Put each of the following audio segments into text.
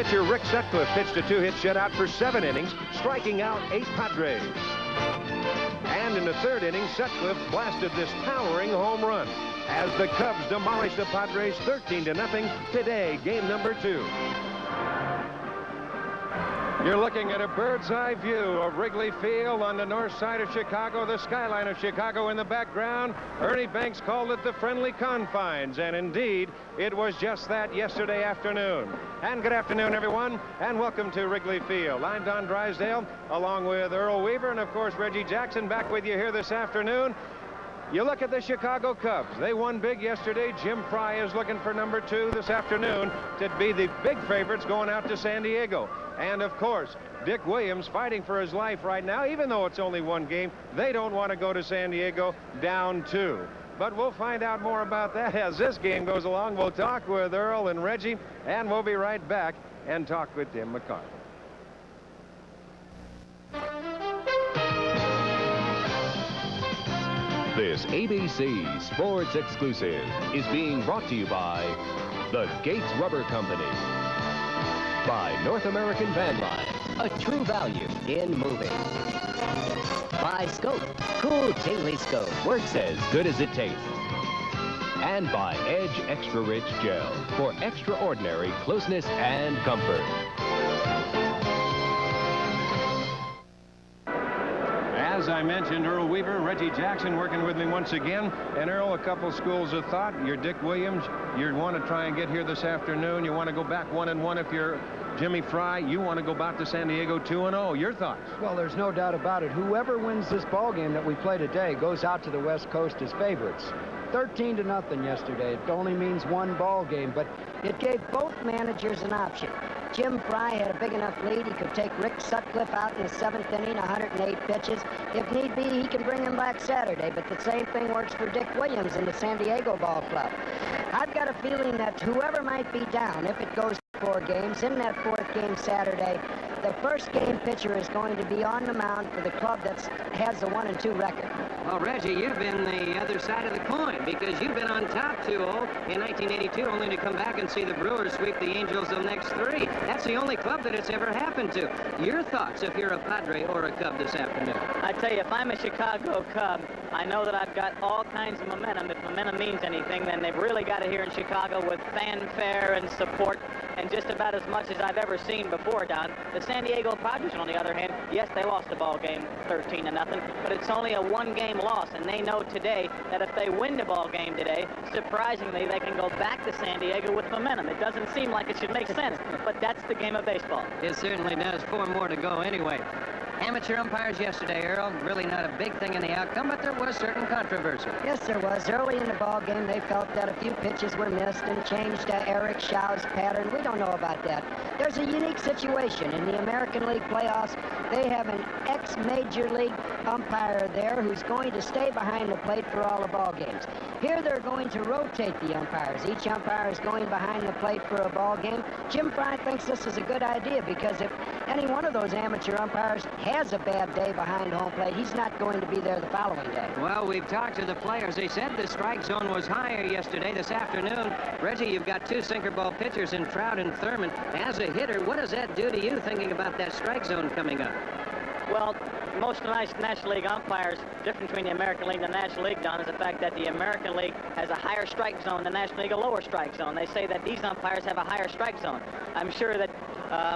pitcher Rick Sutcliffe pitched a 2-hit shutout for 7 innings, striking out 8 Padres. And in the 3rd inning, Sutcliffe blasted this towering home run as the Cubs demolished the Padres 13-0 today, game number 2. You're looking at a bird's-eye view of Wrigley Field on the north side of Chicago, the skyline of Chicago in the background. Ernie Banks called it the friendly confines, and indeed, it was just that yesterday afternoon. And good afternoon, everyone, and welcome to Wrigley Field. I'm Don Drysdale, along with Earl Weaver, and of course, Reggie Jackson, back with you here this afternoon. You look at the Chicago Cubs. They won big yesterday. Jim Fry is looking for number 2 this afternoon to be the big favorites going out to San Diego. And, of course, Dick Williams fighting for his life right now. Even though it's only 1 game, they don't want to go to San Diego down 2. But we'll find out more about that as this game goes along. We'll talk with Earl and Reggie, and we'll be right back and talk with Tim McCarthy. This ABC Sports Exclusive is being brought to you by the Gates Rubber Company, by North American Van Line, a true value in moving, by Scope, cool daily Scope, works as good as it tastes, and by Edge Extra Rich Gel for extraordinary closeness and comfort. As I mentioned, Earl Weaver, Reggie Jackson working with me once again. And Earl, a couple schools of thought. You're Dick Williams. You want to try and get here this afternoon. You want to go back 1-1 if you're Jimmy Fry. You want to go back to San Diego 2-0. Your thoughts? Well, there's no doubt about it. Whoever wins this ball game that we play today goes out to the West Coast as favorites. 13-0 yesterday. It only means 1 ball game, but it gave both managers an option. Jim Fry had a big enough lead. He could take Rick Sutcliffe out in the 7th inning, 108 pitches. If need be, he can bring him back Saturday, but the same thing works for Dick Williams in the San Diego Ball Club. I've got a feeling that whoever might be down, if it goes 4 games, in that 4th game Saturday, the first game pitcher is going to be on the mound for the club that has the 1-2 record. Well, Reggie, you've been the other side of the coin because you've been on top 2-0 in 1982, only to come back and see the Brewers sweep the Angels the next 3. That's the only club that it's ever happened to. Your thoughts if you're a Padre or a Cub this afternoon? I tell you, if I'm a Chicago Cub, I know that I've got all kinds of momentum. If momentum means anything, then they've really got it here in Chicago with fanfare and support and just about as much as I've ever seen before, Don. The San Diego Padres, on the other hand, yes, they lost the ball game 13-0, but it's only a 1-game loss, and they know today that if they win the ball game today, surprisingly, they can go back to San Diego with momentum. It doesn't seem like it should make sense, but that's the game of baseball. It certainly does. 4 more to go anyway. Amateur umpires yesterday, Earl. Really not a big thing in the outcome, but there was certain controversy. Yes, there was. Early in the ball game, they felt that a few pitches were missed and changed Eric Shaw's pattern. We don't know about that. There's a unique situation in the American League playoffs. They have an ex-Major League umpire there who's going to stay behind the plate for all the ball games. Here they're going to rotate the umpires. Each umpire is going behind the plate for a ball game. Jim Fry thinks this is a good idea because if any one of those amateur umpires has a bad day behind home plate, he's not going to be there the following day. Well, we've talked to the players. They said the strike zone was higher yesterday. This afternoon, Reggie, you've got 2 sinker ball pitchers in Trout and Thurman. As a hitter, what does that do to you thinking about that strike zone coming up? Well, most of the National League umpires, difference between the American League and the National League, Don, is the fact that the American League has a higher strike zone, the National League a lower strike zone. They say that these umpires have a higher strike zone. I'm sure that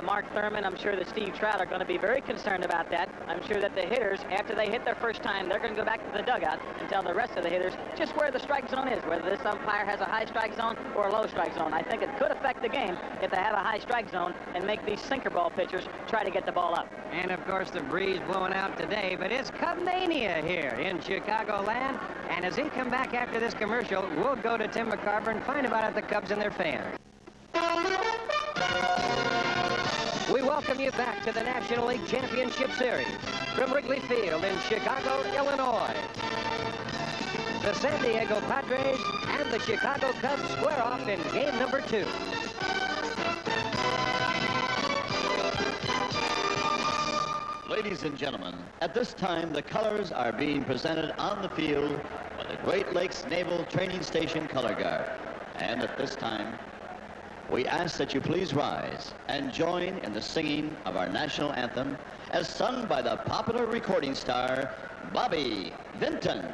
Mark Thurman, I'm sure that Steve Trout are going to be very concerned about that. I'm sure that the hitters, after they hit their first time, they're going to go back to the dugout and tell the rest of the hitters just where the strike zone is, whether this umpire has a high strike zone or a low strike zone. I think it could affect the game if they have a high strike zone and make these sinker ball pitchers try to get the ball up. And, of course, the breeze blowing out today, but it's Cubmania here in Chicagoland. And as he come back after this commercial, we'll go to Tim McCarver and find out about the Cubs and their fans. We welcome you back to the National League Championship Series from Wrigley Field in Chicago, Illinois. The San Diego Padres and the Chicago Cubs square off in game number 2. Ladies and gentlemen, at this time, the colors are being presented on the field by the Great Lakes Naval Training Station Color Guard. And at this time, we ask that you please rise and join in the singing of our national anthem as sung by the popular recording star, Bobby Vinton.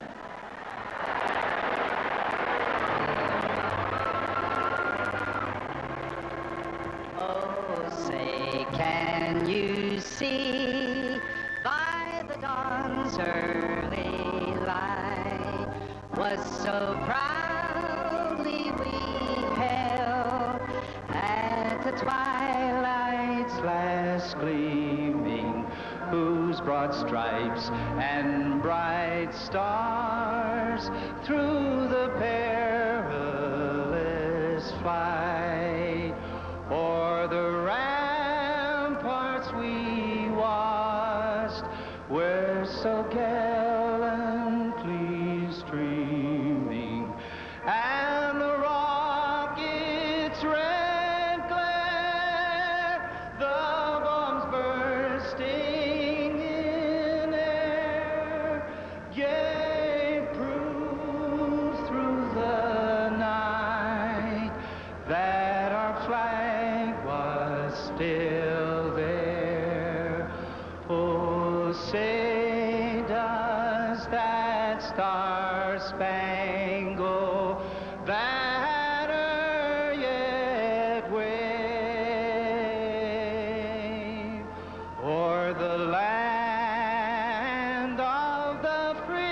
Oh, say, can you see by the dawn's early light was so proudly we hailed at the twilight's last gleaming, whose broad stripes and bright stars through the perilous flight o'er the ramparts we watched were so gallantly streaming, and the rockets' red glare, the bombs bursting in air, gave proof through the night that our flag was still there. Oh, say does that star-spangled banner yet wave o'er the land of the free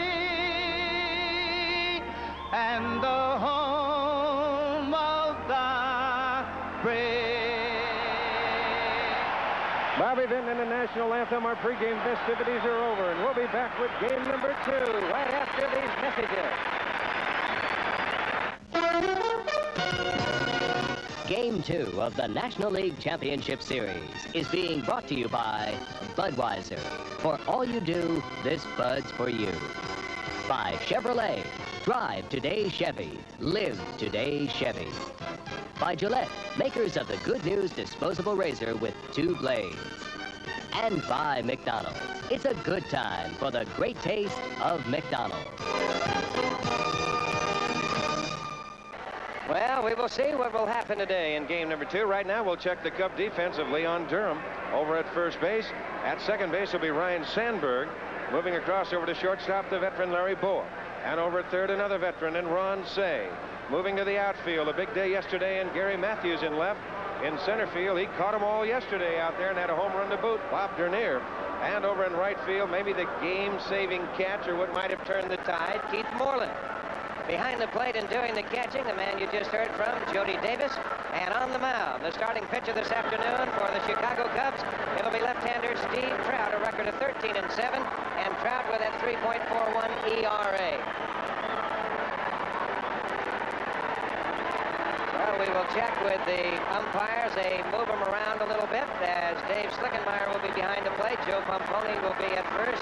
and the home of the brave? Bobby Vinton and the national anthem. Our pregame festivities are over, and we'll be back with game number 2 right after these messages. Game 2 of the National League Championship Series is being brought to you by Budweiser. For all you do, this Bud's for you. By Chevrolet. Drive today's Chevy. Live today's Chevy. By Gillette, makers of the Good News disposable razor with 2 blades. And by McDonald's. It's a good time for the great taste of McDonald's. Well, we will see what will happen today in game number 2. Right now, we'll check the Cub defense of Leon Durham over at first base. At second base will be Ryan Sandberg. Moving across over to shortstop, the veteran Larry Bowa. And over at third, another veteran in Ron Say. Moving to the outfield, a big day yesterday, and Gary Matthews in left. In center field, he caught them all yesterday out there and had a home run to boot, Bob Dernier. And over in right field, maybe the game-saving catch or what might have turned the tide, Keith Moreland. Behind the plate and doing the catching, the man you just heard from, Jody Davis. And on the mound, the starting pitcher this afternoon for the Chicago Cubs, it'll be left-hander Steve Trout, a record of 13-7, and Trout with that 3.41 ERA. Well, we will check with the umpires. They move them around a little bit as Dave Slickenmeyer will be behind the plate. Joe Pomponi will be at first.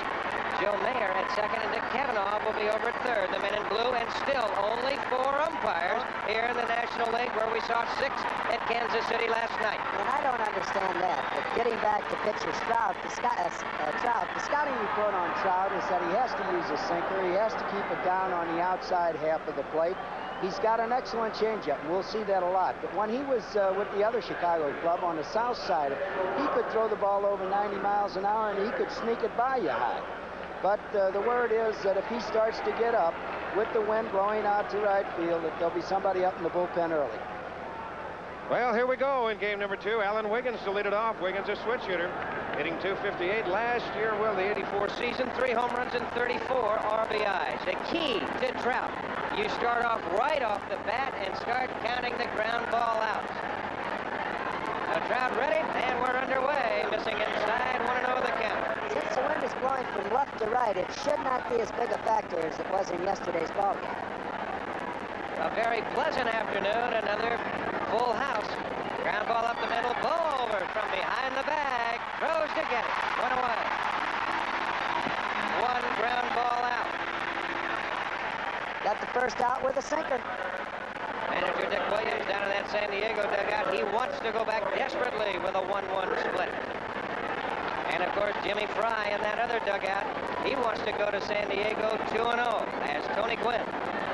Joe Mayer at second, and Dick Cavanaugh will be over at third. The men in blue, and still only 4 umpires here in the National League, where we saw 6 at Kansas City last night. And I don't understand that. But getting back to pitcher Trout, the scouting report on Trout is that he has to use a sinker. He has to keep it down on the outside half of the plate. He's got an excellent changeup. We'll see that a lot. But when he was with the other Chicago club on the south side, he could throw the ball over 90 miles an hour, and he could sneak it by you high. But the word is that if he starts to get up with the wind blowing out to right field, that there'll be somebody up in the bullpen early. Well, here we go in game number 2. Alan Wiggins to lead it off. Wiggins, a switch hitter, hitting .258. Last year, well, the '84 season, 3 home runs and 34 RBIs. The key to Trout, you start off right off the bat and start counting the ground ball outs. Now Trout ready, and we're underway. Missing inside, 1-0 the count. Since the wind is blowing from left to right, it should not be as big a factor as it was in yesterday's ballgame. A very pleasant afternoon, another full house. Ground ball up the middle, Bulwer from behind the bag, throws to get it, 1 away. 1 ground ball out. Got the first out with a sinker. Manager Dick Williams down in that San Diego dugout, he wants to go back desperately with a 1-1 split. And of course, Jimmy Fry in that other dugout, he wants to go to San Diego 2-0 as Tony Gwynn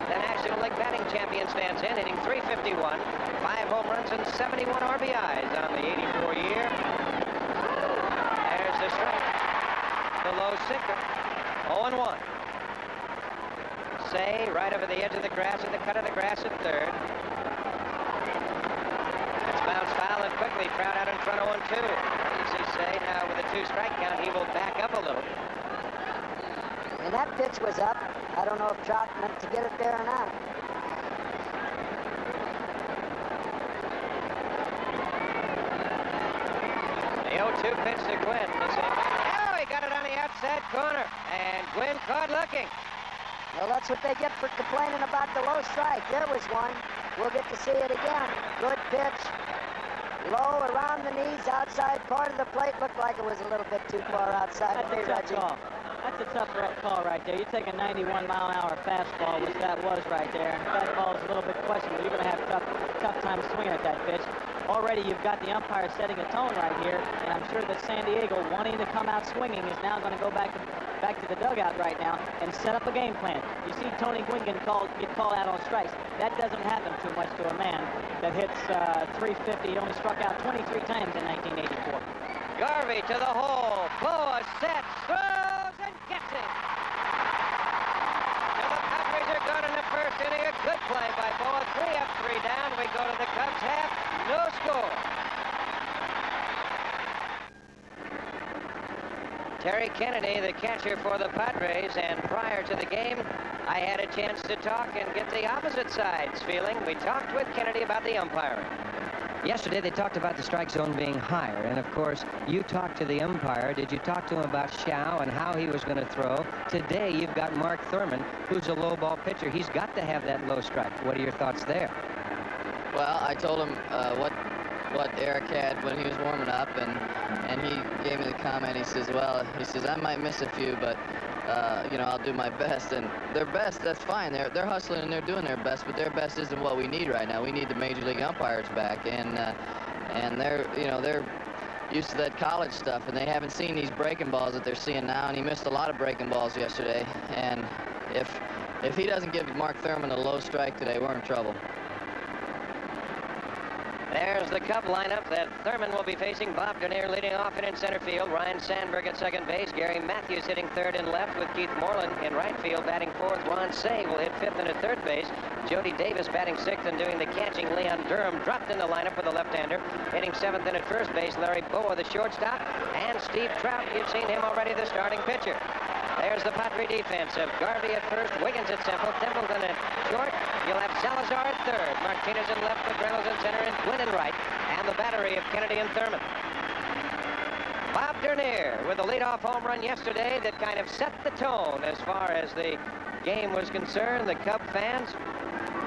The National League batting champion stands in, hitting .351, 5 home runs and 71 RBIs on the 84 year. There's the strike. The low sinker. 0-1. Say right over the edge of the grass, at the cut of the grass at third. That's bounced foul and quickly. Trout out in front, 0-2. You see Say now with a 2-strike count, he will back up a little. And that pitch was up. I don't know if Trout meant to get it there or not. The 0-2 pitch to Gwynn. Oh, he got it on the outside corner. And Gwynn caught looking. Well, that's what they get for complaining about the low strike. There was one. We'll get to see it again. Good pitch. Low around the knees, outside part of the plate. Looked like it was a little bit too far outside. That's a tough call. That's a tough call right there. You take a 91-mile-an-hour fastball, which that was right there, and fastball is a little bit questionable. You're going to have tough time swinging at that pitch. Already you've got the umpire setting a tone right here, and I'm sure that San Diego, wanting to come out swinging, is now going to go back to the dugout right now and set up a game plan. You see Tony Gwynn get called out on strikes. That doesn't happen too much to a man that hits .350. He only struck out 23 times in 1984. Garvey to the hole. Boa sets, throws, and gets it. And the Padres are good in the first inning. A good play by Boa. 3 up, 3 down. We go to the Cubs half. No score. Terry Kennedy, the catcher for the Padres, and prior to the game, I had a chance to talk and get the opposite side's feeling. We talked with Kennedy about the umpiring. Yesterday, they talked about the strike zone being higher, and of course, you talked to the umpire. Did you talk to him about Shao and how he was going to throw? Today, you've got Mark Thurman, who's a low ball pitcher. He's got to have that low strike. What are your thoughts there? Well, I told him what Eric had when he was warming up, and he gave me the comment. He says, I might miss a few, but I'll do my best. And their best, that's fine. They're hustling and they're doing their best, but their best isn't what we need right now. We need the major league umpires back, and they're used to that college stuff, and they haven't seen these breaking balls that they're seeing now. And he missed a lot of breaking balls yesterday. And if he doesn't give Mark Thurman a low strike today, we're in trouble. There's the Cub lineup that Thurman will be facing. Bob Dernier leading off and in center field. Ryan Sandberg at second base. Gary Matthews hitting third and left with Keith Moreland in right field. Batting fourth, Ron Say will hit fifth and at third base. Jody Davis batting sixth and doing the catching. Leon Durham dropped in the lineup for the left-hander. Hitting seventh and at first base, Larry Boa, the shortstop. And Steve Trout, you've seen him already, the starting pitcher. There's the Padre defense of Garvey at first, Wiggins at central, Templeton at short. You'll have Salazar at third, Martinez in left, McReynolds in center, and Gwynn in right, and the battery of Kennedy and Thurman. Bob Dernier with a leadoff home run yesterday that kind of set the tone as far as the game was concerned. The Cub fans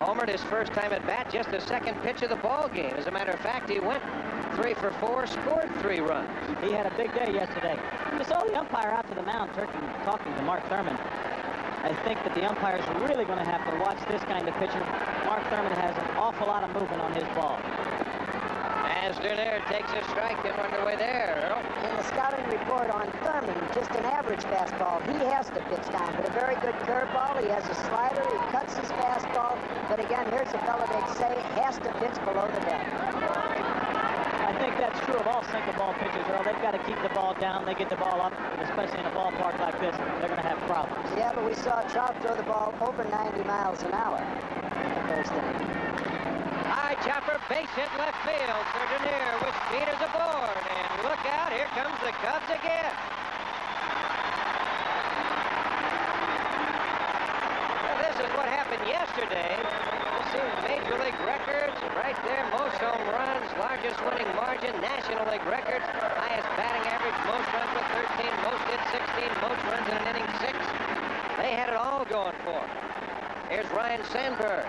homered his first time at bat, just the second pitch of the ball game. As a matter of fact, he went 3 for 4, scored 3 runs. He had a big day yesterday. You saw the umpire out to the mound talking to Mark Thurman. I think that the umpire's really going to have to watch this kind of pitcher. Mark Thurman has an awful lot of movement on his ball. As Dernier takes a strike and underway there, Earl. In the scouting report on Thurman, just an average fastball. He has to pitch down, but a very good curveball. He has a slider. He cuts his fastball. But again, here's a fellow they'd say has to pitch below the belt. I think that's true of all single ball pitchers, Earl. They've got to keep the ball down. They get the ball up, and especially in a ballpark like this, they're going to have problems. Yeah, but we saw Trout throw the ball over 90 miles an hour in the first inning. High chopper, base hit left field. Dernier with speeders aboard. And look out, here comes the Cubs again. Well, this is what happened yesterday. You see Major League records right there. Most home runs, largest winning margin, National League records, highest batting average, most runs with 13, most hits 16, most runs in an inning 6. They had it all going for them. Here's Ryan Sandberg.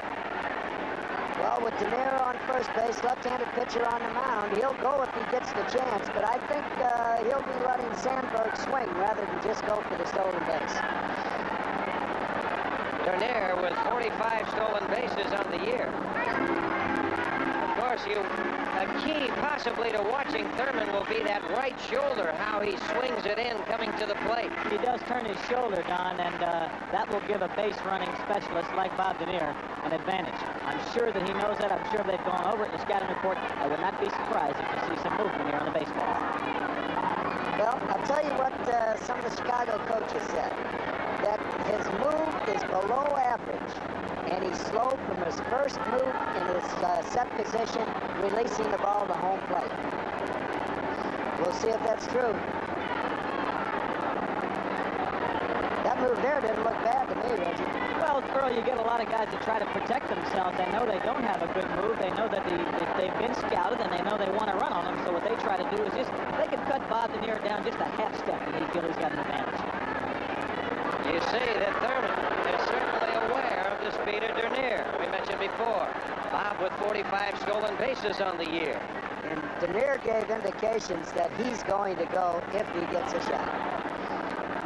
Well, with Dernier on first base, left-handed pitcher on the mound, he'll go if he gets the chance, but I think he'll be letting Sandberg swing rather than just go for the stolen base. Dernier with 45 stolen bases on the year. Of course, course, a key possibly to watching Thurman will be that right shoulder, how he swings it in coming to the plate. He does turn his shoulder, Don, and that will give a base running specialist like Bob Denier an advantage. I'm sure that he knows that. I'm sure they've gone over it in the scouting report. I would not be surprised if you see some movement here on the baseball. Well, I'll tell you what some of the Chicago coaches said, that his move is below average, and he's slow from his first move in his set position, releasing the ball to home plate. We'll see if that's true. That move there didn't look bad to me, Reggie. Well, Earl, you get a lot of guys that try to protect themselves. They know they don't have a good move. They know that they've been scouted, and they know they want to run on them. So what they try to do is just, they can cut Bob Denier down just a half step, and he feels he's got an advantage. You see that Thurman is certainly aware of the speed of Denier. We mentioned before, Bob with 45 stolen bases on the year. And Denier gave indications that he's going to go if he gets a shot.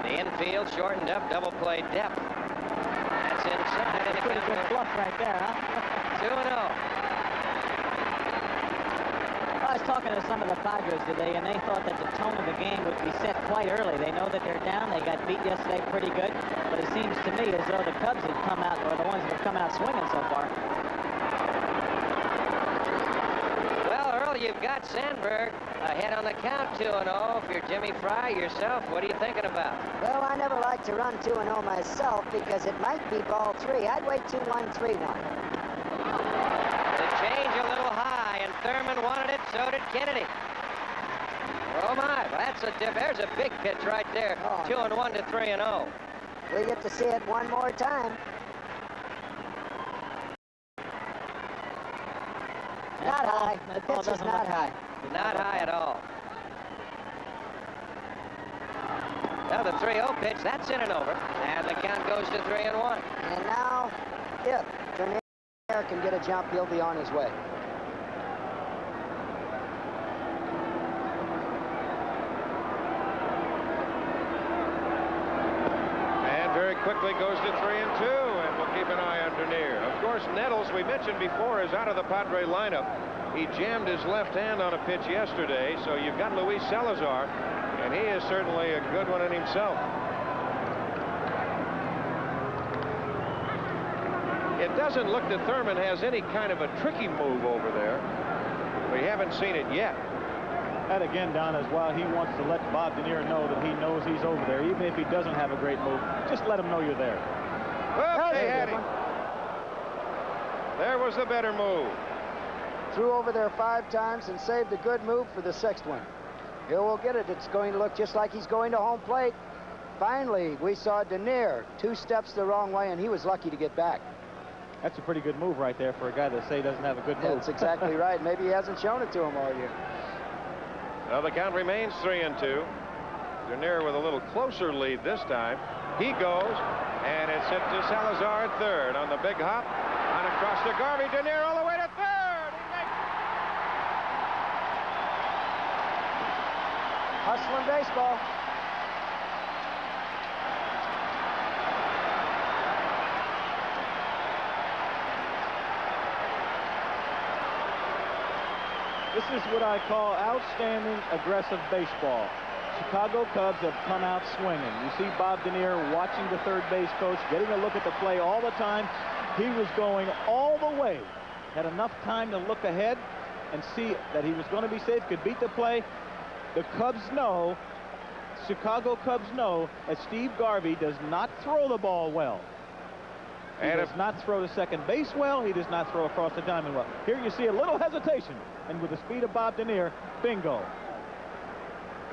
The infield shortened up, double play depth. That's inside. That's a pretty good bluff right there, huh? 2-0. I was talking to some of the Padres today, and they thought that the tone of the game would be set quite early. They know that they're down. They got beat yesterday pretty good. But it seems to me as though the Cubs have come out, or the ones that have come out swinging so far. Well, Earl, you've got Sandberg ahead on the count, 2-0. If you're Jimmy Fry yourself, what are you thinking about? Well, I never like to run 2-0 myself because it might be ball 3. I'd wait 2-1, 3-1. The change a little high, and Thurman wanted it, so did Kennedy. Oh, my. There's a big pitch right there. 2-1 to 3-0. We get to see it one more time. Not high. The pitch is not high. Not high at all. Now the 3-0 pitch, that's in and over. And the count goes to 3-1. And now, if Denier can get a jump, he'll be on his way. And very quickly goes to 3-2, and we'll keep an eye on Denier. Of course, Nettles, we mentioned before, is out of the Padre lineup. He jammed his left hand on a pitch yesterday, so you've got Luis Salazar, and he is certainly a good one in himself. It doesn't look that Thurman has any kind of a tricky move over there. We haven't seen it yet. That again, Don, is why he wants to let Bob Denier know that he knows he's over there. Even if he doesn't have a great move, just let him know you're there. Well, they had him. There was the better move. Threw over there 5 times and saved a good move for the 6th one. Here we'll get it. It's going to look just like he's going to home plate. Finally, we saw Denier 2 steps the wrong way, and he was lucky to get back. That's a pretty good move right there for a guy that say he doesn't have a good move. That's exactly right. Maybe he hasn't shown it to him all year. Well, the count remains 3-2. Denier with a little closer lead this time. He goes, and it's hit to Salazar at third on the big hop. On across to Garvey. Denier all the way to third. He makes it. Hustling baseball. This is what I call outstanding aggressive baseball. Chicago Cubs have come out swinging. You see Bob Denier watching the third base coach, getting a look at the play all the time. He was going all the way. Had enough time to look ahead and see that he was going to be safe, could beat the play. The Cubs know, Chicago Cubs know, that Steve Garvey does not throw the ball well. He does not throw to second base well. He does not throw across the diamond well. Here you see a little hesitation. And with the speed of Bob Denier, bingo.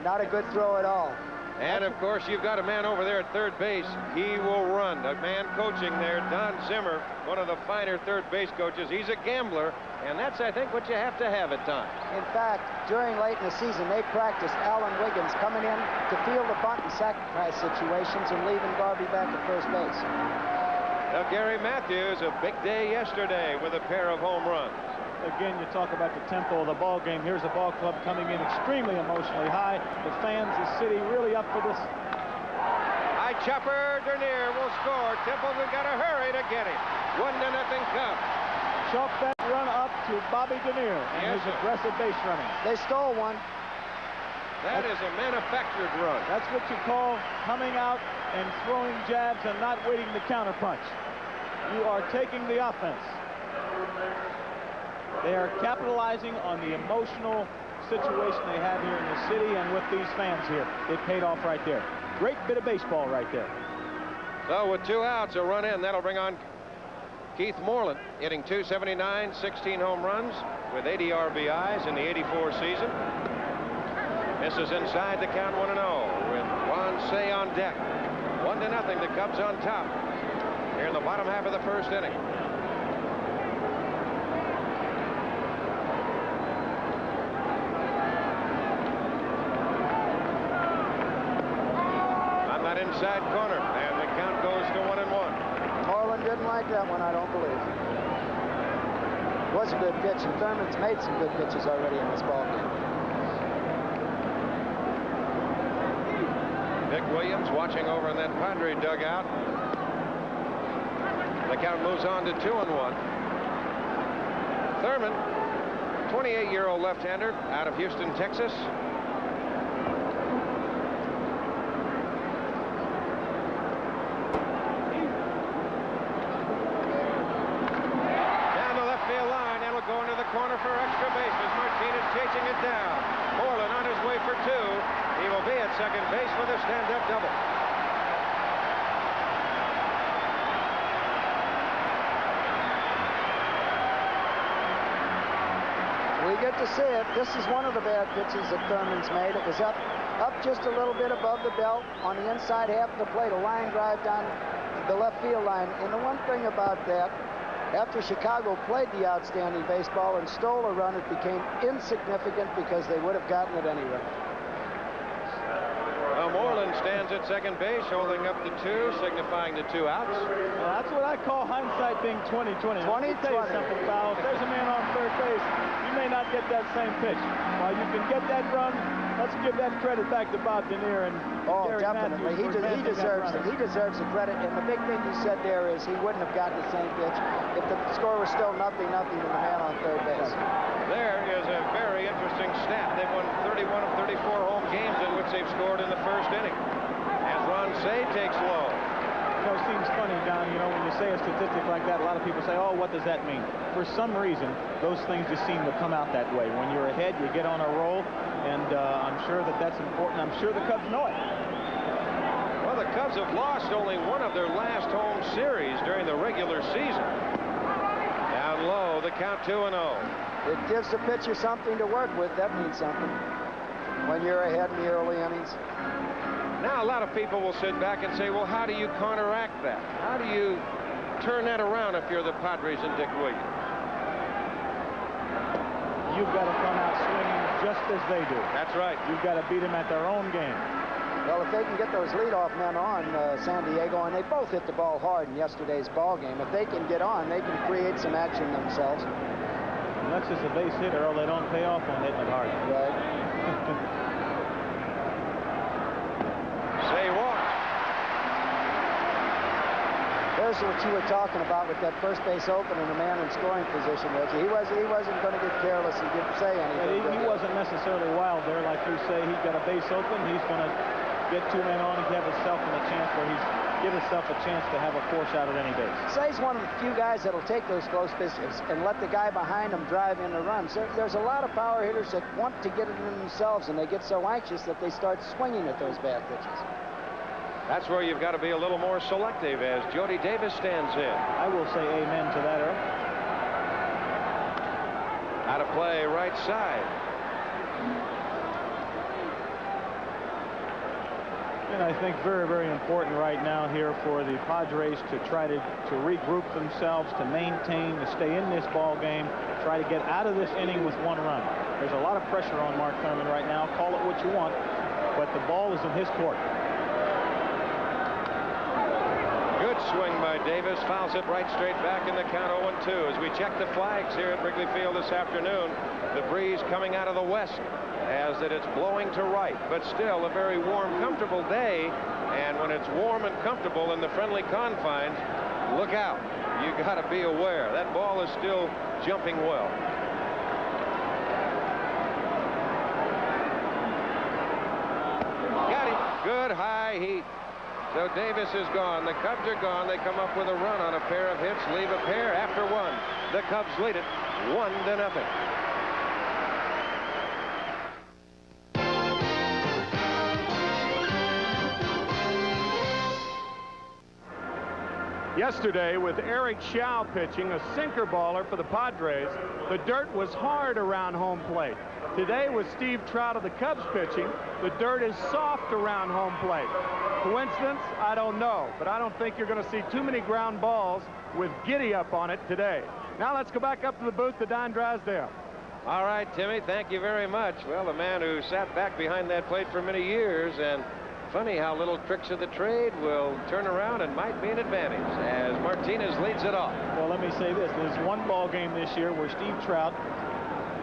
Not a good throw at all. And, of course, you've got a man over there at third base. He will run. A man coaching there, Don Zimmer, one of the finer third base coaches. He's a gambler, and that's, I think, what you have to have at times. In fact, during late in the season, they practiced Alan Wiggins coming in to field the bunt and sacrifice situations and leaving Garvey back at first base. Now, Gary Matthews, a big day yesterday with a pair of home runs. Again, you talk about the tempo of the ball game. Here's a ball club coming in extremely emotionally high. The fans, the city, really up for this. High chopper, Denier will score. Templeton got to hurry to get him. 1-0 Cubs. chalk that run up to Bobby Denier and his aggressive base running. They stole one. That is a manufactured run. That's what you call coming out and throwing jabs and not waiting to counterpunch. You are taking the offense. They are capitalizing on the emotional situation they have here in the city and with these fans here. It paid off right there. Great bit of baseball right there. So with 2 outs, a run in. That'll bring on Keith Moreland, hitting .279, 16 home runs with 80 RBIs in the '84 season. This is inside the count 1-0 with Ron Cey on deck. 1-0, the Cubs on top here in the bottom half of the first inning. On that inside corner, and the count goes to 1-1. Moreland didn't like that one, I don't believe. It was a good pitch, and Thurman's made some good pitches already in this ballgame. Dick Williams watching over in that Padre dugout. The count moves on to 2-1. Thurman, 28-year-old left-hander out of Houston, Texas. Down the left field line, and will go into the corner for extra bases. Martinez chasing it down. Moreland on his way for 2. He will be at second base with a stand-up double. We get to see it. This is one of the bad pitches that Thurman's made. It was up just a little bit above the belt on the inside half of the plate, a line drive down the left field line. And the one thing about that, after Chicago played the outstanding baseball and stole a run, it became insignificant because they would have gotten it anyway. Moreland stands at second base, holding up the 2, signifying the 2 outs. Well, that's what I call hindsight being 20/20. Let me tell you something, pal. If there's a man on third base, you may not get that same pitch. While you can get that run, let's give that credit back to Bob Denier and Gary definitely. Matthews. He deserves the credit. And the big thing you said there is he wouldn't have gotten the same pitch if the score was still 0-0 and the man on third base. There is a very interesting stat. They've won 31 of 34 home games in which they've scored in the first inning. As Ron Cey takes low. You know, it seems funny, Don, you know, when you say a statistic like that, a lot of people say, oh, what does that mean? For some reason, those things just seem to come out that way. When you're ahead, you get on a roll, and I'm sure that that's important. I'm sure the Cubs know it. Well, the Cubs have lost only one of their last home series during the regular season. Down low, the count 2-0. It gives the pitcher something to work with. That means something when you're ahead in the early innings. Now, a lot of people will sit back and say, well, how do you counteract that? How do you turn that around if you're the Padres and Dick Williams? You've got to come out swinging just as they do. That's right. You've got to beat them at their own game. Well, if they can get those leadoff men on San Diego, and they both hit the ball hard in yesterday's ball game, if they can get on, they can create some action themselves. Unless it's a base hit, Earl, they don't pay off on hitting it hard. Right. Say what? There's what you were talking about with that first base open and the man in scoring position, Reggie. He wasn't going to get careless and say anything. He wasn't necessarily wild there, like you say. He's got a base open. He's going to get 2 men on and give himself a chance where he's give himself a chance to have a force out at any base. Say's one of the few guys that'll take those close pitches and let the guy behind him drive in the runs. There's a lot of power hitters that want to get it in themselves, and they get so anxious that they start swinging at those bad pitches. That's where you've got to be a little more selective as Jody Davis stands in. I will say amen to that, Earl. Out of play, right side. And I think very, very important right now here for the Padres to try to regroup themselves, to maintain, to stay in this ball game, try to get out of this inning with 1 run. There's a lot of pressure on Mark Thurman right now. Call it what you want, but the ball is in his court. Good swing by Davis. Fouls it right straight back in the count 0-2. As we check the flags here at Wrigley Field this afternoon, the breeze coming out of the west as that it's blowing to right, but still a very warm, comfortable day. And when it's warm and comfortable in the friendly confines, look out. You got to be aware. That ball is still jumping well. Got him. Good high heat. So Davis is gone. The Cubs are gone. They come up with a run on a pair of hits, leave a pair after one. The Cubs lead it 1-0. Yesterday, with Eric Shaw pitching, a sinker baller for the Padres, the dirt was hard around home plate. Today, with Steve Trout of the Cubs pitching, the dirt is soft around home plate. Coincidence? I don't know, but I don't think you're going to see too many ground balls with Giddy up on it today. Now let's go back up to the booth to Don Drysdale. All right, Timmy, thank you very much. Well, the man who sat back behind that plate for many years, and funny how little tricks of the trade will turn around and might be an advantage as Martinez leads it off. Well, let me say this. There's one ball game this year where Steve Trout,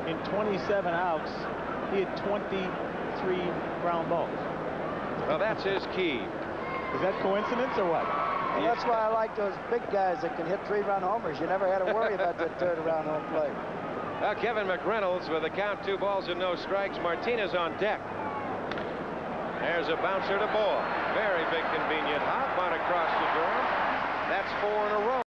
in 27 outs, he had 23 ground balls. Well, that's his key. Is that coincidence or what? Well, that's why I like those big guys that can hit 3-run homers. You never had to worry about that dirt around home plate. Well, Kevin McReynolds with a count, 2 balls and no strikes. Martinez on deck. There's a bouncer to Boa. Very big convenient hop on across to Durham. That's 4 in a row.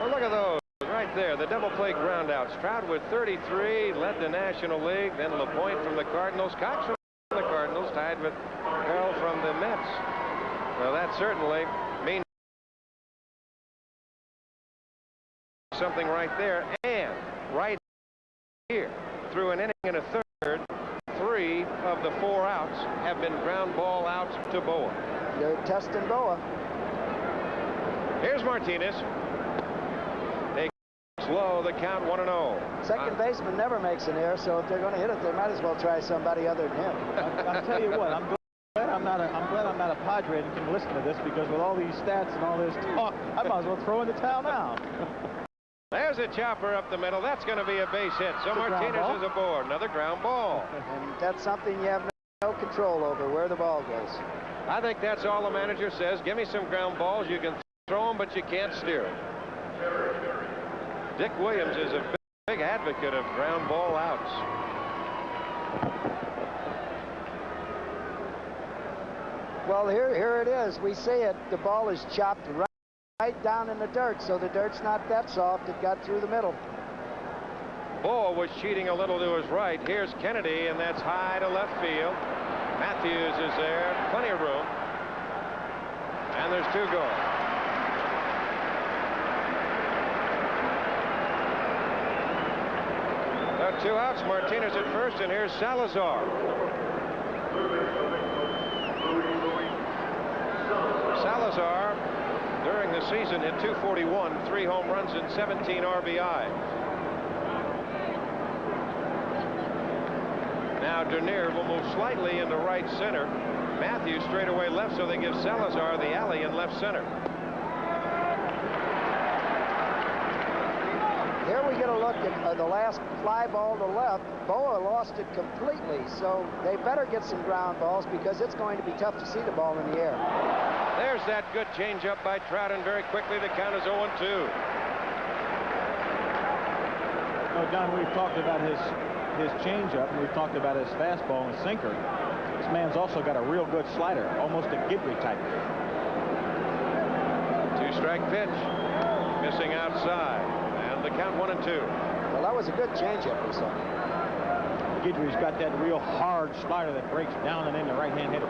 Well, look at those right there. The double play groundouts. Trout with 33 led the National League. Then LaPointe from the Cardinals. Cox from the Cardinals tied with Carroll from the Mets. So that certainly means something right there. And right here, through an inning and a third, 3 of the 4 outs have been ground ball outs to Boa. They're testing Boa. Here's Martinez. They slow the count 1-0. Second baseman never makes an error, so if they're going to hit it, they might as well try somebody other than him. I'll tell you what, I'm glad I'm not a Padre and can listen to this, because with all these stats and all this talk, I might as well throw in the towel now. There's a chopper up the middle. That's going to be a base hit. So Martinez is aboard. Another ground ball. And that's something you have no control over, where the ball goes. I think that's all the manager says. Give me some ground balls. You can throw them, but you can't steer them. Dick Williams is a big advocate of ground ball outs. Well, here it is. We see it. The ball is chopped right down in the dirt, so the dirt's not that soft. It got through the middle. Boa was cheating a little to his right. Here's Kennedy, and that's high to left field. Matthews is there. Plenty of room. And there's 2 gone. There are 2 outs. Martinez at first, and here's Salazar. Salazar, during the season, hit .241, 3 home runs and 17 RBI. Now Dernier will move slightly into right center. Matthews straight away left, so they give Salazar the alley in left center. Here we get a look at the last fly ball to left. Boa lost it completely, so they better get some ground balls, because it's going to be tough to see the ball in the air. There's that good changeup by Trout, and very quickly the count is 0-2. Oh, Don, we've talked about his changeup, and we've talked about his fastball and sinker. This man's also got a real good slider, almost a Guidry type. 2-strike pitch, missing outside, and the count 1-2. Well, that was a good changeup we saw. Guidry's got that real hard slider that breaks down and in the right-hand hitter.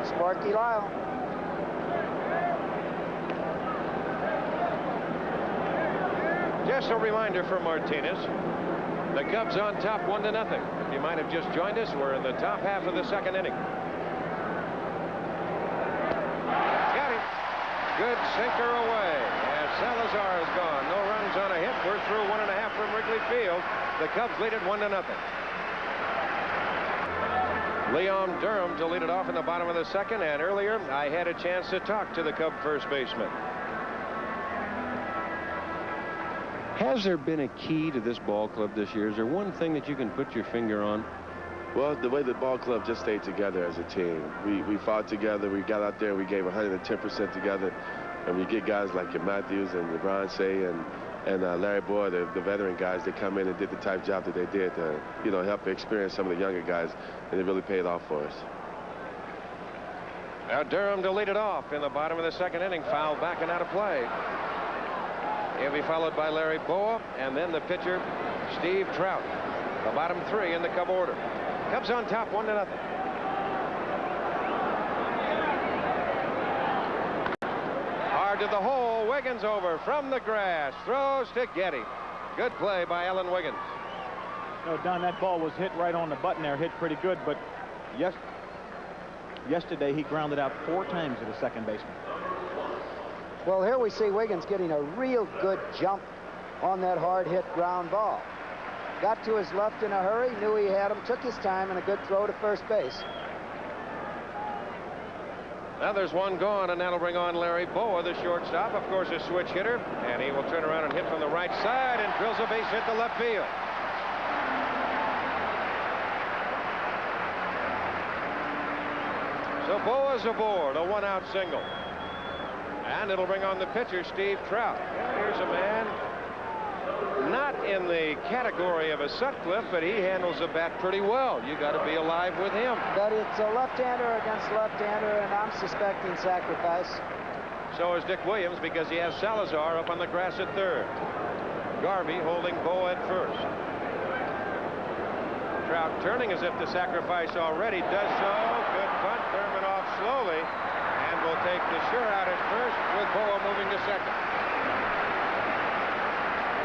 Sparky Lyle. Just a reminder for Martinez. The Cubs on top 1-0. If you might have just joined us, we're in the top half of the 2nd inning. Got him. Good sinker away. As Salazar is gone. No runs on a hit. We're through 1.5 from Wrigley Field. The Cubs lead it 1-0. Leon Durham to lead it off in the bottom of the 2nd, and earlier I had a chance to talk to the Cub first baseman. Has there been a key to this ball club this year? Is there one thing that you can put your finger on? Well, the way the ball club just stayed together as a team. We fought together. We got out there. We gave 110% together. And we get guys like your Matthews and your Bronce and Larry Boyd, the veteran guys, they come in and did the type job that they did to, you know, help experience some of the younger guys, and it really paid off for us. Now Durham to lead it off in the bottom of the second inning. Foul back and out of play. He'll be followed by Larry Boyd, and then the pitcher, Steve Trout. The bottom three in the Cub order. Cubs on top, 1-0. Hard to the hole. Wiggins over from the grass. Throws to Getty. Good play by Alan Wiggins. No, Don, that ball was hit right on the button there. Hit pretty good, but yesterday he grounded out 4 times to the second baseman. Well, here we see Wiggins getting a real good jump on that hard hit ground ball. Got to his left in a hurry, knew he had him, took his time, and a good throw to first base. Now there's one gone, and that'll bring on Larry Boyd, the shortstop, of course, a switch hitter, and he will turn around and hit from the right side and drills a base hit to left field. So Boyd's aboard, a 1-out single. And it'll bring on the pitcher, Steve Trout. Here's a man not in the category of a Sutcliffe, but he handles the bat pretty well. You got to be alive with him. But it's a left-hander against left-hander, and I'm suspecting sacrifice. So is Dick Williams, because he has Salazar up on the grass at third. Garvey holding Boyd at first. Trout turning as if to sacrifice already. Does so. Good bunt. Thurman off slowly. And will take the sure out at first with Boyd moving to second.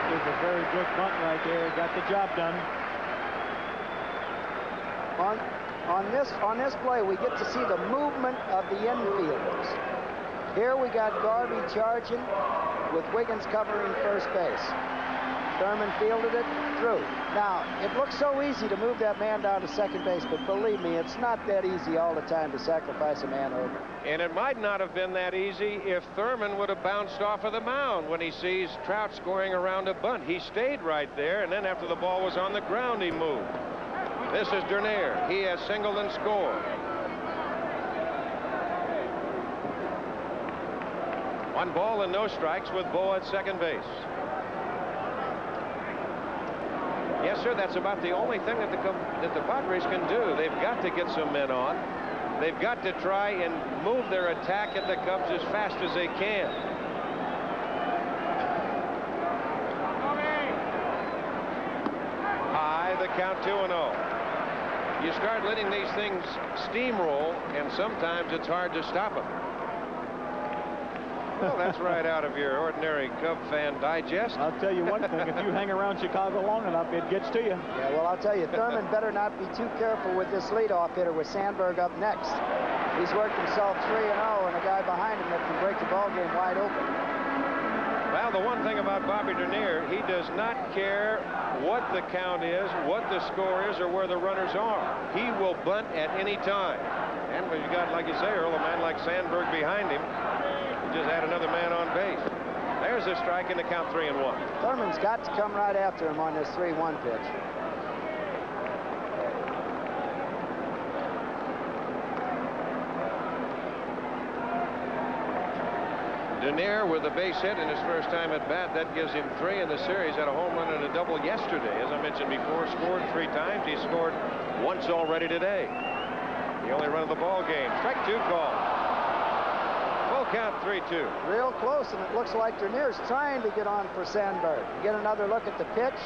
It was a very good bunt right there. Got the job done. On this play, we get to see the movement of the infielders. Here we got Garvey charging with Wiggins covering first base. Thurman fielded it through. Now, it looks so easy to move that man down to second base, but believe me, it's not that easy all the time to sacrifice a man over. And it might not have been that easy if Thurman would have bounced off of the mound when he sees Trout scoring around a bunt. He stayed right there, and then after the ball was on the ground, he moved. This is Dernier. He has singled and scored. 1 ball and no strikes with Bo at second base. Yes, sir, that's about the only thing that the Padres can do. They've got to get some men on. They've got to try and move their attack at the Cubs as fast as they can. High, the count 2-0. You start letting these things steamroll, and sometimes it's hard to stop them. Well, that's right out of your ordinary Cub fan digest. I'll tell you one thing, if you hang around Chicago long enough, it gets to you. Yeah, well, I'll tell you, Thurman better not be too careful with this leadoff hitter with Sandberg up next. He's worked himself 3-0, and a guy behind him that can break the ball game wide open. Well, the one thing about Bobby Dernier, he does not care what the count is, what the score is, or where the runners are. He will bunt at any time. And when you got, like you say, Earl, a man like Sandberg behind him, just had another man on base. There's a strike in the count 3-1. Thurman's got to come right after him on this 3-1 pitch. Dernier with a base hit in his first time at bat. That gives him 3 in the series. Had a home run and a double yesterday. As I mentioned before, scored 3 times. He scored once already today. The only run of the ball game. Strike 2 call. Full count 3-2. Real close, and it looks like Dernier's trying to get on for Sandberg. Get another look at the pitch.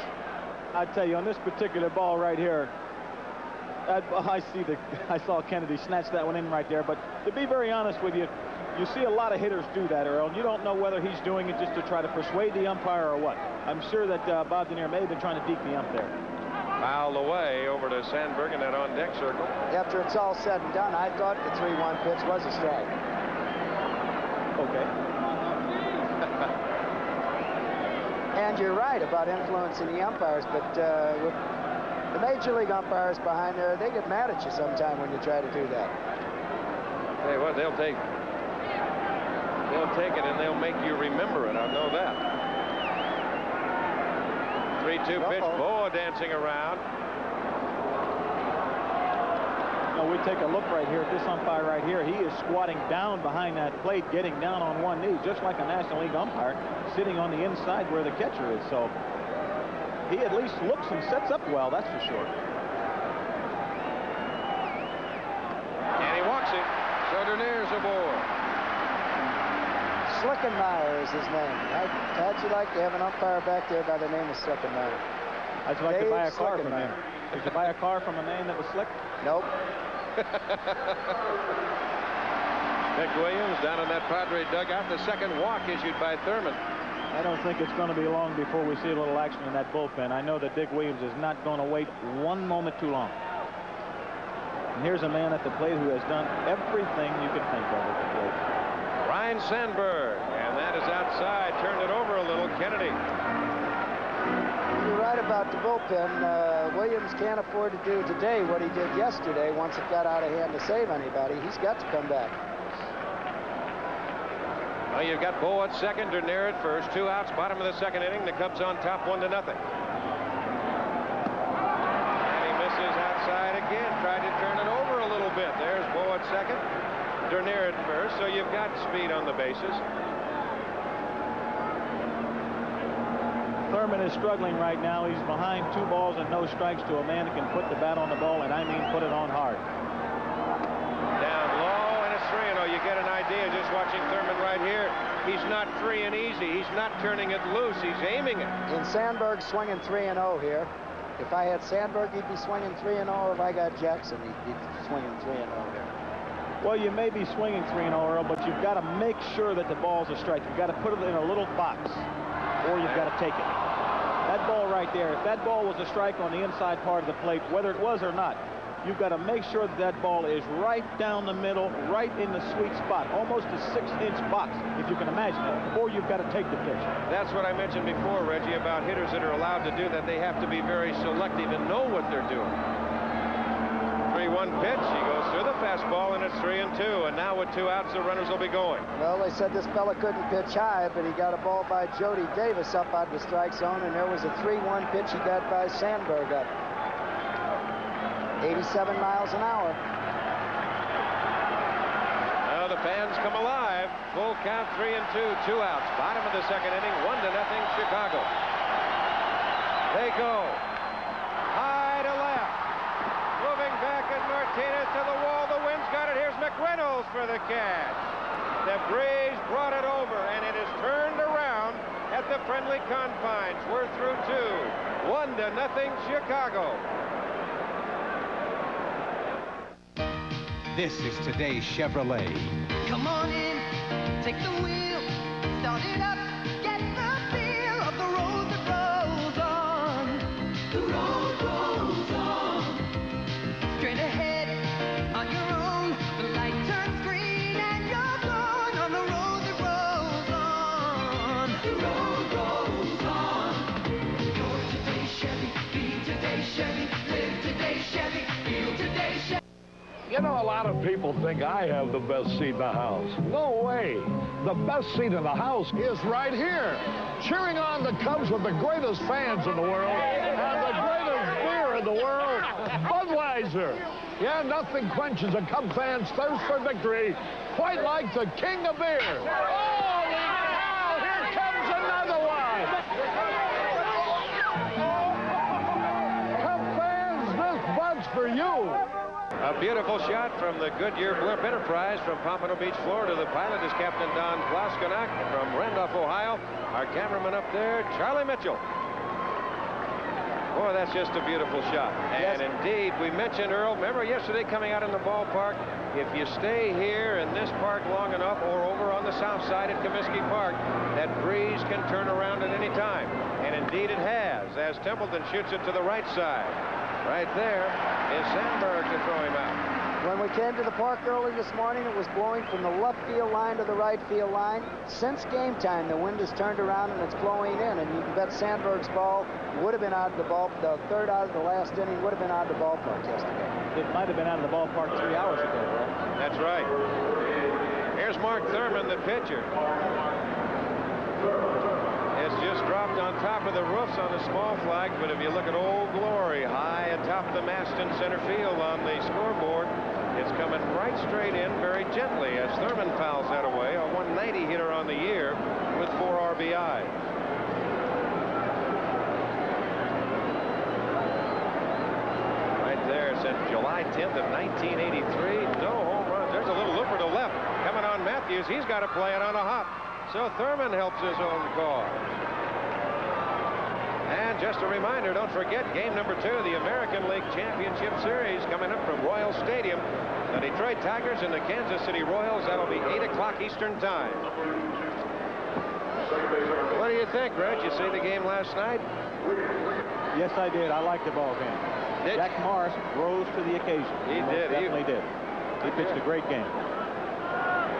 I tell you, on this particular ball right here, I saw Kennedy snatch that one in right there. But to be very honest with you, you see a lot of hitters do that, Earl. You don't know whether he's doing it just to try to persuade the umpire or what. I'm sure that Bob Dernier may have been trying to deke the ump there. Fouled away over to Sandberg in that on-deck circle. After it's all said and done, I thought the 3-1 pitch was a strike. Okay. And you're right about influencing the umpires, but with the major league umpires behind there, they get mad at you sometime when you try to do that. Tell you what, they'll take it and they'll make you remember it. I know that. 3-2 pitch. Boyd dancing around. You know, we take a look right here at this umpire right here. He is squatting down behind that plate, getting down on one knee, just like a National League umpire, sitting on the inside where the catcher is. So he at least looks and sets up well, that's for sure. And he walks it. So Dernier's aboard. Slickenmeyer is his name. How'd you like to have an umpire back there by the name of Slickenmeyer? I'd like to buy a car from him. Slickenmeyer. Did you buy a car from a man that was slick? Nope. Dick Williams down in that Padre dugout. The second walk issued by Thurman. I don't think it's going to be long before we see a little action in that bullpen. I know that Dick Williams is not going to wait one moment too long. And here's a man at the plate who has done everything you can think of at the plate. Ryan Sandberg, and that is outside. Turned it over a little. Kennedy. You're right about the bullpen. Williams can't afford to do today what he did yesterday once it got out of hand to save anybody. He's got to come back. Well, you've got Bo at second, Dernier at first. 2 outs, bottom of the second inning. The Cubs on top 1-0. And he misses outside again. Tried to turn it over a little bit. There's Bo at second, Dernier at first. So you've got speed on the bases. Thurman is struggling right now. He's behind 2 balls and no strikes to a man who can put the bat on the ball, and I mean put it on hard. Down low, and it's 3-0. You get an idea just watching Thurman right here. He's not free and easy. He's not turning it loose. He's aiming it. And Sandberg swinging 3-0 here. If I had Sandberg, he'd be swinging 3-0. If I got Jackson, he'd be swinging 3-0 here. Well, you may be swinging 3-0, Earl, but you've got to make sure that the ball's a strike. You've got to put it in a little box, or you've got to take it. That ball right there, if that ball was a strike on the inside part of the plate, whether it was or not, you've got to make sure that that ball is right down the middle, right in the sweet spot, almost a 6-inch box, if you can imagine it, or you've got to take the pitch. That's what I mentioned before, Reggie, about hitters that are allowed to do that. They have to be very selective and know what they're doing. 3-1 pitch. He goes through the fastball, and it's 3-2. And now with 2 outs, the runners will be going. Well, they said this fella couldn't pitch high, but he got a ball by Jody Davis up out of the strike zone, and there was a 3-1 pitch he got by Sandberg up. 87 miles an hour. Now the fans come alive. Full count, 3-2, 2 outs. Bottom of the second inning, 1-0 Chicago. They go. High to left. Moving back at Martinez to the wall. The wind's got it. Here's McReynolds for the catch. The breeze brought it over, and it is turned around at the friendly confines. We're through 2. 1-0 Chicago. This is today's Chevrolet. Come on in, take the wheel, start it up, get the feel of the road that rolls on. The road rolls on. Straight ahead, on your own, the light turns green and you're gone on the road that rolls on. The road rolls on. You're today's Chevy, be today's Chevy, live today's Chevy, feel today's Chevy. You know, a lot of people think I have the best seat in the house. No way. The best seat in the house is right here, cheering on the Cubs with the greatest fans in the world and the greatest beer in the world, Budweiser. Yeah, nothing quenches a Cub fan's thirst for victory quite like the king of beer. Holy cow, here comes another one. Cub fans, this Bud's for you. A beautiful shot from the Goodyear Blimp Enterprise from Pompano Beach, Florida. The pilot is Captain Don Plaskonak from Randolph, Ohio. Our cameraman up there, Charlie Mitchell. Boy, that's just a beautiful shot. And indeed, we mentioned, Earl, remember yesterday coming out in the ballpark, if you stay here in this park long enough or over on the south side at Comiskey Park, that breeze can turn around at any time. And indeed it has, as Templeton shoots it to the right side. Right there is Sandberg to throw him out. When we came to the park early this morning, it was blowing from the left field line to the right field line. Since game time, the wind has turned around and it's blowing in, and you can bet Sandberg's ball would have been out of the ball. The third out of the last inning would have been out of the ballpark yesterday. It might have been out of the ballpark 3 hours ago, bro. That's right. Here's Mark Thurman, the pitcher. It's just dropped on top top of the roofs on the small flag, but if you look at Old Glory high atop the mast in center field on the scoreboard, it's coming right straight in very gently as Thurman fouls that away, a 190 hitter on the year with 4 RBIs. Right there since July 10th of 1983, no home runs. There's a little looper to left coming on Matthews. He's got to play it on a hop. So Thurman helps his own cause. And just a reminder, don't forget game number 2 of the American League Championship Series coming up from Royal Stadium. The Detroit Tigers and the Kansas City Royals. That'll be 8 o'clock Eastern time. What do you think, Reg? You see the game last night? Yes, I did. I liked the ball game. Jack Morris rose to the occasion. He did. Definitely did. He pitched a great game.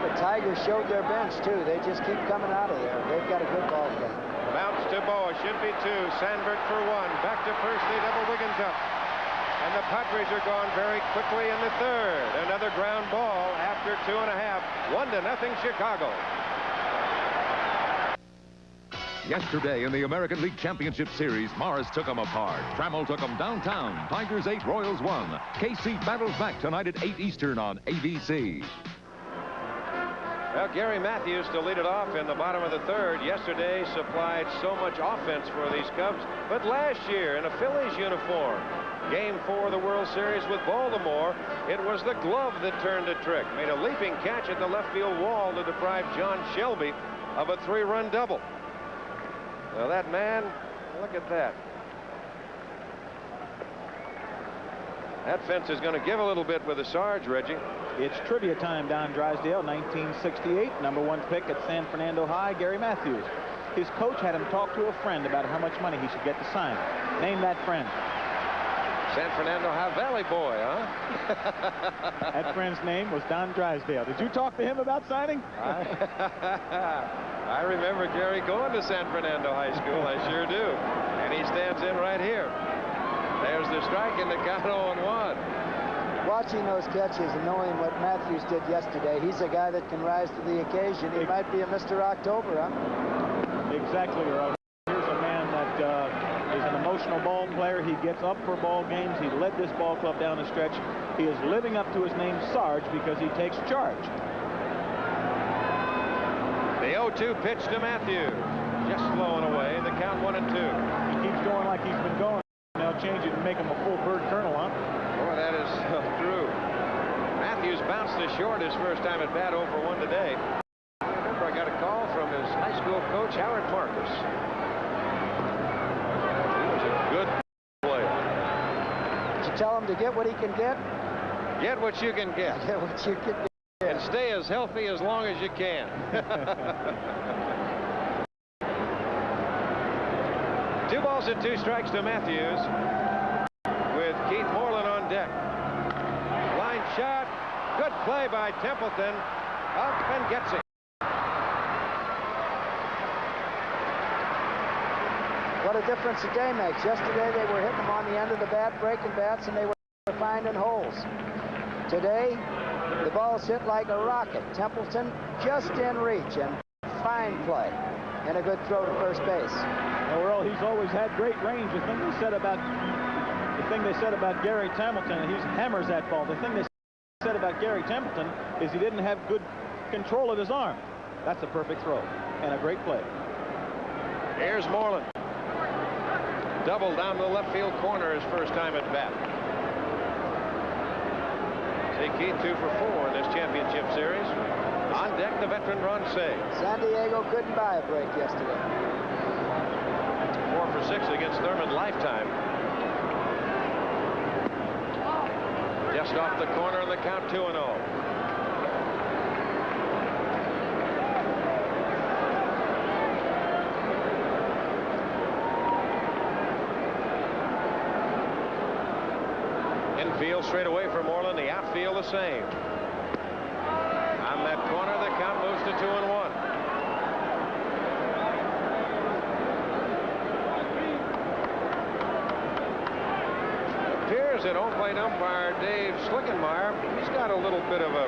The Tigers showed their bench, too. They just keep coming out of there. They've got a good ball game. Bounce to Boa. Should be 2. Sandberg for 1. Back to first. They double Wiggins up. And the Padres are gone very quickly in the 3rd. Another ground ball after 2.5. 1-0 Chicago. Yesterday in the American League Championship Series, Morris took them apart. Trammell took them downtown. Tigers 8, Royals 1. KC battles back tonight at 8 Eastern on ABC. Well, Gary Matthews to lead it off in the bottom of the 3rd. Yesterday supplied so much offense for these Cubs. But last year in a Phillies uniform, Game 4 of the World Series with Baltimore, it was the glove that turned the trick. Made a leaping catch at the left field wall to deprive John Shelby of a 3-run double. Well, that man, look at that. That fence is going to give a little bit with the Sarge, Reggie. It's trivia time down Drysdale, 1968. #1 pick at San Fernando High, Gary Matthews. His coach had him talk to a friend about how much money he should get to sign. Name that friend. San Fernando High Valley boy, huh? That friend's name was Don Drysdale. Did you talk to him about signing? I remember Gary going to San Fernando High School. I sure do. And he stands in right here. There's the strike and the count 0-1. Watching those catches and knowing what Matthews did yesterday, he's a guy that can rise to the occasion. He might be a Mr. October, huh? Exactly, Earl. Here's a man that is an emotional ball player. He gets up for ball games. He led this ball club down the stretch. He is living up to his name, Sarge, because he takes charge. The 0-2 pitch to Matthews. Just blowing away. The count 1-2. He keeps going like he's been going. Now change it and make him a full bird colonel, huh? Boy, that is so true. Matthews bounced to short his first time at bat, 0 for 1 today. I remember I got a call from his high school coach, Howard Marcus. He was a good player. Did you tell him to get what he can get? Get what you can get. Get what you can get. And stay as healthy as long as you can. 2 balls and 2 strikes to Matthews with Keith Moreland on deck. Line shot. Good play by Templeton. Up and gets it. What a difference a day makes. Yesterday they were hitting them on the end of the bat, breaking bats, and they were finding holes. Today, the ball's hit like a rocket. Templeton just in reach, and fine play. And a good throw to first base. Well, he's always had great range. The thing they said about Gary Templeton, he hammers that ball. The thing they said about Gary Templeton is he didn't have good control of his arm. That's a perfect throw and a great play. Here's Moreland. Double down to the left field corner his first time at bat. See Keith 2 for 4 in this championship series. On deck, the veteran Ron Say. San Diego couldn't buy a break yesterday. 4 for 6 against Thurman lifetime. Just off the corner and the count 2-0. Infield straight away for Moreland. The outfield the same. On that corner, the count moves to 2-1. Appears that home plate umpire Dave Schlickenmeyer, he's got a little bit of a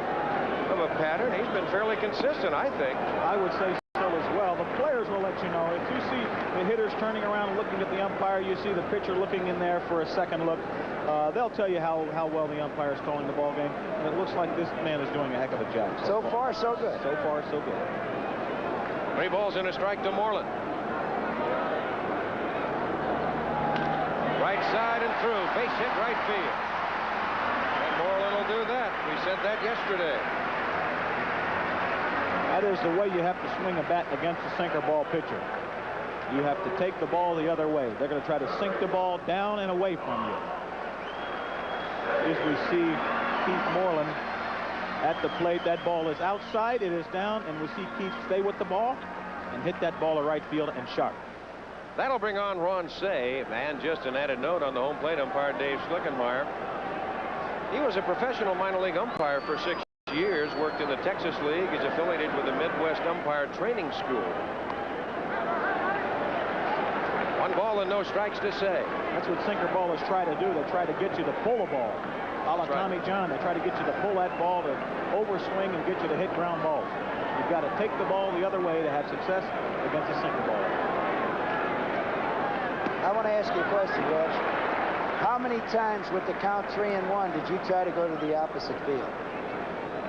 pattern. He's been fairly consistent, I think. I would say so as well. The players will let you know. If you see the hitters turning around and looking at the umpire, you see the pitcher looking in there for a second look, they'll tell you how well the umpire is calling the ball game. And it looks like this man is doing a heck of a job. So far, so good. So far, so good. 3 balls and a strike to Moreland. Right side and through. Base hit right field. And Moreland will do that. We said that yesterday. That is the way you have to swing a bat against a sinker ball pitcher. You have to take the ball the other way. They're going to try to sink the ball down and away from you. As we see Keith Moreland at the plate, that ball is outside, it is down, and we see Keith stay with the ball and hit that ball to right field and sharp. That'll bring on Ron Say, and just an added note on the home plate umpire, Dave Schlickenmeyer. He was a professional minor league umpire for 6 years, worked in the Texas League, is affiliated with the Midwest Umpire Training School. 1 ball and no strikes to Say. That's what sinker ballers try to do. They try to get you to pull a ball. A la Tommy John, they try to get you to pull that ball to overswing and get you to hit ground balls. You've got to take the ball the other way to have success against a sinker baller. I want to ask you a question, Reg. How many times with the count 3-1 did you try to go to the opposite field?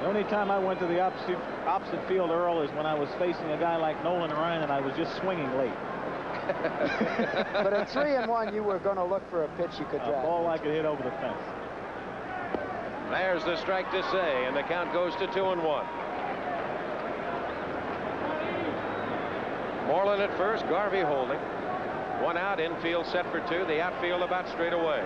The only time I went to the opposite field, Earl, is when I was facing a guy like Nolan Ryan and I was just swinging late. But at 3-1, you were going to look for a pitch you could drive. A ball I could hit over the fence. There's the strike to Say, and the count goes to 2-1. Moreland at first, Garvey holding. 1 out, infield set for 2, the outfield about straight away.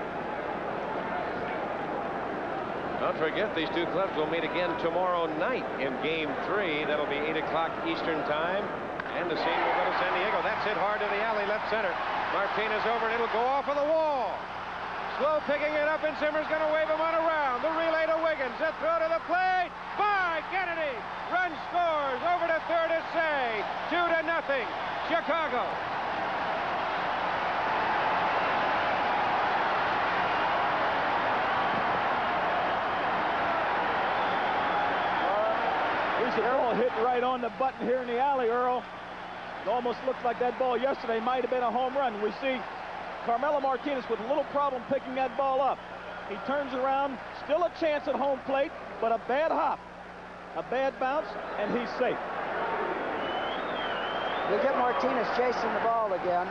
Don't forget, these 2 clubs will meet again tomorrow night in Game 3. That'll be 8 o'clock Eastern Time. And the scene will go to San Diego. That's hit hard to the alley, left center. Martinez over, and it'll go off of the wall. Slow picking it up, and Zimmer's going to wave him on around. The relay to Wiggins. The throw to the plate. By Kennedy. Run scores. Over to third is Say. 2-0. Chicago. There's a ball hit right on the button here in the alley, Earl. It almost looked like that ball yesterday might have been a home run. We see Carmelo Martinez with a little problem picking that ball up. He turns around, still a chance at home plate, but a bad hop, a bad bounce, and he's safe. We get Martinez chasing the ball again.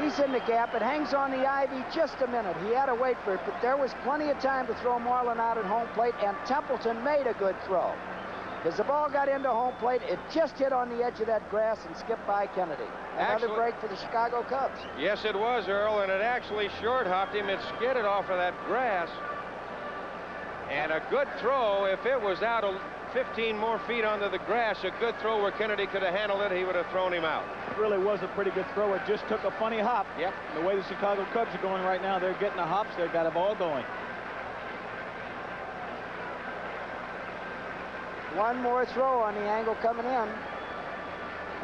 He's in the gap. It hangs on the ivy just a minute. He had to wait for it, but there was plenty of time to throw Moreland out at home plate, and Templeton made a good throw. As the ball got into home plate, it just hit on the edge of that grass and skipped by Kennedy. Another break for the Chicago Cubs. Yes, it was, Earl, and it actually short-hopped him. It skidded off of that grass. And a good throw, if it was out 15 more feet onto the grass, a good throw where Kennedy could have handled it, he would have thrown him out. It really was a pretty good throw. It just took a funny hop. Yep. The way the Chicago Cubs are going right now, they're getting the hops. They've got a ball going. One more throw on the angle coming in.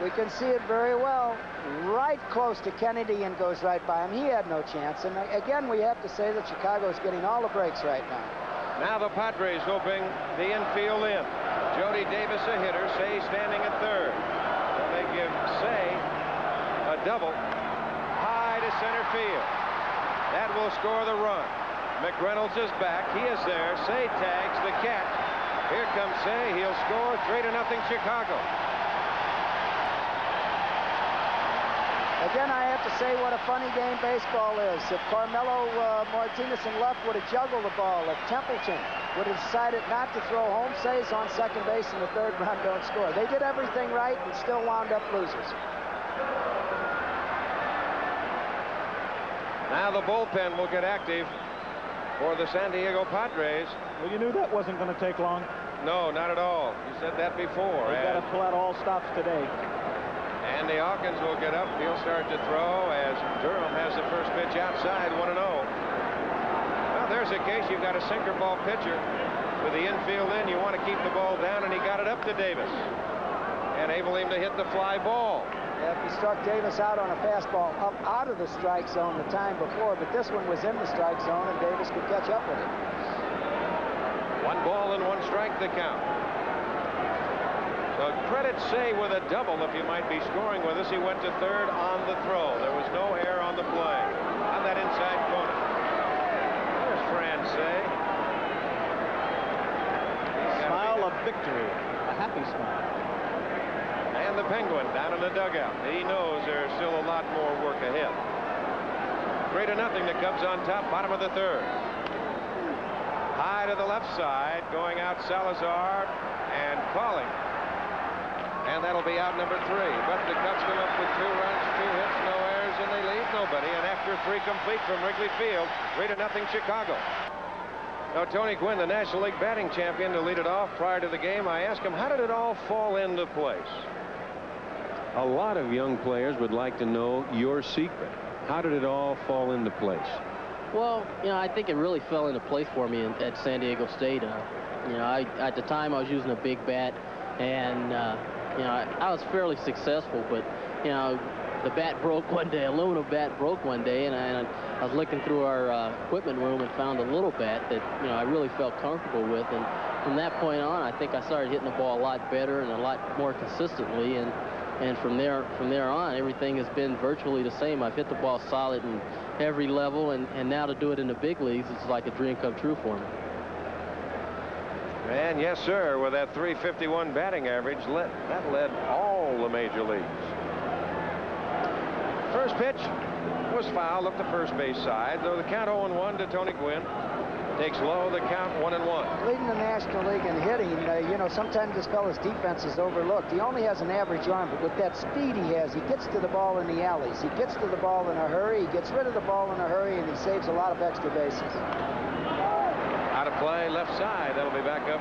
We can see it very well. Right close to Kennedy and goes right by him. He had no chance. And again, we have to say that Chicago's getting all the breaks right now. Now the Padres will bring the infield in. Jody Davis a hitter. Say standing at third. So they give Say a double high to center field. That will score the run. McReynolds is back. He is there. Say tags the catch. Here comes Say. He'll score 3-0 Chicago. Again, I have to say what a funny game baseball is. If Carmelo Martinez and Luff would have juggled the ball, if Templeton would have decided not to throw home, Say's on second base and the third run don't score. They did everything right and still wound up losers. Now the bullpen will get active for the San Diego Padres. Well, you knew that wasn't going to take long. No, not at all. You said that before. They've got to pull out all stops today. Andy Hawkins will get up. He'll start to throw as Durham has the first pitch outside, 1-0. Well, there's a case. You've got a sinker ball pitcher with the infield in. You want to keep the ball down, and he got it up to Davis and able him to hit the fly ball. Yeah, if he struck Davis out on a fastball up out of the strike zone the time before, but this one was in the strike zone, and Davis could catch up with it. 1 ball and 1 strike the count. So credit Say with a double if you might be scoring with us. He went to third on the throw. There was no error on the play. On that inside corner. There's Fran Say. Smile of victory. A happy smile. And the Penguin down in the dugout. He knows there's still a lot more work ahead. 3-0. The Cubs on top, bottom of the third. High to the left side, going out Salazar and calling. And that'll be out number 3. But the Cubs come up with 2 runs, 2 hits, no errors, and they leave nobody. And after 3 complete from Wrigley Field, 3-0 Chicago. Now, Tony Gwynn, the National League batting champion, to lead it off prior to the game, I asked him, how did it all fall into place? A lot of young players would like to know your secret. How did it all fall into place? Well, you know, I think it really fell into place for me at San Diego State. You know, at the time I was using a big bat, and you know, I was fairly successful, but you know, the bat broke one day, aluminum bat broke one day, and I was looking through our equipment room and found a little bat that, you know, I really felt comfortable with, and from that point on, I think I started hitting the ball a lot better and a lot more consistently, and from there on, everything has been virtually the same. I've hit the ball solid in every level, and now to do it in the big leagues, it's like a dream come true for me. And yes, sir, with that .351 batting average, that led all the major leagues. First pitch was fouled up the first base side, though the count 0-1 to Tony Gwynn. Takes low, the count 1-1. Leading the National League in hitting, you know, sometimes this fellow's defense is overlooked. He only has an average arm, but with that speed he has, he gets to the ball in the alleys. He gets to the ball in a hurry, he gets rid of the ball in a hurry, and he saves a lot of extra bases. Out of play, left side. That'll be back up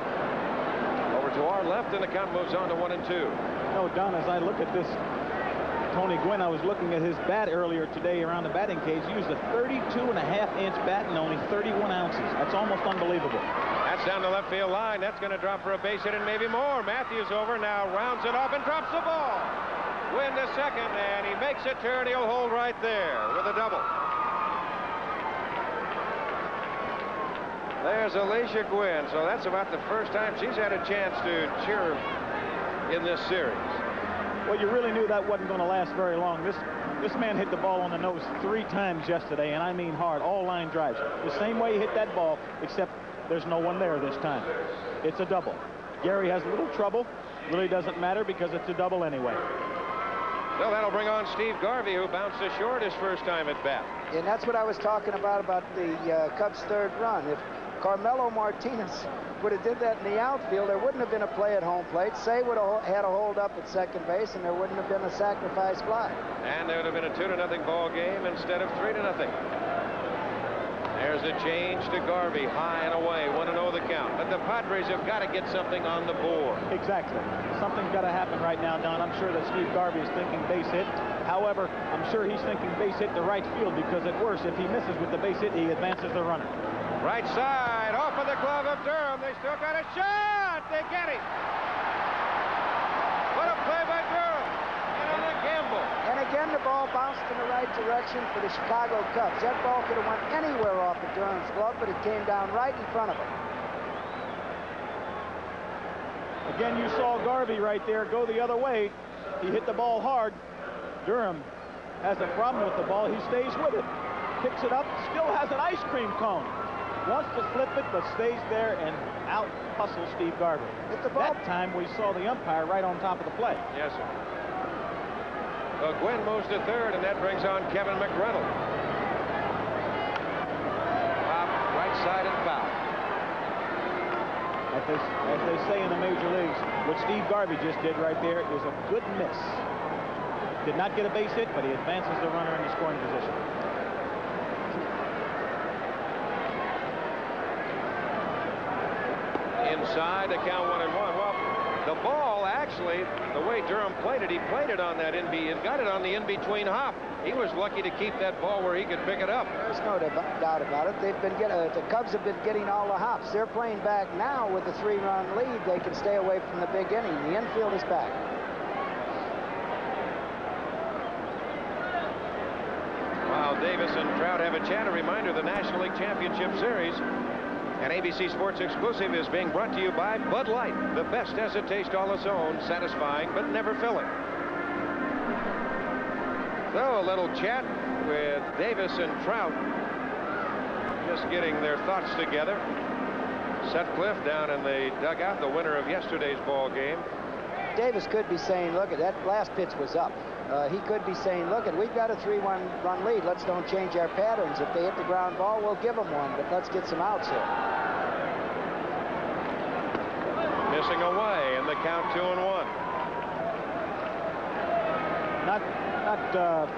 over to our left, and the count moves on to 1-2. No, Don, as I look at this Tony Gwynn, I was looking at his bat earlier today around the batting cage. He used a 32.5-inch bat and only 31 ounces. That's almost unbelievable. That's down the left field line. That's going to drop for a base hit and maybe more. Matthews over now, rounds it off and drops the ball. Gwynn to second, and he makes a turn. He'll hold right there with a double. There's Alicia Gwynn. So that's about the first time she's had a chance to cheer in this series. Well, you really knew that wasn't going to last very long. This man hit the ball on the nose 3 times yesterday, and I mean hard, all line drives. The same way he hit that ball, except there's no one there this time. It's a double. Gary has a little trouble. Really doesn't matter because it's a double anyway. So that'll bring on Steve Garvey, who bounced ashore his first time at bat. And that's what I was talking about the Cubs' 3rd run. If Carmelo Martinez would have did that in the outfield, there wouldn't have been a play at home plate. Say would have had a hold up at second base, and there wouldn't have been a sacrifice fly. And there would have been a 2-0 ball game instead of 3-0. There's a change to Garvey, high and away, 1-0 the count. But the Padres have got to get something on the board. Exactly. Something's got to happen right now, Don. I'm sure that Steve Garvey is thinking base hit. However, I'm sure he's thinking base hit to right field because at worst, if he misses with the base hit, he advances the runner. Right side, off of the glove of Durham. They still got a shot. They get him. What a play by Durham. And on the gamble. And again, the ball bounced in the right direction for the Chicago Cubs. That ball could have went anywhere off of Durham's glove, but it came down right in front of him. Again, you saw Garvey right there go the other way. He hit the ball hard. Durham has a problem with the ball. He stays with it. Picks it up, still has an ice cream cone. Wants to flip it, but stays there and out hustles Steve Garvey. That time we saw the umpire right on top of the play. Yes, sir. So Gwynn moves to third, and that brings on Kevin McReynolds. Pop, right side and foul. As they say in the major leagues, what Steve Garvey just did right there is a good miss. Did not get a base hit, but he advances the runner in the scoring position. Inside, the count 1-1. Well, the ball actually, the way Durham played it, he played it on that he got it on the in-between hop. He was lucky to keep that ball where he could pick it up. There's no doubt about it. They've been the Cubs have been getting all the hops. They're playing back now with a 3-run lead. They can stay away from the big inning. The infield is back. While Davis and Trout have a chat, a reminder, the National League Championship Series An ABC Sports exclusive is being brought to you by Bud Light. The best has a taste all its own, satisfying but never filling. So a little chat with Davis and Trout. Just getting their thoughts together. Sutcliffe down in the dugout, the winner of yesterday's ball game. Davis could be saying, look, that last pitch was up. He could be saying, look, we've got a 3-1 run lead. Let's don't change our patterns. If they hit the ground ball, we'll give them one, but let's get some outs here. Missing away, and the count 2-1. Not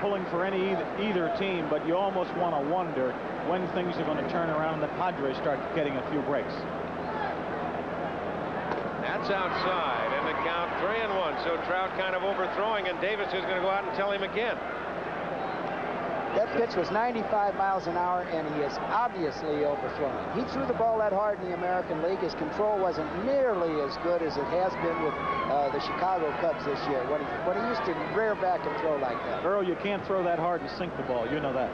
pulling for either team, but you almost want to wonder when things are going to turn around and the Padres start getting a few breaks. That's outside, and the count 3-1. So Trout kind of overthrowing, and Davis is going to go out and tell him again. That pitch was 95 miles an hour, and he is obviously overthrowing. He threw the ball that hard in the American League. His control wasn't nearly as good as it has been with the Chicago Cubs this year, when he used to rear back and throw like that. Earl, you can't throw that hard and sink the ball. You know that.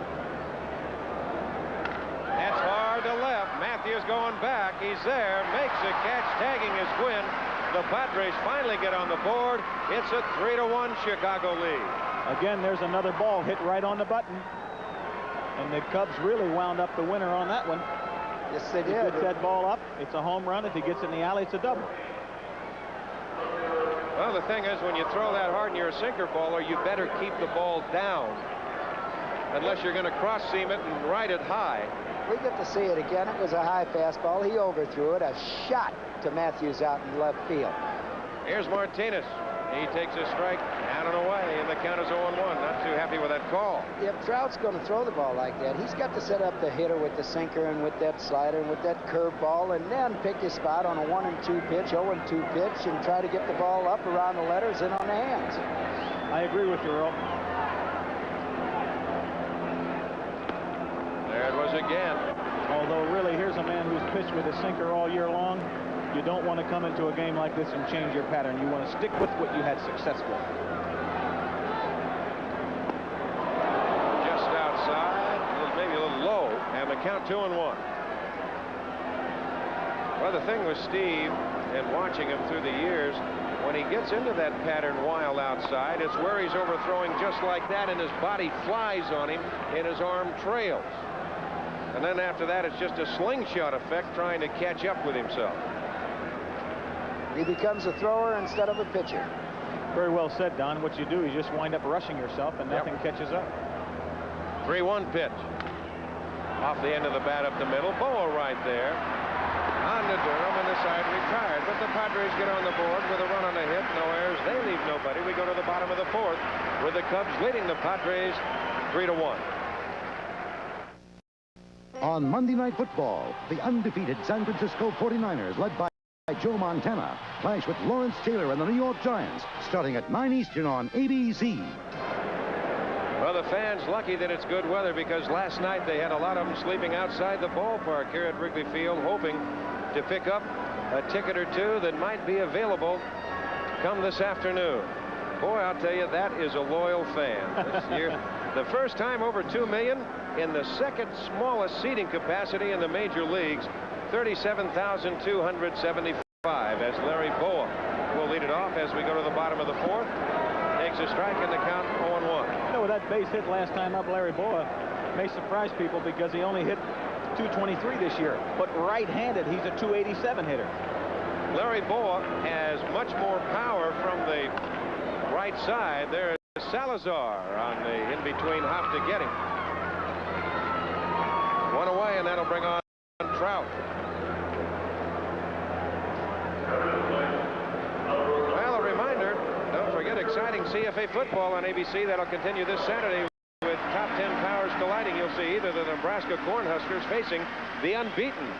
That's hard to left. Matthews going back. He's there. Makes a catch, tagging his Gwynn. The Padres finally get on the board. It's a 3-1 Chicago lead. Again, there's another ball hit right on the button. And the Cubs really wound up the winner on that one. Yes, they did. If he gets that ball up, it's a home run. If he gets it in the alley, it's a double. Well, the thing is, when you throw that hard and you're a sinker baller, you better keep the ball down. Unless you're going to cross-seam it and ride it high. We get to see it again. It was a high fastball. He overthrew it. A shot to Matthews out in left field. Here's Martinez. He takes a strike down and away, and the count is 0-1. Not too happy with that call. If Trout's going to throw the ball like that, he's got to set up the hitter with the sinker and with that slider and with that curveball, and then pick his spot on a 1-2 pitch, 0-2 pitch, and try to get the ball up around the letters and on the hands. I agree with you, Earl. There it was again. Although, really, here's a man who's pitched with a sinker all year long. You don't want to come into a game like this and change your pattern. You want to stick with what you had success with. Just outside, maybe a little low, and the count 2-1. Well, the thing with Steve, and watching him through the years, when he gets into that pattern while outside, it's where he's overthrowing just like that, and his body flies on him, and his arm trails. And then after that, it's just a slingshot effect trying to catch up with himself. He becomes a thrower instead of a pitcher. Very well said, Don. What you do is just wind up rushing yourself, and nothing catches up. 3-1 pitch. Off the end of the bat up the middle. Boa right there. On to Durham, and the side retired. But the Padres get on the board with a run on a hit. No errors. They leave nobody. We go to the bottom of the fourth, with the Cubs leading the Padres 3-1. On Monday Night Football, the undefeated San Francisco 49ers, led by Joe Montana, clash with Lawrence Taylor and the New York Giants, starting at 9 Eastern on ABC. Well, the fans lucky that it's good weather, because last night they had a lot of them sleeping outside the ballpark here at Wrigley Field, hoping to pick up a ticket or two that might be available come this afternoon. Boy, I'll tell you, that is a loyal fan this year. The first time over 2 million in the second smallest seating capacity in the major leagues. 37,275 as Larry Boa will lead it off as we go to the bottom of the fourth. Takes a strike and the count 0-1. You know, that base hit last time up, Larry Boa may surprise people because he only hit 223 this year. But right-handed, he's a 287 hitter. Larry Boa has much more power from the right side. There is Salazar on the in-between hop to get him. One away, and that'll bring on Trout. Well, a reminder, don't forget exciting CFA football on ABC. That'll continue this Saturday with top 10 powers colliding. You'll see either the Nebraska Cornhuskers facing the unbeaten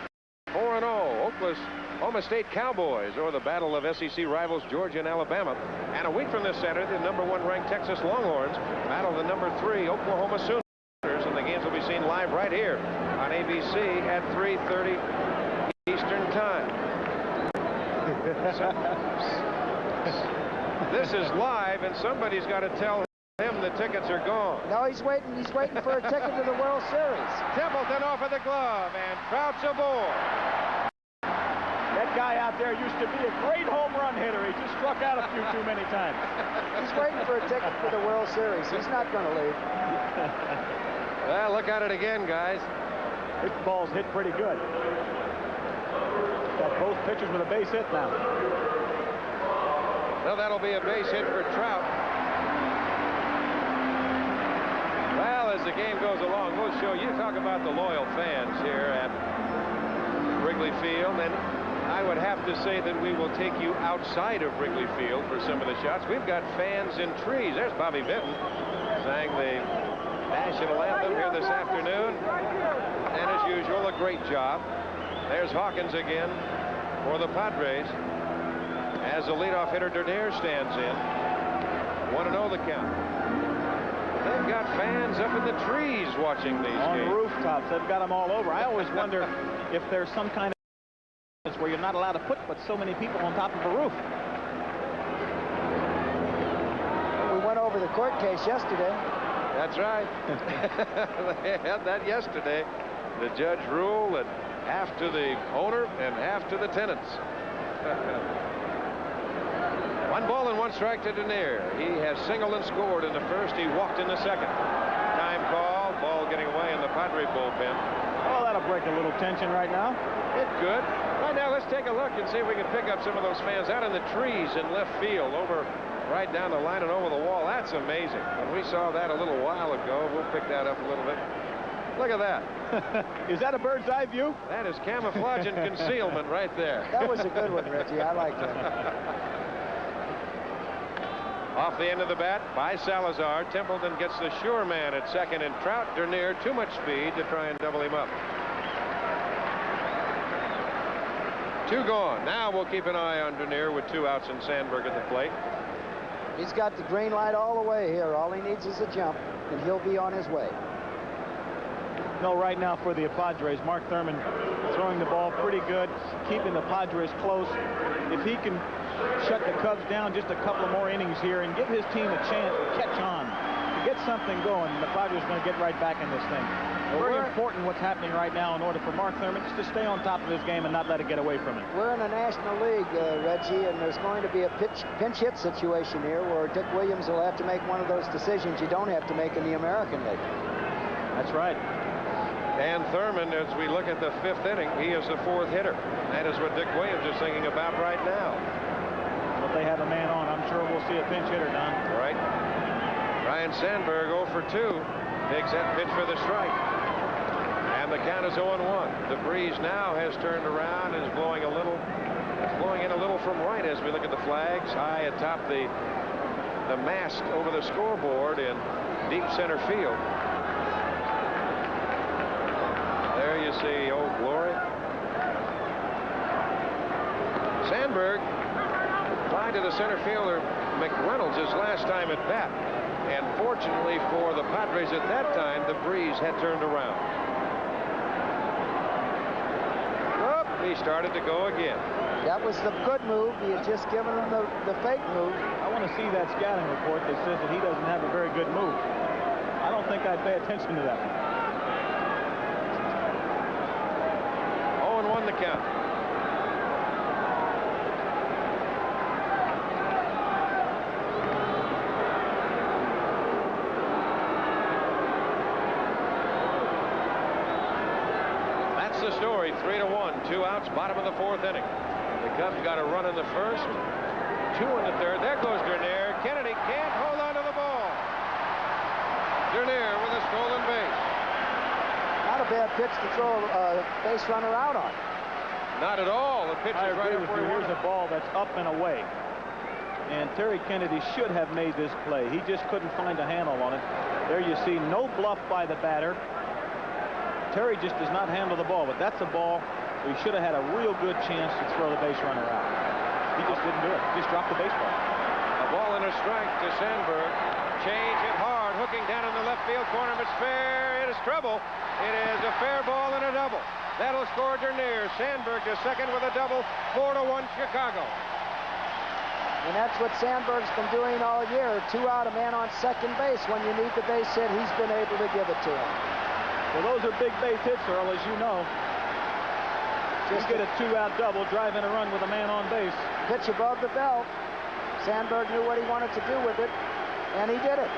4-0 Oklahoma State Cowboys, or the battle of SEC rivals Georgia and Alabama. And a week from this Saturday, the #1 ranked Texas Longhorns battle the #3 Oklahoma Sooners. And the games will be seen live right here on ABC at 3:30 Eastern Time. This is live, and somebody's got to tell him the tickets are gone. No, he's waiting for a ticket to the World Series. Templeton off of the glove, and Trout's aboard. That guy out there used to be a great home run hitter. He just struck out a few too many times. He's waiting for a ticket for the World Series. He's not going to leave. Well, look at it again, guys. This ball's hit pretty good. Got both pitchers with a base hit now. Well, that'll be a base hit for Trout. Well, as the game goes along, we'll show you. Talk about the loyal fans here at Wrigley Field. And I would have to say that we will take you outside of Wrigley Field for some of the shots. We've got fans in trees. There's Bobby Vinton sang the national anthem here this afternoon. And as usual, a great job. There's Hawkins again for the Padres as the leadoff hitter Dernier stands in. 1-0 the count. They've got fans up in the trees watching these games. On rooftops. They've got them all over. I always wonder if there's some kind of where you're not allowed to put but so many people on top of a roof. We went over the court case yesterday. That's right. They had that yesterday. The judge ruled that half to the owner and half to the tenants. 1 ball and 1 strike to Dernier. He has singled and scored in the first. He walked in the second. Time call. Ball getting away in the Padre bullpen. Oh, that'll break a little tension right now. It could. Right now, let's take a look and see if we can pick up some of those fans out in the trees in left field, over right down the line and over the wall. That's amazing. When we saw that a little while ago, we'll pick that up a little bit. Look at that. Is that a bird's eye view? That is camouflage and concealment right there. That was a good one, Reggie. I like that. Off the end of the bat by Salazar. Templeton gets the sure man at second, and Trout, Dernier, too much speed to try and double him up. 2 gone. Now we'll keep an eye on Dernier with 2 outs and Sandberg at the plate. He's got the green light all the way here. All he needs is a jump, and he'll be on his way. No, right now for the Padres, Mark Thurman throwing the ball pretty good, keeping the Padres close. If he can shut the Cubs down just a couple of more innings here and give his team a chance to catch on, to get something going, the Padres are going to get right back in this thing. Very important what's happening right now in order for Mark Thurman just to stay on top of his game and not let it get away from him. We're in a National League, Reggie, and there's going to be a pinch hit situation here where Dick Williams will have to make one of those decisions you don't have to make in the American League. That's right. And Thurman, as we look at the 5th inning, he is the 4th hitter. That is what Dick Williams is thinking about right now. If they have a man on, I'm sure we'll see a pinch hitter, Don. Right. Ryan Sandberg 0 for 2. Takes that pitch for the strike. And the count is 0-1. The breeze now has turned around and is blowing in a little from right as we look at the flags high atop the mast over the scoreboard in deep center field. There you see Old Glory. Sandberg applied to the center fielder McReynolds his last time at bat. And fortunately for the Padres at that time, the breeze had turned around. Oh, he started to go again. That was the good move. He had just given him the fake move. I want to see that scouting report that says that he doesn't have a very good move. I don't think I'd pay attention to that one. 0-1 the count. That's the story. 3-1. 2 outs, bottom of the 4th inning. The Cubs got a run in the first, 2 in the 3rd. There goes Dernier. Kennedy can't hold on to the ball. Dernier with a stolen base. Not a bad pitch to throw a base runner out on. Not at all. The pitch is right up where he Here's a ball that's up and away. And Terry Kennedy should have made this play. He just couldn't find a handle on it. There you see no bluff by the batter. Terry just does not handle the ball, but that's a ball where he should have had a real good chance to throw the base runner out. He just didn't do it. Just dropped the baseball. A ball and a strike to Sandberg. Change it hard, hooking down in the left field corner. It's fair. It is trouble. It is a fair ball and a double. That'll score Dernier. Sandberg to second with a double. 4-1 Chicago. And that's what Sandberg's been doing all year. 2 out, a man on second base. When you need the base hit, he's been able to give it to him. Well, those are big base hits, Earl, as you know. Just get a 2-out double, drive in a run with a man on base. Pitch above the belt. Sandberg knew what he wanted to do with it, and he did it.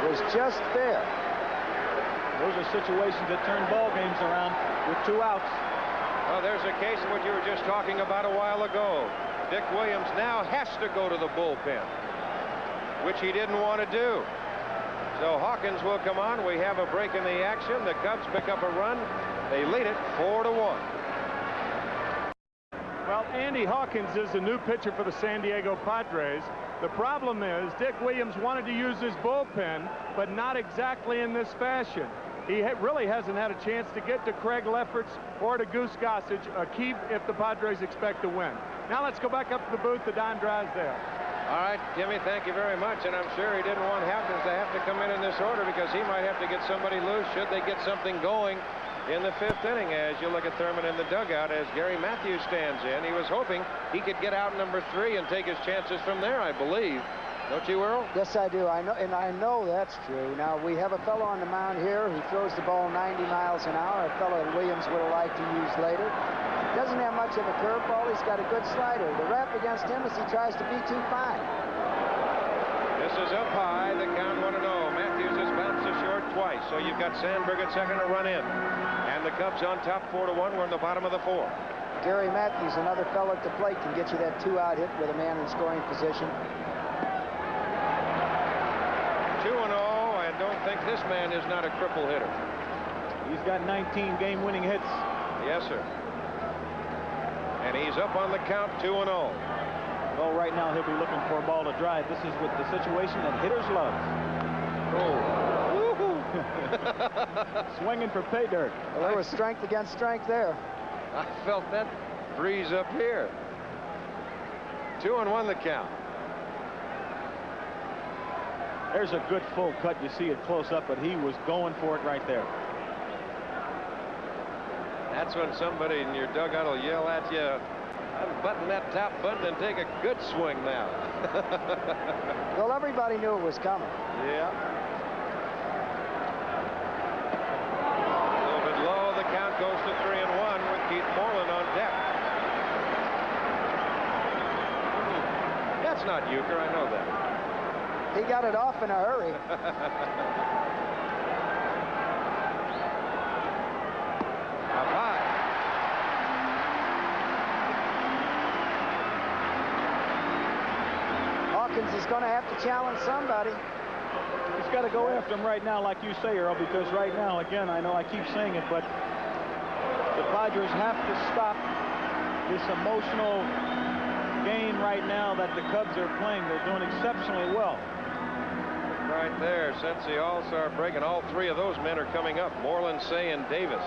It was just there. Those are situations that turn ball games around with 2 outs. Well, there's a case of what you were just talking about a while ago. Dick Williams now has to go to the bullpen, which he didn't want to do. So Hawkins will come on. We have a break in the action. The Cubs pick up a run. They lead it 4-1. Well, Andy Hawkins is the new pitcher for the San Diego Padres. The problem is Dick Williams wanted to use his bullpen, but not exactly in this fashion. He really hasn't had a chance to get to Craig Lefferts or to Goose Gossage, a key if the Padres expect to win. Now let's go back up to the booth. The Don Drysdale. All right, Jimmy, thank you very much. And I'm sure he didn't want Hawkins to have to come in this order because he might have to get somebody loose should they get something going in the 5th inning. As you look at Thurman in the dugout as Gary Matthews stands in. He was hoping he could get out number 3 and take his chances from there, I believe. Don't you, Earl? Yes, I do. I know that's true. Now, we have a fellow on the mound here who throws the ball 90 miles an hour, a fellow Williams would have liked to use later. Doesn't have much of a curveball. He's got a good slider. The rep against him is he tries to be too fine. This is up high. The count 1-0. Matthews has bounced it short twice. So you've got Sandberg at second to run in. And the Cubs on top 4-1. We're in the bottom of the 4th. Gary Matthews, another fellow at the plate, can get you that 2-out hit with a man in scoring position. 2-0, and don't think this man is not a cripple hitter. He's got 19 game-winning hits. Yes, sir. And he's up on the count 2-0. Well, right now he'll be looking for a ball to drive. This is with the situation that hitters love. Oh. Swinging for pay dirt. Well, there was strength against strength there. I felt that breeze up here. 2-1 the count. There's a good full cut. You see it close up, but he was going for it right there. That's when somebody in your dugout will yell at you, unbutton that top button and take a good swing now. Well, everybody knew it was coming. Yeah. A little bit low. The count goes to 3-1 with Keith Moreland on deck. That's not Euchre. I know that. He got it off in a hurry. Up high. Hawkins is going to have to challenge somebody. He's got to go after him right now, like you say, Earl, because right now, again, I know I keep saying it, but the Padres have to stop this emotional game right now that the Cubs are playing. They're doing exceptionally well. Right there, since the All-Star break, and all 3 of those men are coming up. Moreland, Say, and Davis.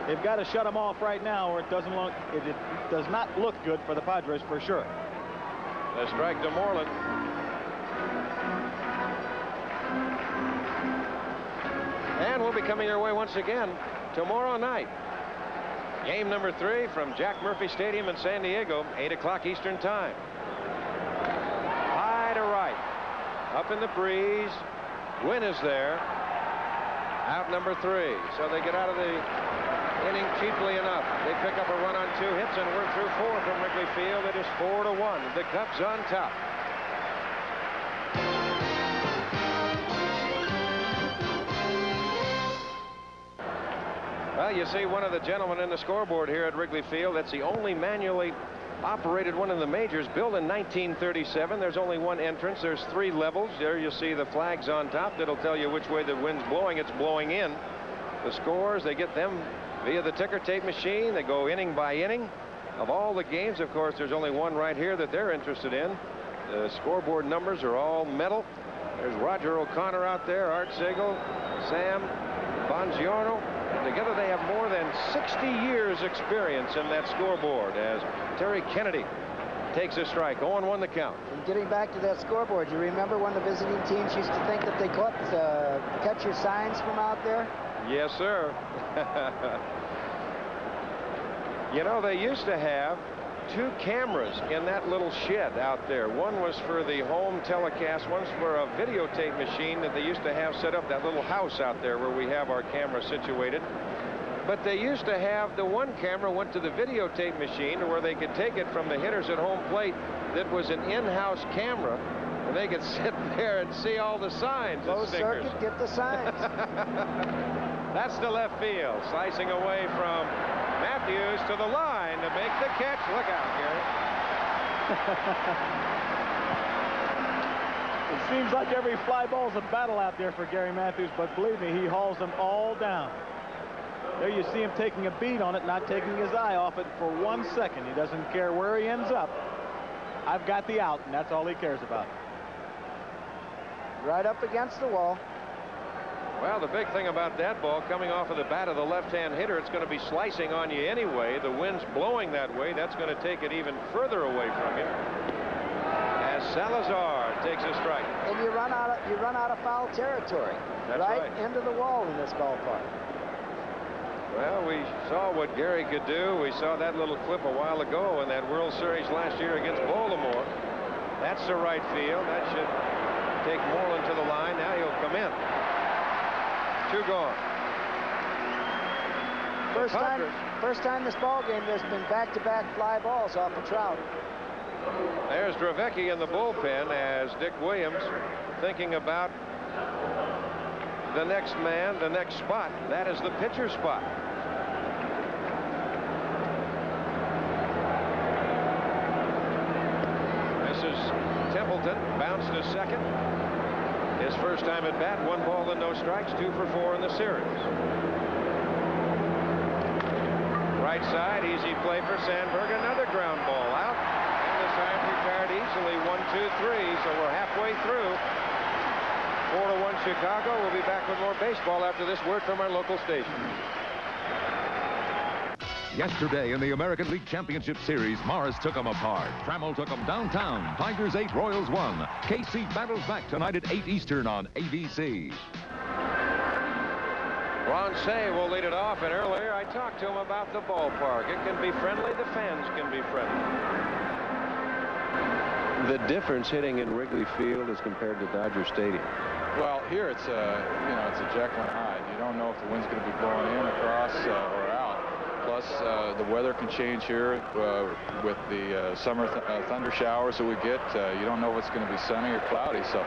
They've got to shut them off right now, or it does not look good for the Padres for sure. A strike to Moreland. And we'll be coming your way once again tomorrow night. Game number 3 from Jack Murphy Stadium in San Diego, 8 o'clock Eastern Time. High to right. Up in the breeze. Wynn is there. Out number 3. So they get out of the inning cheaply enough. They pick up a run on 2 hits, and we're through 4 from Wrigley Field. It is 4-1. The Cubs on top. Well, you see one of the gentlemen in the scoreboard here at Wrigley Field. That's the only manually operated one in the majors, built in 1937. There's only one entrance. There's 3 levels. There you see the flags on top that'll tell you which way the wind's blowing. It's blowing in. The scores, they get them via the ticker tape machine. They go inning by inning. Of all the games, of course, there's only one right here that they're interested in. The scoreboard numbers are all metal. There's Roger O'Connor out there, Art Sigel, Sam Bongiorno. And together they have more than 60 years experience in that scoreboard as Terry Kennedy takes a strike. 0-1 the count. And getting back to that scoreboard, you remember when the visiting teams used to think that they caught catcher signs from out there? Yes, sir. You know, they used to have 2 cameras in that little shed out there. One was for the home telecast. One's for a videotape machine that they used to have set up, that little house out there where we have our camera situated. But they used to have the one camera went to the videotape machine where they could take it from the hitters at home plate. That was an in-house camera, and they could sit there and see all the signs. Closed circuit, get the signs. That's the left field, slicing away from Matthews to the line to make the catch. Look out, It Gary. seems like every fly ball's a battle out there for Gary Matthews, but believe me, he hauls them all down. There you see him taking a beat on it, not taking his eye off it for 1 second. He doesn't care where he ends up. I've got the out, and that's all he cares about. Right up against the wall. Well, the big thing about that ball coming off of the bat of the left-hand hitter, it's going to be slicing on you anyway. The wind's blowing that way. That's going to take it even further away from you. As Salazar takes a strike. And you run out of foul territory. That's right right. into the wall in this ballpark. Well, we saw what Gary could do. We saw that little clip a while ago in that World Series last year against Baltimore. That's the right field. That should take Moreland to the line. Now he'll come in. 2 gone. First time this ball game there's been back-to-back fly balls off of Trout. There's Dravecki in the bullpen as Dick Williams thinking about the next man, the next spot. That is the pitcher spot. This is Templeton, bounced to second. His first time at bat, 1 ball and no strikes, 2 for 4 in the series. Right side, easy play for Sandberg, another ground ball out. And this time retired easily, 1-2-3, so we're halfway through. 4-1 Chicago. We'll be back with more baseball after this word from our local station. Yesterday in the American League Championship Series, Morris took them apart. Trammell took them downtown. Tigers 8, Royals 1. KC battles back tonight at 8 Eastern on ABC. Ron Say will lead it off, and earlier I talked to him about the ballpark. It can be friendly. The fans can be friendly. The difference hitting in Wrigley Field as compared to Dodger Stadium. Well, here it's a Jekyll and Hyde. You don't know if the wind's going to be blowing in, across, or out. Plus, the weather can change here with the summer thunder showers that we get. You don't know if it's going to be sunny or cloudy. So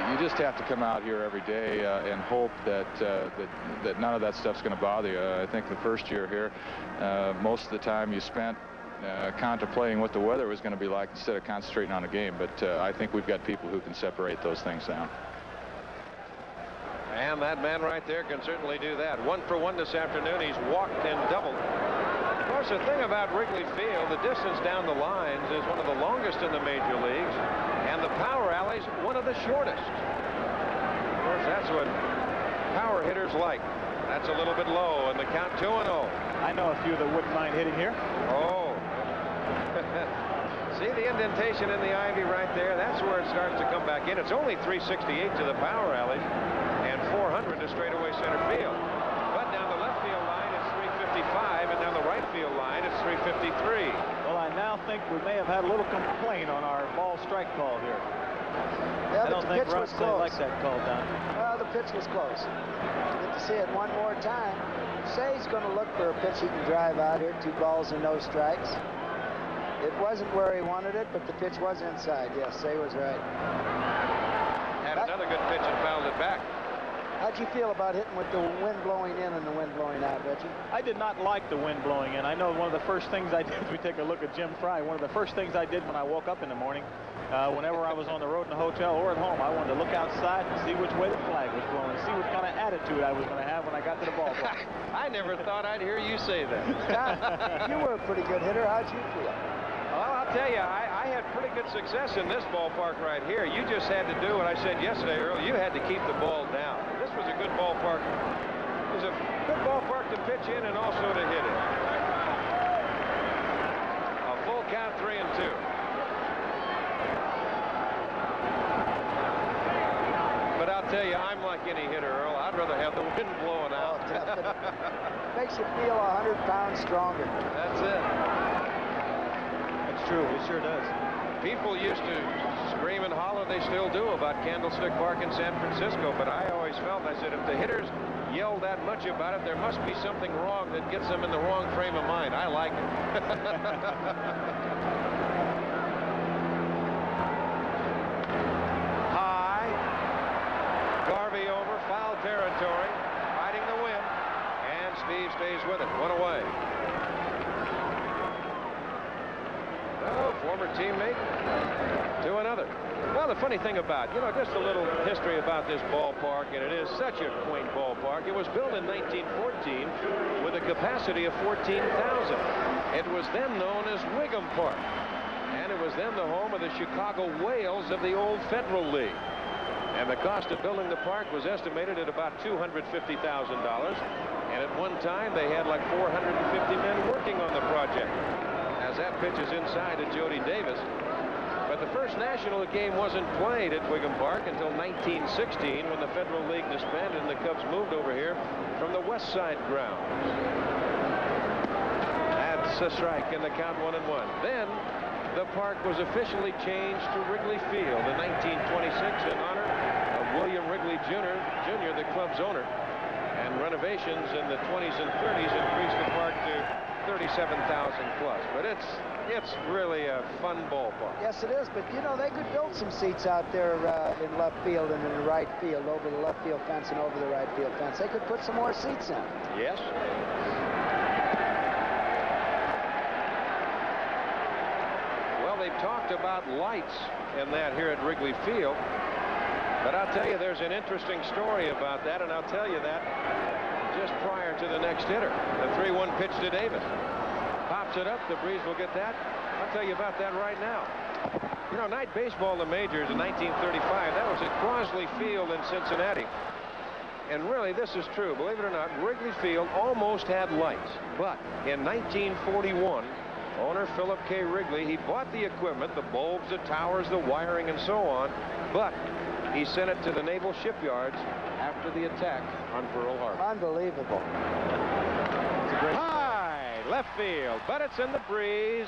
you just have to come out here every day and hope that none of that stuff's going to bother you. I think the first year here, most of the time you spent contemplating what the weather was going to be like instead of concentrating on the game. But I think we've got people who can separate those things down. And that man right there can certainly do that. 1 for 1 this afternoon. He's walked and doubled. Of course, the thing about Wrigley Field, the distance down the lines is one of the longest in the major leagues, and the power alley's one of the shortest. Of course, that's what power hitters like. That's a little bit low, and the count 2-0. I know a few that wouldn't mind hitting here. Oh. See the indentation in the ivy right there? That's where it starts to come back in. It's only 368 to the power alley and 400 to straightaway center field. But down the left field line, it's 355, and down the right field line, it's 353. Well, I now think we may have had a little complaint on our ball strike call here. Yeah, I don't think Russ liked that call, Don. Well, the pitch was close. Get to see it one more time. Say's going to look for a pitch he can drive out here. 2 balls and no strikes. It wasn't where he wanted it, but the pitch was inside. Yes, Say was right. Had another good pitch and fouled it back. How'd you feel about hitting with the wind blowing in and the wind blowing out, Reggie? I did not like the wind blowing in. I know one of the first things I did, we take a look at Jim Fry, one of the first things I did when I woke up in the morning, whenever I was on the road in the hotel or at home, I wanted to look outside and see which way the flag was blowing, see what kind of attitude I was going to have when I got to the ballpark. I never thought I'd hear you say that. You were a pretty good hitter. How'd you feel? Well, I'll tell you, I had pretty good success in this ballpark right here. You just had to do what I said yesterday, Earl. You had to keep the ball down. This was a good ballpark. It was a good ballpark to pitch in and also to hit it. A full count, 3-2. But I'll tell you, I'm like any hitter, Earl. I'd rather have the wind blowing out. Oh, definitely. Makes you feel 100 pounds stronger. That's it. That's true. It sure does. People used to scream and holler, they still do, about Candlestick Park in San Francisco, but I always felt, I said, if the hitters yell that much about it, there must be something wrong that gets them in the wrong frame of mind. I like it. High. Garvey over, foul territory, fighting the wind, and Steve stays with it. One away. Oh, former teammate to another. Well, the funny thing about, just a little history about this ballpark, and it is such a quaint ballpark. It was built in 1914 with a capacity of 14,000. It was then known as Wigham Park, and it was then the home of the Chicago Whales of the old Federal League. And the cost of building the park was estimated at about $250,000. And at one time, they had like 450 men working on the project. As that pitch is inside to Jody Davis. But the first national game wasn't played at Wigham Park until 1916 when the Federal League disbanded and the Cubs moved over here from the West Side grounds. That's a strike and the count 1-1. Then the park was officially changed to Wrigley Field in 1926 in honor of William Wrigley Jr., the club's owner. And renovations in the 20s and 30s increased the park to 37,000 plus. But it's really a fun ballpark. Yes, it is. But, they could build some seats out there in left field and in the right field, over the left field fence and over the right field fence. They could put some more seats in. Yes. Well, they've talked about lights in that here at Wrigley Field. But I'll tell you, there's an interesting story about that, and I'll tell you that just prior to the next hitter. The 3-1 pitch to Davis. Pops it up. The Breeze will get that. I'll tell you about that right now. Night baseball in the majors in 1935, that was at Crosley Field in Cincinnati. And really, this is true. Believe it or not, Wrigley Field almost had lights. But in 1941, owner Philip K. Wrigley, he bought the equipment, the bulbs, the towers, the wiring, and so on. But he sent it to the naval shipyards after the attack on Pearl Harbor. Unbelievable. High left field, but it's in the breeze,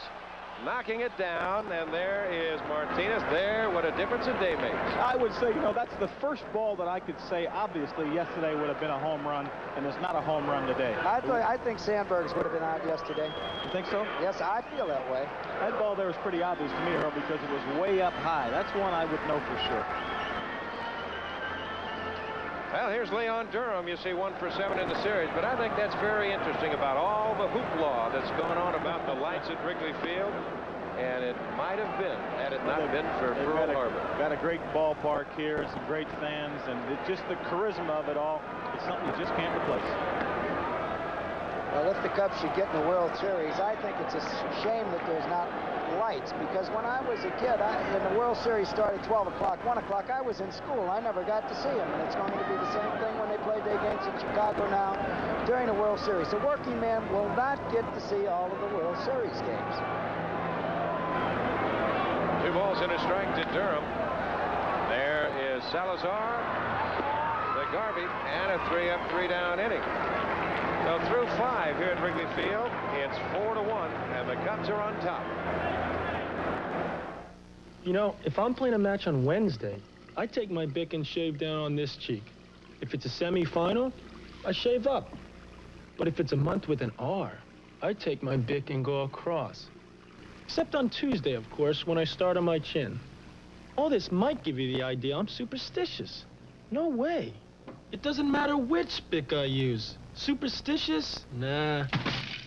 knocking it down, and there is Martinez. There, what a difference a day makes. I would say, that's the first ball that I could say, obviously, yesterday would have been a home run, and it's not a home run today. I think Sandberg's would have been out yesterday. You think so? Yes, I feel that way. That ball there was pretty obvious to me, Earl, because it was way up high. That's one I would know for sure. Well, here's Leon Durham. You see 1 for 7 in the series, but I think that's very interesting about all the hoopla that's going on about the lights at Wrigley Field, and it might have been, had it not been for Pearl Harbor. Got a great ballpark here, some great fans, and just the charisma of it all. It's something you just can't replace. Well, if the Cubs should get in the World Series, I think it's a shame that there's not lights, because when I was a kid, and the World Series started 12 o'clock, 1 o'clock, I was in school. I never got to see them, and it's going to be the same thing when they play day games in Chicago now during the World Series. The working man will not get to see all of the World Series games. 2 balls and a strike to Durham. There is Salazar, the Garvey, and a 3-up, 3-down inning. So through 5 here at Wrigley Field, it's 4-1, and the Cubs are on top. If I'm playing a match on Wednesday, I take my Bic and shave down on this cheek. If it's a semifinal, I shave up. But if it's a month with an R, I take my Bic and go across. Except on Tuesday, of course, when I start on my chin. All this might give you the idea I'm superstitious. No way. It doesn't matter which Bic I use. Superstitious? Nah.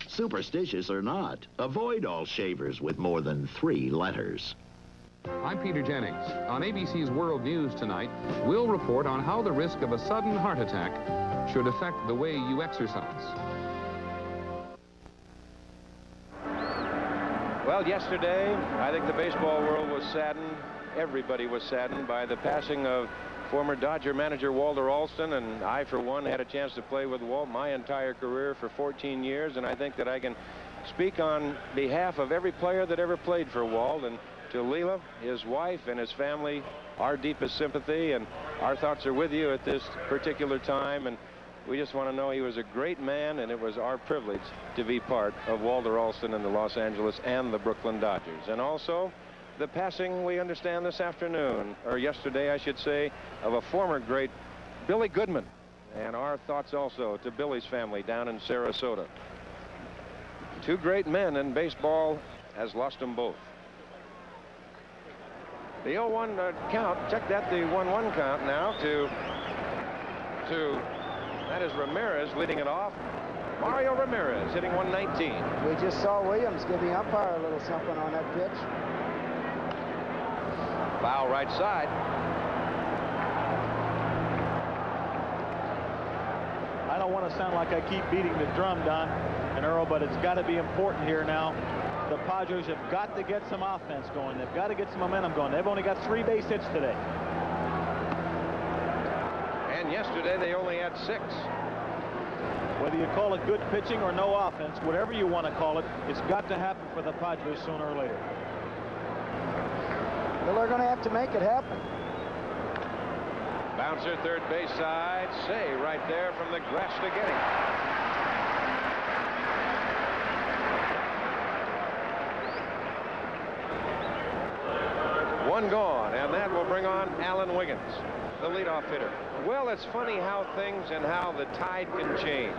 Superstitious or not, avoid all shavers with more than 3 letters. I'm Peter Jennings. On ABC's World News tonight, we'll report on how the risk of a sudden heart attack should affect the way you exercise. Well, yesterday, I think the baseball world was saddened. Everybody was saddened by the passing of former Dodger manager Walter Alston, and I, for one, had a chance to play with Walt my entire career for 14 years, and I think that I can speak on behalf of every player that ever played for Walt, and to Leela, his wife, and his family, our deepest sympathy, and our thoughts are with you at this particular time. And we just want to know he was a great man, and it was our privilege to be part of Walter Alston and the Los Angeles and the Brooklyn Dodgers. And also, the passing, we understand this afternoon, or yesterday, I should say, of a former great Billy Goodman. And our thoughts also to Billy's family down in Sarasota. Two great men, and baseball has lost them both. The 0-1 count, check that, the 1-1 count now to that is Ramirez leading it off. Mario Ramirez hitting 119. We just saw Williams give the umpire a little something on that pitch. Foul right side. I don't want to sound like I keep beating the drum, Don and Earl, but it's got to be important here now. The Padres have got to get some offense going. They've got to get some momentum going. They've only got 3 base hits today. And yesterday they only had 6. Whether you call it good pitching or no offense, whatever you want to call it, it's got to happen for the Padres sooner or later. Well, they're going to have to make it happen. Bouncer third base side. Say right there from the grass to get him. One gone, and that will bring on Alan Wiggins, the leadoff hitter. Well, it's funny how things and how the tide can change.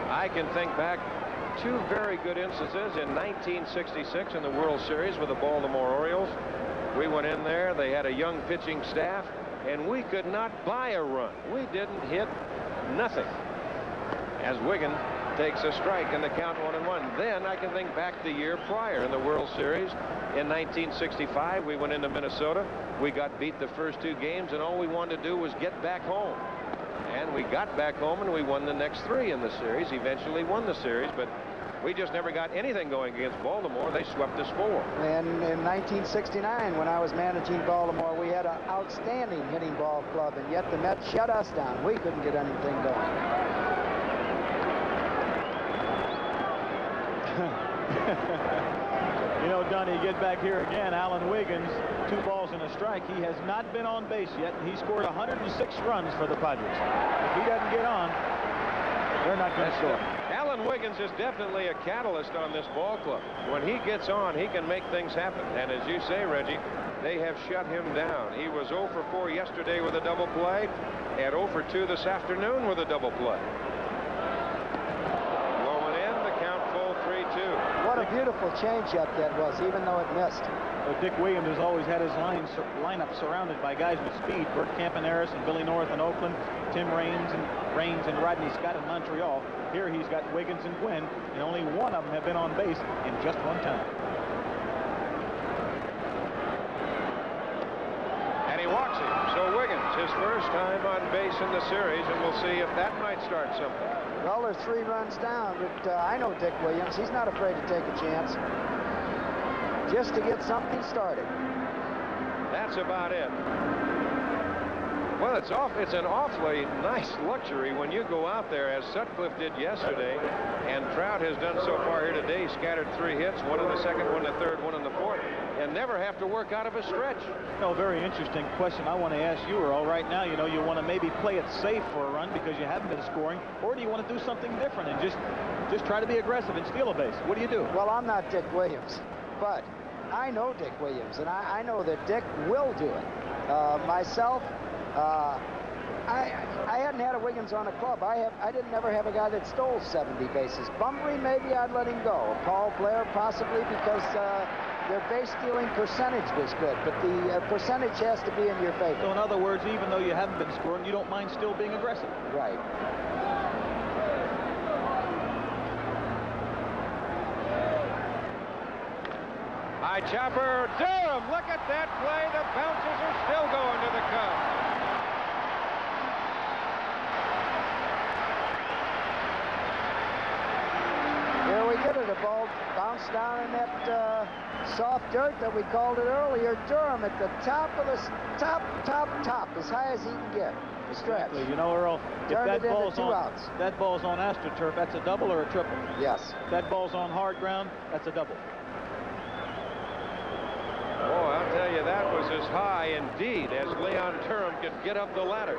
I can think back 2 very good instances in 1966 in the World Series with the Baltimore Orioles. We went in there, they had a young pitching staff, and we could not buy a run. We didn't hit nothing. As Wiggins takes a strike and the count 1-1. Then I can think back the year prior in the World Series in 1965. We went into Minnesota. We got beat the first 2 games, and all we wanted to do was get back home. And we got back home, and we won the next 3 in the series. Eventually won the series, but we just never got anything going against Baltimore. They swept us 4. And in 1969, when I was managing Baltimore, we had an outstanding hitting ball club, and yet the Mets shut us down. We couldn't get anything going. You know, Donnie, you get back here again, Alan Wiggins, 2 balls and a strike. He has not been on base yet, and he scored 106 runs for the Padres. If he doesn't get on, they're not going to score. Alan Wiggins is definitely a catalyst on this ball club. When he gets on, he can make things happen. And as you say, Reggie, they have shut him down. He was 0 for 4 yesterday with a double play, and 0 for 2 this afternoon with a double play. Going in, the count full 3-2. What a beautiful changeup that was, even though it missed. So Dick Williams has always had his lineup surrounded by guys with speed. Bert Campaneris and Billy North in Oakland, Tim Raines and Rodney Scott in Montreal. Here he's got Wiggins and Gwynn, and only one of them have been on base in just 1 time. And he walks him. So Wiggins, his first time on base in the series, and we'll see if that might start something. Well, they're 3 runs down, but I know Dick Williams. He's not afraid to take a chance just to get something started. That's about it. Well, it's an awfully nice luxury when you go out there, as Sutcliffe did yesterday, and Trout has done so far here today, scattered 3 hits, 1 in the second, 1 in the third, 1 in the fourth, and never have to work out of a stretch. No, very interesting question I want to ask you, Earl. Right now, you know, you want to maybe play it safe for a run because you haven't been scoring, or do you want to do something different and just try to be aggressive and steal a base? What do you do? Well, I'm not Dick Williams, but I know Dick Williams, and I know that Dick will do it. Myself, I hadn't had a Wiggins on a club. I didn't never have a guy that stole 70 bases. Bumbley, maybe I'd let him go. Paul Blair, possibly, because their base stealing percentage was good, but the percentage has to be in your favor. So in other words, even though you haven't been scoring, you don't mind still being aggressive. Right. High chopper, Durham, look at that play. The bouncers are still going to the Cubs. Here we get it, a ball bounced down in that soft dirt that we called it earlier. Durham at the top of the top, as high as he can get. Stretch. Exactly. You know, Earl, if that ball's on AstroTurf, that's a double or a triple? Yes. If that ball's on hard ground, that's a double. you, that was as high indeed as Leon Durham could get up the ladder.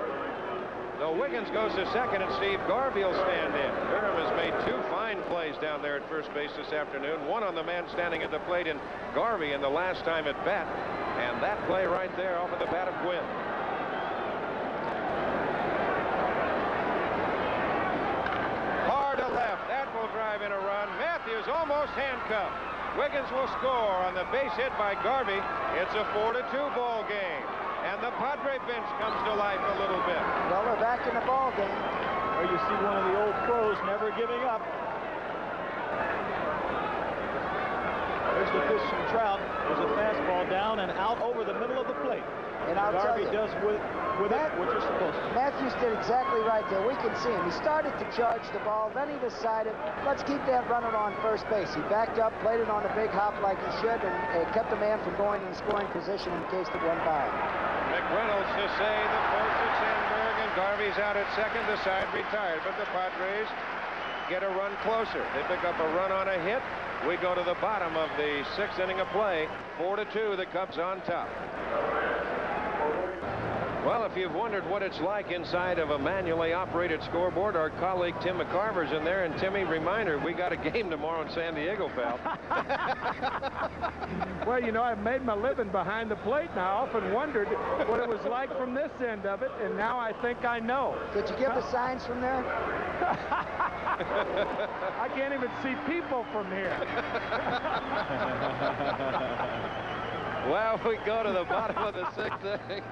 So Wiggins goes to second, and Steve Garvey will stand in. Durham has made 2 fine plays down there at first base this afternoon. One on the man standing at the plate in Garvey in the last time at bat. And that play right there off of the bat of Gwynn. Hard to left. That will drive in a run. Matthews almost handcuffed. Wiggins will score on the base hit by Garvey. It's a 4-2 ball game. And the Padre bench comes to life a little bit. Well, they're back in the ball game. Well, you see one of the old pros never giving up. There's the pitch from Trout. There's a fastball down and out over the middle of the plate. And I'll tell Garvey you, does with it what you're supposed to. Matthews did exactly right there. We can see him. He started to charge the ball. Then he decided, let's keep that runner on first base. He backed up, played it on a big hop like he should, and kept the man from going in scoring position in case it went by. McReynolds to say the first at Sandberg, and Garvey's out at second. The side retired, but the Padres get a run closer. They pick up a run on a hit. We go to the bottom of the 6th inning of play. 4-2, the Cubs on top. Well, if you've wondered what it's like inside of a manually operated scoreboard, our colleague Tim McCarver's in there. And Timmy, reminder, we got a game tomorrow in San Diego, pal. Well, you know, I've made my living behind the plate, and I often wondered what it was like from this end of it, and now I think I know. Could you give the signs from there? I can't even see people from here. Well, we go to the bottom of the 6th inning.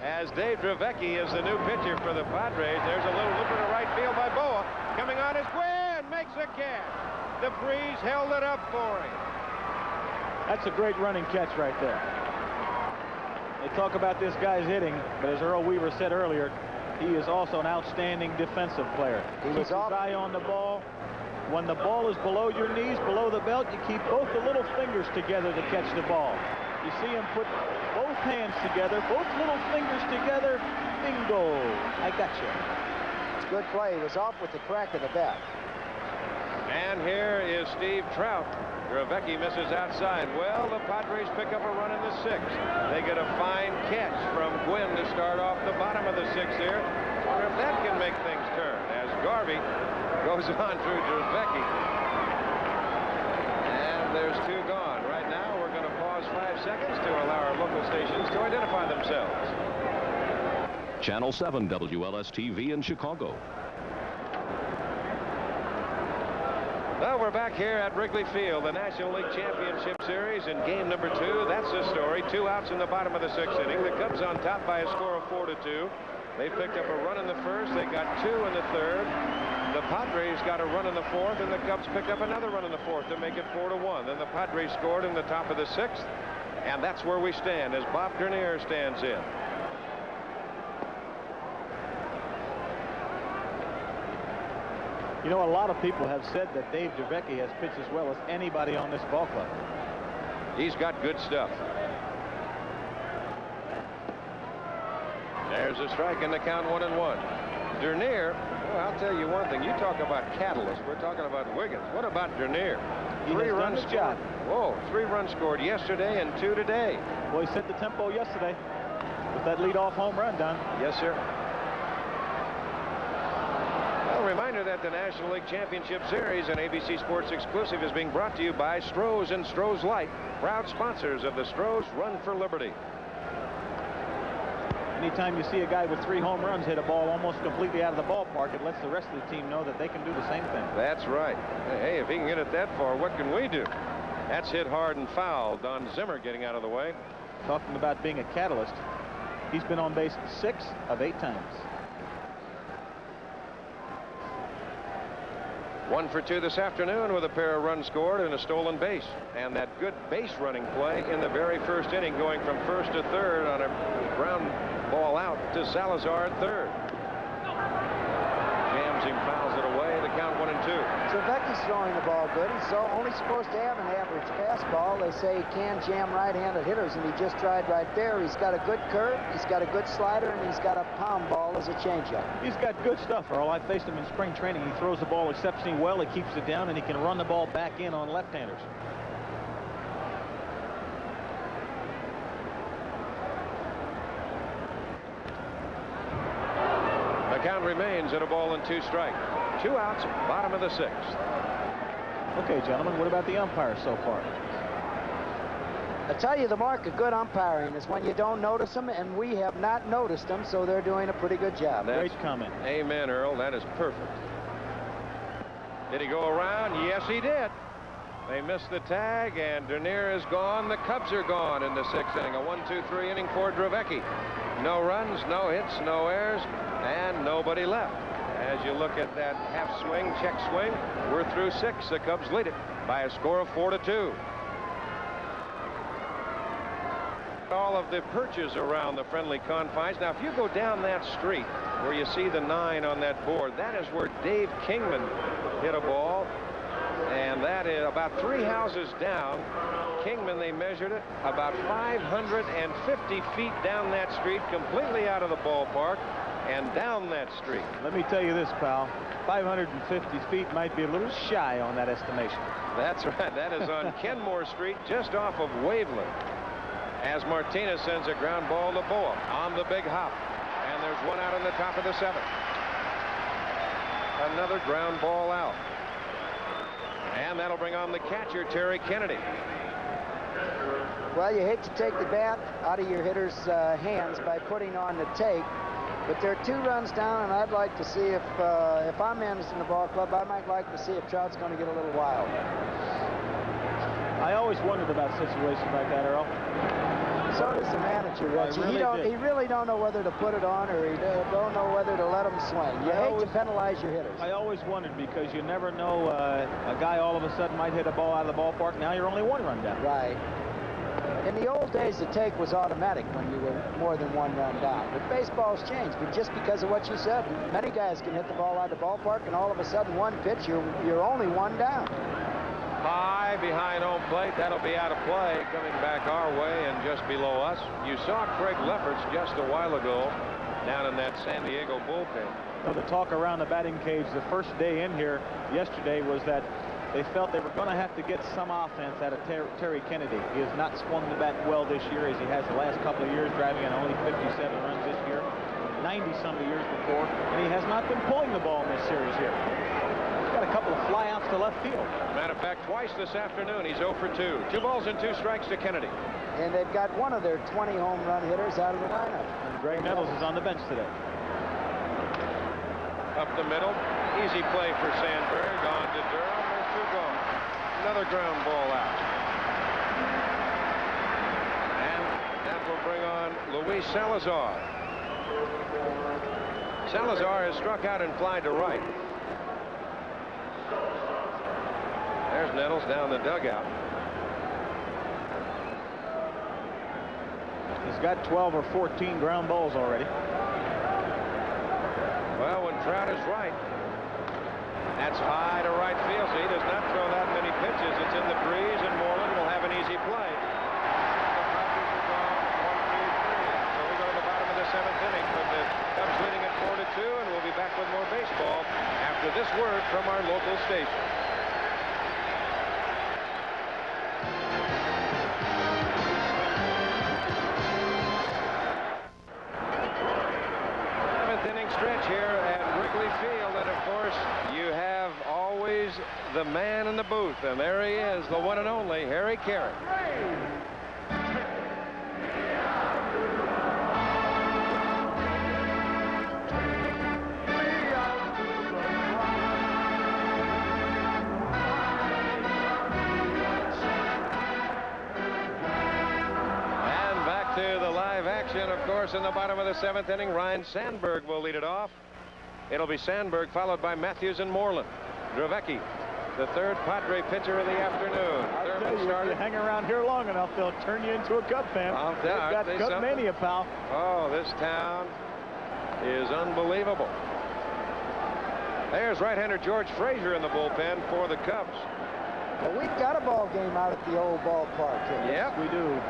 As Dave Dravecky is the new pitcher for the Padres. There's a little loop to right field by Boa. Coming on is Gwynn. Makes a catch. The breeze held it up for him. That's a great running catch right there. They talk about this guy's hitting, but as Earl Weaver said earlier, he is also an outstanding defensive player. He keeps his eye on the ball. When the ball is below your knees, below the belt, you keep both the little fingers together to catch the ball. You see him put both hands together, both little fingers together. Bingo. I got you. It's a good play. He was off with the crack of the bat. And here is Steve Trout. Dravecky misses outside. Well, the Padres pick up a run in the 6th. They get a fine catch from Gwynn to start off the bottom of the 6th here. Wonder if that can make things turn as Garvey goes on through Dravecky. And there's 2 gone. Right now, we're going to pause 5 seconds to allow our local stations to identify themselves. Channel 7 WLS-TV in Chicago. Well, we're back here at Wrigley Field, the National League Championship Series in game number 2. That's the story. 2 outs in the bottom of the 6th inning. The Cubs on top by a score of 4-2. They picked up a run in the 1st. They got 2 in the 3rd. The Padres got a run in the 4th, and the Cubs picked up another run in the 4th to make it 4-1. Then the Padres scored in the top of the 6th, and that's where we stand as Bob Dernier stands in. You know, a lot of people have said that Dave Dravecky has pitched as well as anybody on this ball club. He's got good stuff. There's a strike in the count, 1-1. Dernier, well, I'll tell you one thing. You talk about catalyst. We're talking about Wiggins. What about Dernier? He has done his job. Whoa, 3 runs scored yesterday and 2 today. Well, he set the tempo yesterday with that leadoff home run, Don. Yes, sir. Well, reminder that the National League Championship Series, an ABC Sports exclusive, is being brought to you by Stroh's and Stroh's Light, proud sponsors of the Stroh's Run for Liberty. Anytime you see a guy with 3 home runs hit a ball almost completely out of the ballpark, it lets the rest of the team know that they can do the same thing. That's right. Hey, if he can get it that far, what can we do? That's hit hard and foul. Don Zimmer getting out of the way. Talking about being a catalyst, he's been on base 6 of 8 times. 1 for 2 this afternoon with a pair of runs scored and a stolen base. And that good base running play in the very first inning, going from 1st to 3rd on a ground ball out to Salazar at 3rd. Jams him, fouls it away. The count 1-2. Draveki's throwing the ball good. He's only supposed to have an average fastball. They say he can jam right-handed hitters, and he just tried right there. He's got a good curve, he's got a good slider, and he's got a pound ball as a changeup. He's got good stuff, Earl. I faced him in spring training. He throws the ball exceptionally well. He keeps it down, and he can run the ball back in on left-handers. The count remains at 1-2 strike. 2 outs, bottom of the 6th. Okay, gentlemen, what about the umpires so far? I tell you, the mark of good umpiring is when you don't notice them, and we have not noticed them, so they're doing a pretty good job. Great comment. Amen, Earl. That is perfect. Did he go around? Yes, he did. They missed the tag, and Dernier is gone. The Cubs are gone in the 6th inning. A 1-2-3 inning for Drevecki. No runs, no hits, no errors, and nobody left. As you look at that half swing, check swing, we're through 6. The Cubs lead it by a score of 4-2. All of the perches around the friendly confines. Now, if you go down that street where you see the 9 on that board, that is where Dave Kingman hit a ball, and that is about 3 houses down. Kingman, they measured it about 550 feet down that street, completely out of the ballpark and down that street. Let me tell you this, pal. 550 feet might be a little shy on that estimation. That's right. That is on Kenmore Street, just off of Waveland. As Martinez sends a ground ball to Boa on the big hop. And there's 1 out in the top of the 7th. Another ground ball out. And that'll bring on the catcher, Terry Kennedy. Well, you hate to take the bat out of your hitter's hands by putting on the take, but there are 2 runs down, and I'd like to see if I'm managing the ball club, I might like to see if Trout's going to get a little wild. I always wondered about situations like that, Earl. So does the manager, Richie. He really don't know whether to put it on, or he don't know whether to let him swing. You hate to penalize your hitters. I always wondered, because you never know, a guy all of a sudden might hit a ball out of the ballpark. Now you're only 1 run down. Right. In the old days, the take was automatic when you were more than 1 run down. But baseball's changed. But just because of what you said, many guys can hit the ball out of the ballpark, and all of a sudden, 1 pitch, you're only 1 down. High behind home plate. That'll be out of play. Coming back our way and just below us. You saw Craig Lefferts just a while ago down in that San Diego bullpen. Well, the talk around the batting cage the first day in here yesterday was that they felt they were going to have to get some offense out of Terry Kennedy. He has not swung the bat well this year as he has the last couple of years, driving in only 57 runs this year, 90-some years before, and he has not been pulling the ball in this series here. Got a couple of flyouts to left field. Matter of fact, twice this afternoon, he's 0 for 2. 2 balls and 2 strikes to Kennedy. And they've got one of their 20 home run hitters out of the lineup. And Greg Nettles is on the bench today. Up the middle, easy play for Sandberg. On to Durham. There's 2 gone. Another ground ball out. And that will bring on Luis Salazar. Salazar has struck out and flied to right. There's Nettles down the dugout. He's got 12 or 14 ground balls already. Well, when Trout is right, that's high to right field. So he does not throw that many pitches. It's in the breeze, and Moreland will have an easy play. The Padres are gone 1, 2, 3. So we go to the bottom of the 7th inning with the Cubs leading at 4-2, and we'll be back with more baseball after this word from our local station. Stretch here at Wrigley Field, and of course you have always the man in the booth, and there he is, the one and only Harry Caray. Action, of course, in the bottom of the 7th inning. Ryne Sandberg will lead it off. It'll be Sandberg followed by Matthews and Moreland. Drevecki, the 3rd Padre pitcher of the afternoon. You hang around here long enough, they'll turn you into a Cub fan. They've got Cub mania, pal. Oh, this town is unbelievable. There's right-hander George Frazier in the bullpen for the Cubs. Well, we've got a ball game out at the old ballpark here. Yep, we do.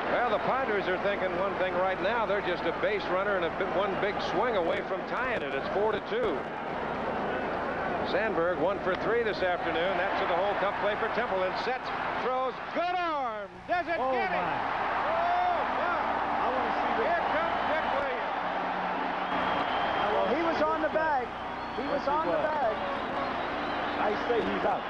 Well, the Padres are thinking one thing right now. They're just a base runner and one big swing away from tying it. It's 4-2. Sandberg 1 for 3 this afternoon. That's to the whole Cup play for Temple, and sets, throws, good arm. Does it get it? Oh, my. I want to see this. Here comes Dick Williams. on the bag. I say he's out.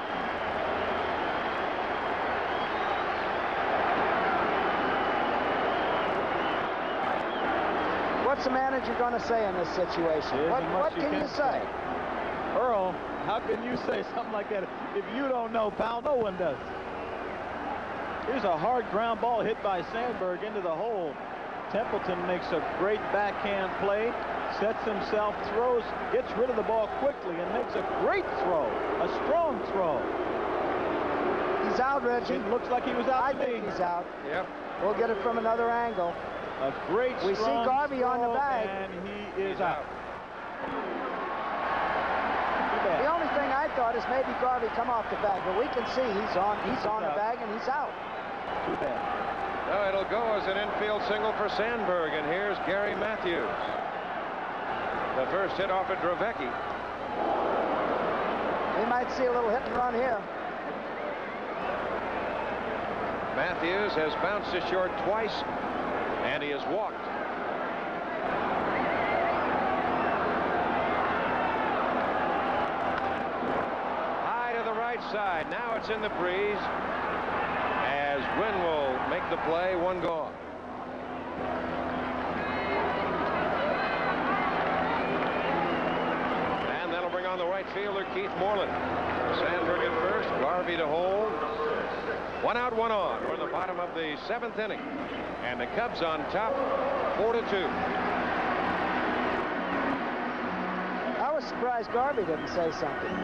What's the manager going to say in this situation? What can you say? Earl, how can you say something like that? If you don't know, pal, no one does. Here's a hard ground ball hit by Sandberg into the hole. Templeton makes a great backhand play, sets himself, throws, gets rid of the ball quickly, and makes a great throw, a strong throw. He's out, Reggie. It looks like he was out. I think he's out. Yep. We'll get it from another angle. A great We see Garvey on the bag. And he is out. The only thing I thought is maybe Garvey come off the bag, but we can see he's on the bag and he's out. Too bad. No, it'll go as an infield single for Sandberg, and here's Gary Matthews. The first hit off of Dravecki. We might see a little hit and run here. Matthews has bounced to short twice, and he has walked. High to the right side. Now it's in the breeze as Gwynn will make the play. One gone. And that'll bring on the right fielder, Keith Moreland. Sandberg at first, Garvey to hold. One out, one on. We're in the bottom of the 7th inning. And the Cubs on top, 4-2. I was surprised Garvey didn't say something.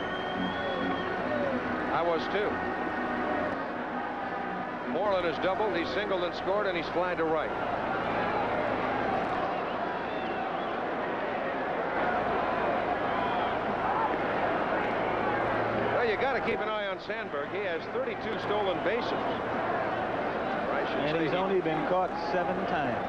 I was too. Moreland has doubled, he's singled and scored, and he's flying to right. Well, you got to keep an eye on Sandberg. He has 32 stolen bases. And he's only been caught 7 times.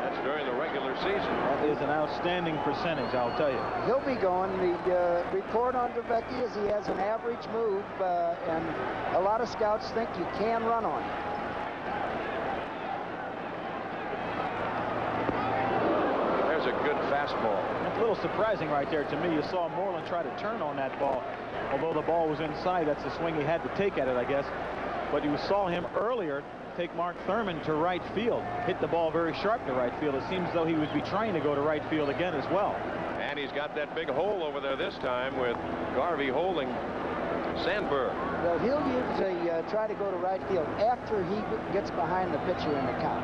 That's during the regular season. That is an outstanding percentage, I'll tell you. He'll be going. The report on Dravecki is he has an average move, and a lot of scouts think you can run on him. There's a good fastball. It's a little surprising right there to me. You saw Moreland try to turn on that ball. Although the ball was inside, that's the swing he had to take at it, I guess. But you saw him earlier take Mark Thurman to right field. Hit the ball very sharp to right field. It seems as though he would be trying to go to right field again as well. And he's got that big hole over there this time with Garvey holding Sandberg. Well, he'll usually try to go to right field after he gets behind the pitcher in the count.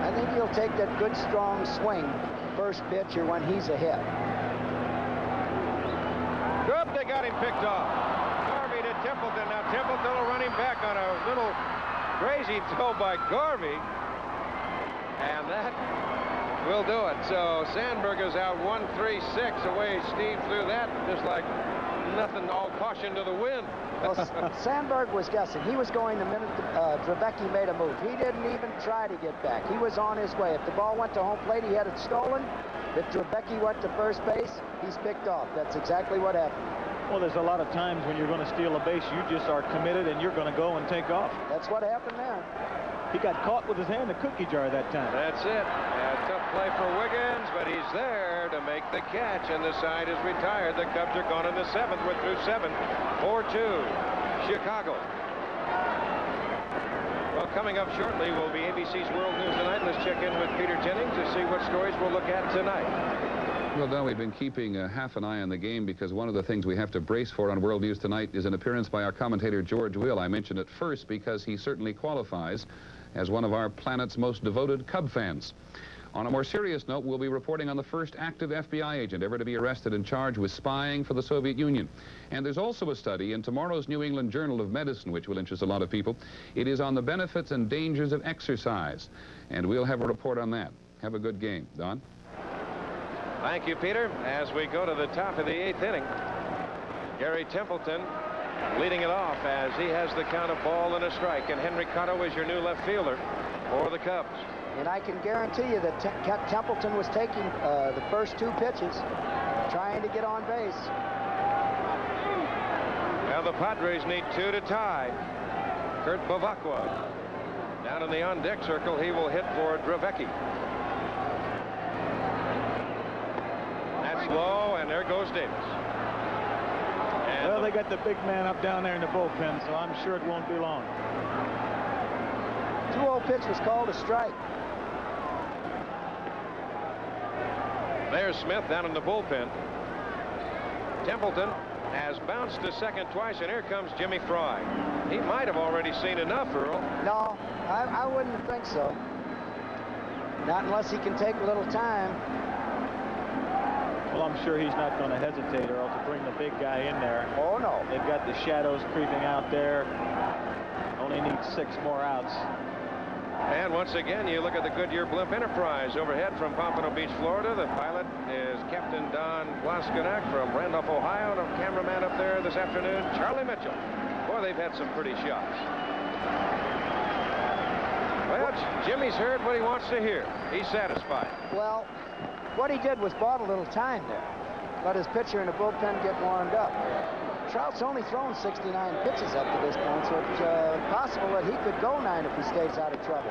I think he'll take that good, strong swing first pitch or when he's ahead. Good, they got him picked off. Garvey to Templeton. Now Templeton will run him back on a little crazy throw by Garvey. And that will do it. So Sandberg is out 1-3-6 away. Steve threw that just like nothing, all caution to the wind. Well, Sandberg was guessing. He was going the minute Dravecki made a move. He didn't even try to get back. He was on his way. If the ball went to home plate, he had it stolen. If Dravecki went to first base, he's picked off. That's exactly what happened. Well, there's a lot of times when you're going to steal a base, you just are committed and you're going to go and take off. That's what happened there. He got caught with his hand in the cookie jar that time. That's it. Tough play for Wiggins, but he's there to make the catch, and the side is retired. The Cubs are gone in the 7th. We're through 7. 4-2, Chicago. Well, coming up shortly will be ABC's World News Tonight. Let's check in with Peter Jennings to see what stories we'll look at tonight. Well, Don, we've been keeping half an eye on the game because one of the things we have to brace for on World News Tonight is an appearance by our commentator, George Will. I mentioned it first because he certainly qualifies as one of our planet's most devoted Cub fans. On a more serious note, we'll be reporting on the first active FBI agent ever to be arrested and charged with spying for the Soviet Union. And there's also a study in tomorrow's New England Journal of Medicine, which will interest a lot of people. It is on the benefits and dangers of exercise. And we'll have a report on that. Have a good game. Don? Thank you, Peter. As we go to the top of the 8th inning, Gary Templeton leading it off as he has the count of ball and a strike. And Henry Cotto is your new left fielder for the Cubs. And I can guarantee you that Templeton was taking the first 2 pitches, trying to get on base. Now the Padres need 2 to tie. Kurt Bavacqua down in the on-deck circle. He will hit for Dravecki. That's low, and there goes Davis. Well, they got the big man up down there in the bullpen, so I'm sure it won't be long. 2-0 pitch was called a strike. There's Smith down in the bullpen. Templeton has bounced to second twice, and here comes Jimmy Fry. He might have already seen enough, Earl. No, I wouldn't think so. Not unless he can take a little time. Well, I'm sure he's not going to hesitate, Earl, to bring the big guy in there. Oh, no. They've got the shadows creeping out there. Only need 6 more outs. And once again, you look at the Goodyear Blimp Enterprise overhead from Pompano Beach, Florida. The pilot is Captain Don Glaskanak from Randolph, Ohio. And a cameraman up there this afternoon, Charlie Mitchell. Boy, they've had some pretty shots. Well, Jimmy's heard what he wants to hear. He's satisfied. Well, what he did was bought a little time there. Let his pitcher in the bullpen get warmed up. Trout's only thrown 69 pitches up to this point, so it's possible that he could go 9 if he stays out of trouble.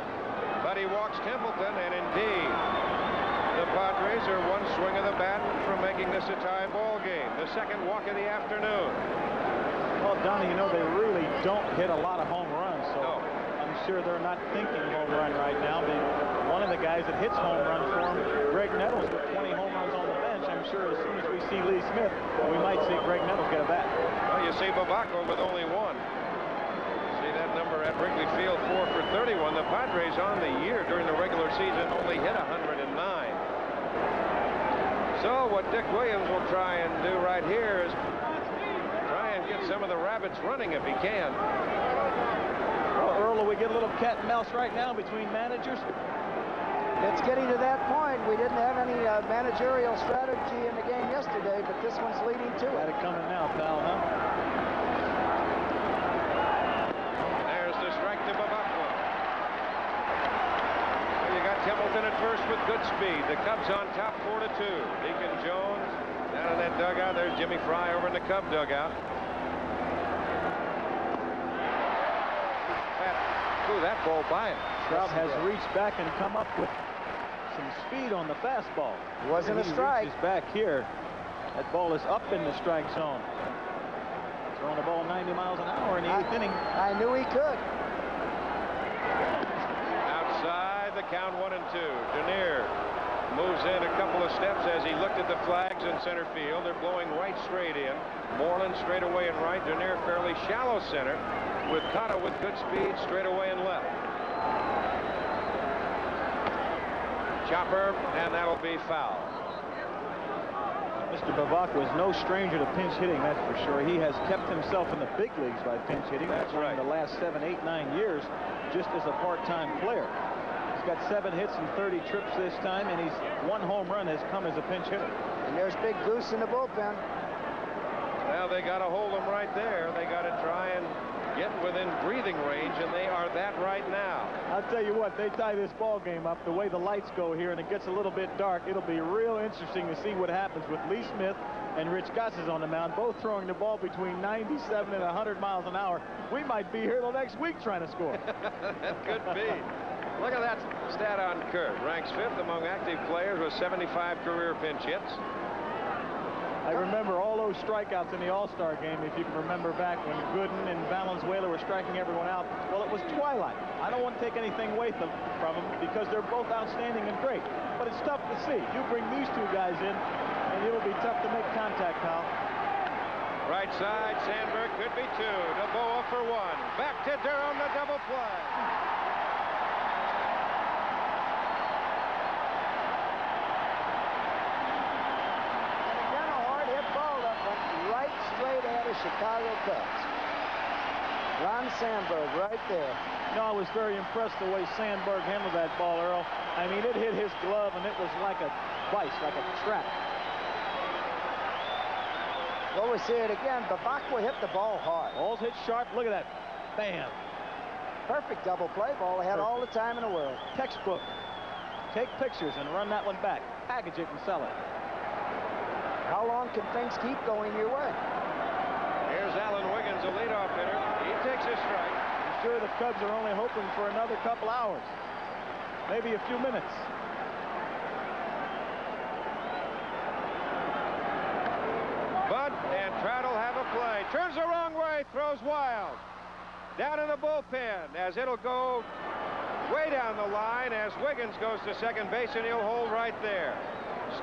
But he walks Templeton, and indeed, the Padres are one swing of the bat from making this a tie ball game. The second walk of the afternoon. Well, Donnie, you know, they really don't hit a lot of home runs, so I'm sure they're not thinking home run right now. One of the guys that hits home runs for him, Greg Nettles, with 20 home runs on the bench. I'm sure as soon as we see Lee Smith, we might see Greg Nettles get a bat. Well, you see Babako with only 1. See that number at Wrigley Field, 4 for 31. The Padres on the year during the regular season only hit 109. So what Dick Williams will try and do right here is try and get some of the rabbits running if he can. Well, Earl, will we get a little cat and mouse right now between managers? It's getting to that point. We didn't have any managerial strategy in the game yesterday, but this one's leading to it. Got it coming now, pal, huh? There's the strike to Babako. Well, you got Templeton at first with good speed. The Cubs on top 4-2. Deacon Jones down in that dugout. There's Jimmy Fry over in the Cub dugout. That ball by him. Trout has reached back and come up with some speed on the fastball. It wasn't a strike. He's back here. That ball is up in the strike zone. Throwing the ball 90 miles an hour in the 8th inning. I knew he could. Outside, the count 1-2. Denier moves in a couple of steps as he looked at the flags in center field. They're blowing right straight in. Moreland straight away and right. Denier fairly shallow center, with Cotto with good speed straight away and left. Chopper, and that'll be foul. Mr. Babako is no stranger to pinch hitting, that's for sure. He has kept himself in the big leagues by pinch hitting. That's right. In the last 7, 8, 9 years, just as a part-time player. He's got 7 hits and 30 trips this time, and he's 1 home run has come as a pinch hitter. And there's Big Goose in the bullpen. Well, they got to hold him right there. They got to try and get within breathing range, and they are that right now. I'll tell you what, they tie this ball game up the way the lights go here, and it gets a little bit dark. It'll be real interesting to see what happens with Lee Smith and Rich Gossett on the mound, both throwing the ball between 97 and 100 miles an hour. We might be here till next week trying to score. That could be. Look at that stat on Kurt. Ranks 5th among active players with 75 career pinch hits. I remember all those strikeouts in the All-Star game, if you can remember back when Gooden and Valenzuela were striking everyone out. Well, it was twilight. I don't want to take anything away from them because they're both outstanding and great. But it's tough to see. You bring these 2 guys in, and it'll be tough to make contact, pal. Right side, Sandberg could be 2. DeBoa for 1. Back to Durham, the double play. Chicago Cubs. Ron Sandberg right there. No, I was very impressed the way Sandberg handled that ball, Earl. I mean, it hit his glove, and it was like a vice, like a trap. Well, we see it again. Babako hit the ball hard. Ball's hit sharp. Look at that. Bam. Perfect double play ball. They had all the time in the world. Textbook. Take pictures and run that one back. Package it and sell it. How long can things keep going your way? Here's Alan Wiggins, a leadoff hitter. He takes a strike. I'm sure the Cubs are only hoping for another couple hours. Maybe a few minutes. Bud and Trout will have a the play. Turns the wrong way, throws wild. Down in the bullpen as it'll go way down the line as Wiggins goes to second base, and he'll hold right there.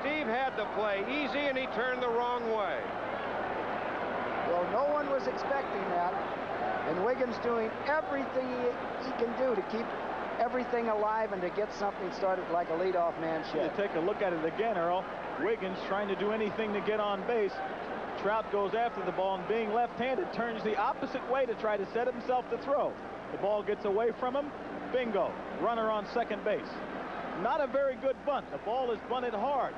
Steve had the play easy, and he turned the wrong way. Well, no one was expecting that, and Wiggins doing everything he can do to keep everything alive and to get something started like a leadoff man should. You take a look at it again, Earl. Wiggins trying to do anything to get on base. Trout goes after the ball, and being left-handed, turns the opposite way to try to set himself to throw. The ball gets away from him. Bingo. Runner on second base. Not a very good bunt. The ball is bunted hard.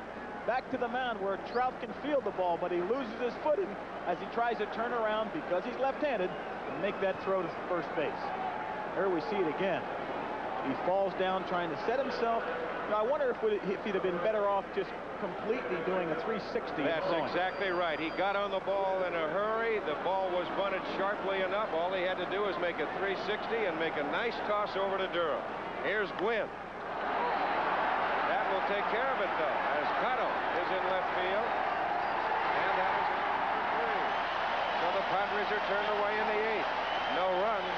Back to the mound where Trout can field the ball, but he loses his footing as he tries to turn around because he's left-handed and make that throw to first base. Here we see it again. He falls down trying to set himself. Now, I wonder if he'd have been better off just completely doing a 360. That's exactly right. He got on the ball in a hurry. The ball was bunted sharply enough. All he had to do was make a 360 and make a nice toss over to Durham. Here's Gwynn. That will take care of it, though, as Cotto is in left field. And that is in 3. So the Padres are turned away in the 8th. No runs,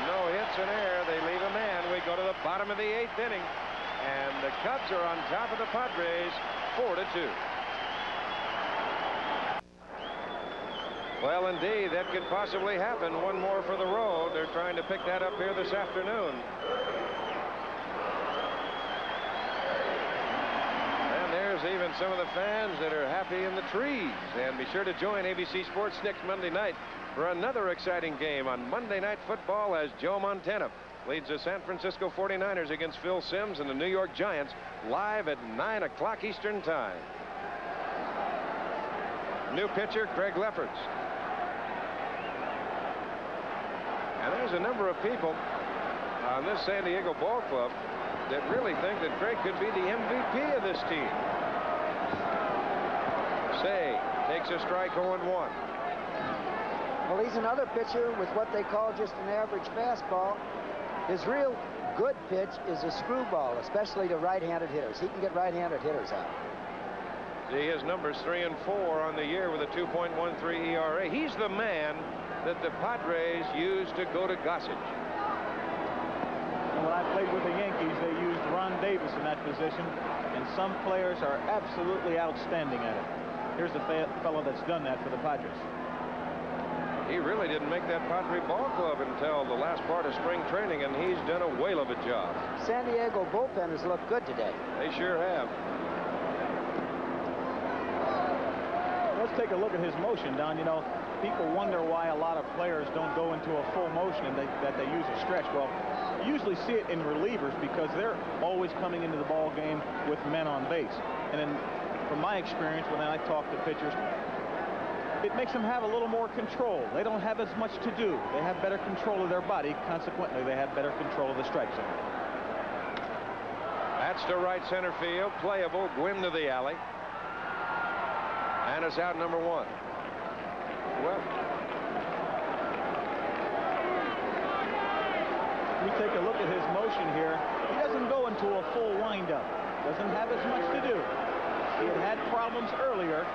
no hits in air. They leave a man. We go to the bottom of the 8th inning. And the Cubs are on top of the Padres, 4-2. Well, indeed, that could possibly happen. One more for the road. They're trying to pick that up here this afternoon. And there's even some of the fans that are happy in the trees. And be sure to join ABC Sports next Monday night for another exciting game on Monday Night Football as Joe Montana leads the San Francisco 49ers against Phil Simms and the New York Giants live at 9 o'clock Eastern Time. New pitcher, Craig Lefferts. And there's a number of people on this San Diego ball club that really think that Craig could be the MVP of this team. Say takes a strike 0-1. Well, he's another pitcher with what they call just an average fastball. His real good pitch is a screwball, especially to right-handed hitters. He can get right-handed hitters out. See his numbers 3 and 4 on the year with a 2.13 ERA. He's the man that the Padres used to go to Gossage. And when I played with the Yankees, they used Ron Davis in that position, and some players are absolutely outstanding at it. Here's the fellow that's done that for the Padres. He really didn't make that Padre ball club until the last part of spring training, and he's done a whale of a job. San Diego bullpen has looked good today. They sure have. Let's take a look at his motion, Don. You know, people wonder why a lot of players don't go into a full motion and that they use a stretch. Well, you usually see it in relievers because they're always coming into the ball game with men on base. And then, from my experience, when I talk to pitchers, it makes them have a little more control. They don't have as much to do. They have better control of their body. Consequently, they have better control of the strike zone. That's to right center field. Playable. Gwynn to the alley. And it's out number 1. Well, we take a look at his motion here. He doesn't go into a full windup. Doesn't have as much to do. He had problems earlier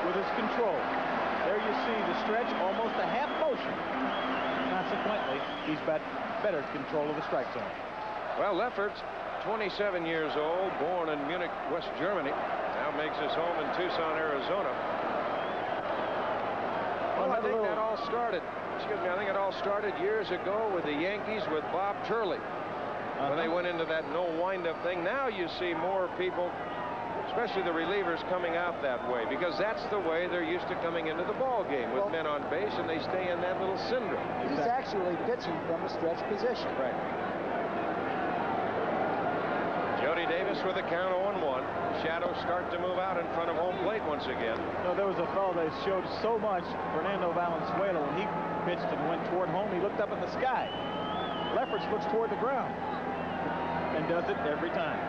with his control. There you see the stretch, almost a half motion. Consequently, he's got better control of the strike zone. Well, Lefferts, 27 years old, born in Munich, West Germany, now makes his home in Tucson, Arizona. Well, I think that all started, I think it all started years ago with the Yankees with Bob Turley. When they went into that no wind-up thing. Now you see more people, especially the relievers, coming out that way because that's the way they're used to coming into the ball game with men on base, and they stay in that little syndrome. He's actually pitching from a stretch position. Right. Jody Davis with a count 0-1. Shadows start to move out in front of home plate once again. No, there was a fellow that showed so much, Fernando Valenzuela, when he pitched and went toward home, he looked up at the sky. Lefferts looks toward the ground and does it every time.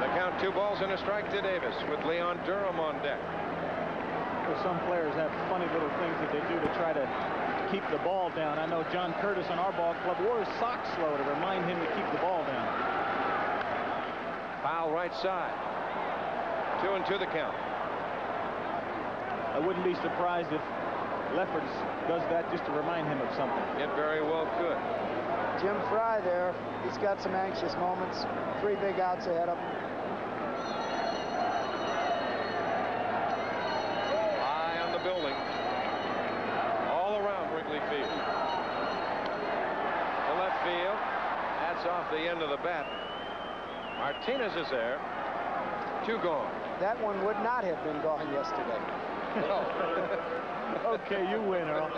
The count 2 balls and a strike to Davis with Leon Durham on deck. Well, some players have funny little things that they do to try to keep the ball down. I know John Curtis on our ball club wore his socks slow to remind him to keep the ball down. Foul right side. 2-2 the count. I wouldn't be surprised if Lefferts does that just to remind him of something. It very well could. Jim Fry there, he's got some anxious moments. 3 big outs ahead of him. High on the building. All around Wrigley Field. To left field. That's off the end of the bat. Martinez is there. 2 gone. That one would not have been gone yesterday. No. Okay, you win, Earl.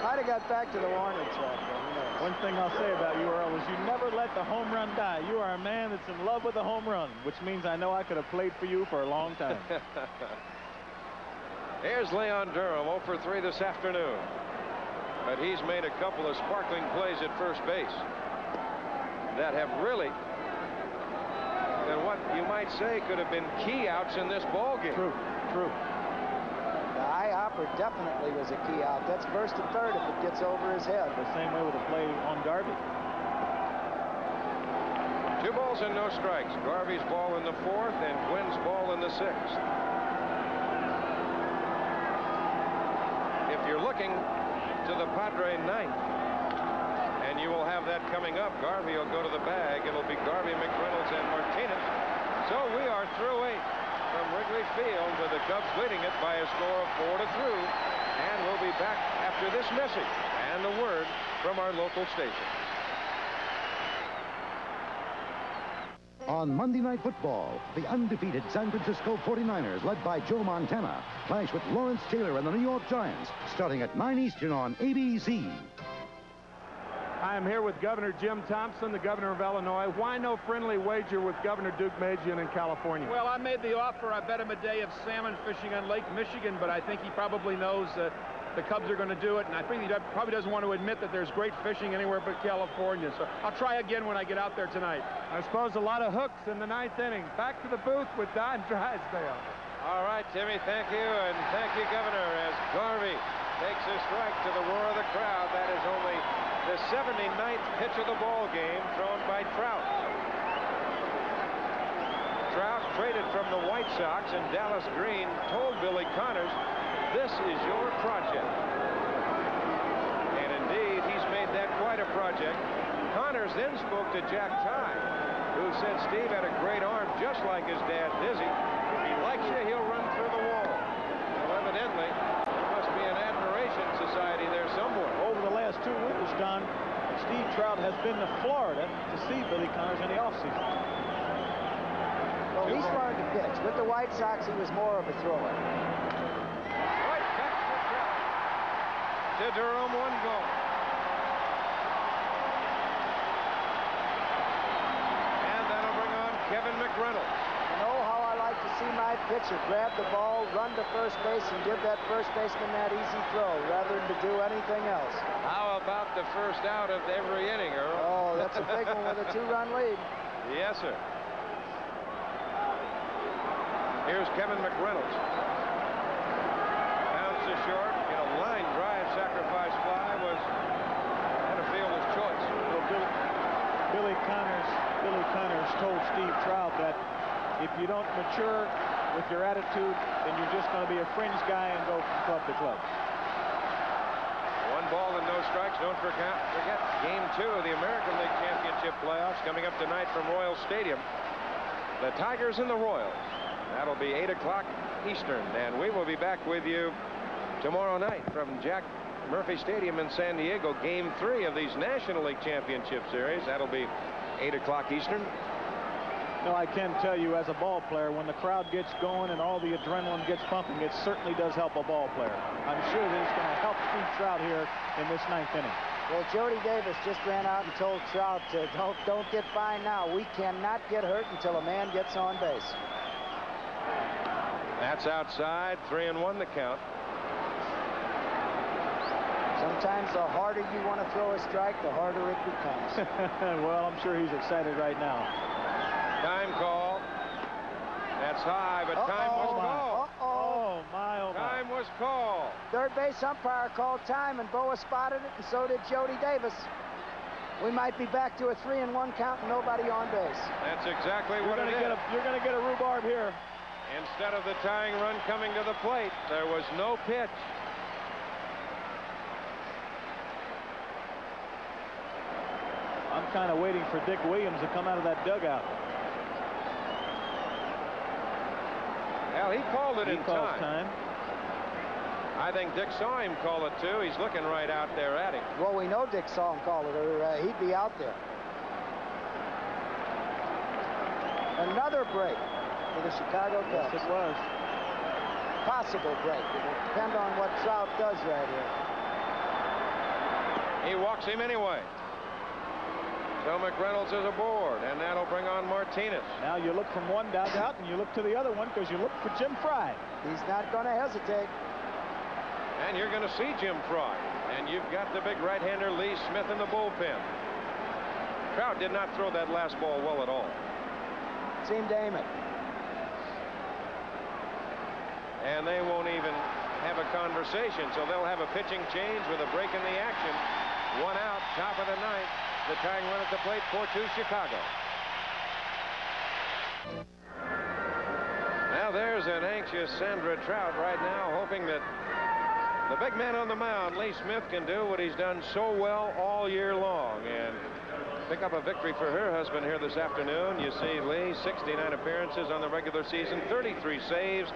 I'd have got back to the Warner track, though. One thing I'll say about you, Earl, is you never let the home run die. You are a man that's in love with the home run, which means I know I could have played for you for a long time. Here's Leon Durham, 0 for 3 this afternoon. But he's made a couple of sparkling plays at first base that have really, and what you might say could have been key outs in this ball game. True, true. The high hopper definitely was a key out. That's first and third if it gets over his head. The same way with the play on Garvey. 2 balls and no strikes. Garvey's ball in the 4th and Gwynn's ball in the 6th. If you're looking to the Padre 9th, and you will have that coming up, Garvey will go to the bag. It'll be Garvey, McReynolds, and Martinez. So we are through 8 from Wrigley Field with the Cubs leading it by a score of 4-2. And we'll be back after this message and a word from our local station. On Monday Night Football, the undefeated San Francisco 49ers, led by Joe Montana, clash with Lawrence Taylor and the New York Giants, starting at 9 Eastern on ABC. I am here with Governor Jim Thompson, the governor of Illinois. Why no friendly wager with Governor Duke Magian in California? Well, I made the offer. I bet him a day of salmon fishing on Lake Michigan, but I think he probably knows the Cubs are going to do it, and I think he probably doesn't want to admit that there's great fishing anywhere but California. So I'll try again when I get out there tonight. I suppose a lot of hooks in the 9th inning. Back to the booth with Don Drysdale. All right, Timmy, thank you, and thank you, Governor, as Garvey takes a strike to the roar of the crowd. That is only the 79th pitch of the ball game thrown by Trout. Trout traded from the White Sox, and Dallas Green told Billy Connors, this is your project. And indeed, he's made that quite a project. Connors then spoke to Jack Tye, who said Steve had a great arm just like his dad Dizzy. If he likes you, he'll run through the wall. Well, evidently, there must be an admiration society there somewhere. Over the last 2 winters, Don, Steve Trout has been to Florida to see Billy Connors in the offseason. Well, he's learned to pitch. With the White Sox, he was more of a thrower. Right back to Trout. To Durham, 1 goal. And that'll bring on Kevin McReynolds. You know how I like to see my pitcher grab the ball, run to first base, and give that first baseman that easy throw rather than to do anything else. How about the first out of every inning, Earl? Oh, that's a big one with a 2-run lead. Yes, sir. Here's Kevin McReynolds. Bounces short in a line drive sacrifice fly was a fielder's choice. Well, Billy Connors told Steve Trout that if you don't mature with your attitude, then you're just going to be a fringe guy and go from club to club. 1 ball and no strikes. Don't forget Game 2 of the American League Championship playoffs coming up tonight from Royal Stadium. The Tigers and the Royals. That'll be 8 o'clock Eastern, and we will be back with you tomorrow night from Jack Murphy Stadium in San Diego. Game 3 of these National League Championship Series. That'll be 8 o'clock Eastern. No, I can tell you as a ball player, when the crowd gets going and all the adrenaline gets pumping, it certainly does help a ball player. I'm sure that it's going to help Steve Trout here in this 9th inning. Well, Jody Davis just ran out and told Trout to don't get fined now. We cannot get hurt until a man gets on base. That's outside. 3-1 the count. Sometimes the harder you want to throw a strike, the harder it becomes. Well, I'm sure he's excited right now. Time call. That's high, but time was called. Oh, my, oh, my. Time was called. Third base umpire called time, and Boa spotted it, and so did Jody Davis. We might be back to a 3-1 count and nobody on base. That's exactly what it is. You're going to get a rhubarb here. Instead of the tying run coming to the plate, there was no pitch. I'm kind of waiting for Dick Williams to come out of that dugout. Well, he called it in time. I think Dick saw him call it too. He's looking right out there at him. Well, we know Dick saw him call it, or he'd be out there. Another break for the Chicago Cubs. Yes, it was. Possible break. It'll depend on what Trout does right here. He walks him anyway. So McReynolds is aboard, and that'll bring on Martinez. Now you look from one dugout and you look to the other one because you look for Jim Fry. He's not going to hesitate. And you're going to see Jim Fry. And you've got the big right-hander Lee Smith in the bullpen. Trout did not throw that last ball well at all. Seemed to aim it. And they won't even have a conversation, so they'll have a pitching change with a break in the action. 1 out, top of the 9th. The tying run at the plate, 4-2 Chicago. Now there's an anxious Sandra Trout right now, hoping that the big man on the mound, Lee Smith, can do what he's done so well all year long and pick up a victory for her husband here this afternoon. You see Lee, 69 appearances on the regular season, 33 saves,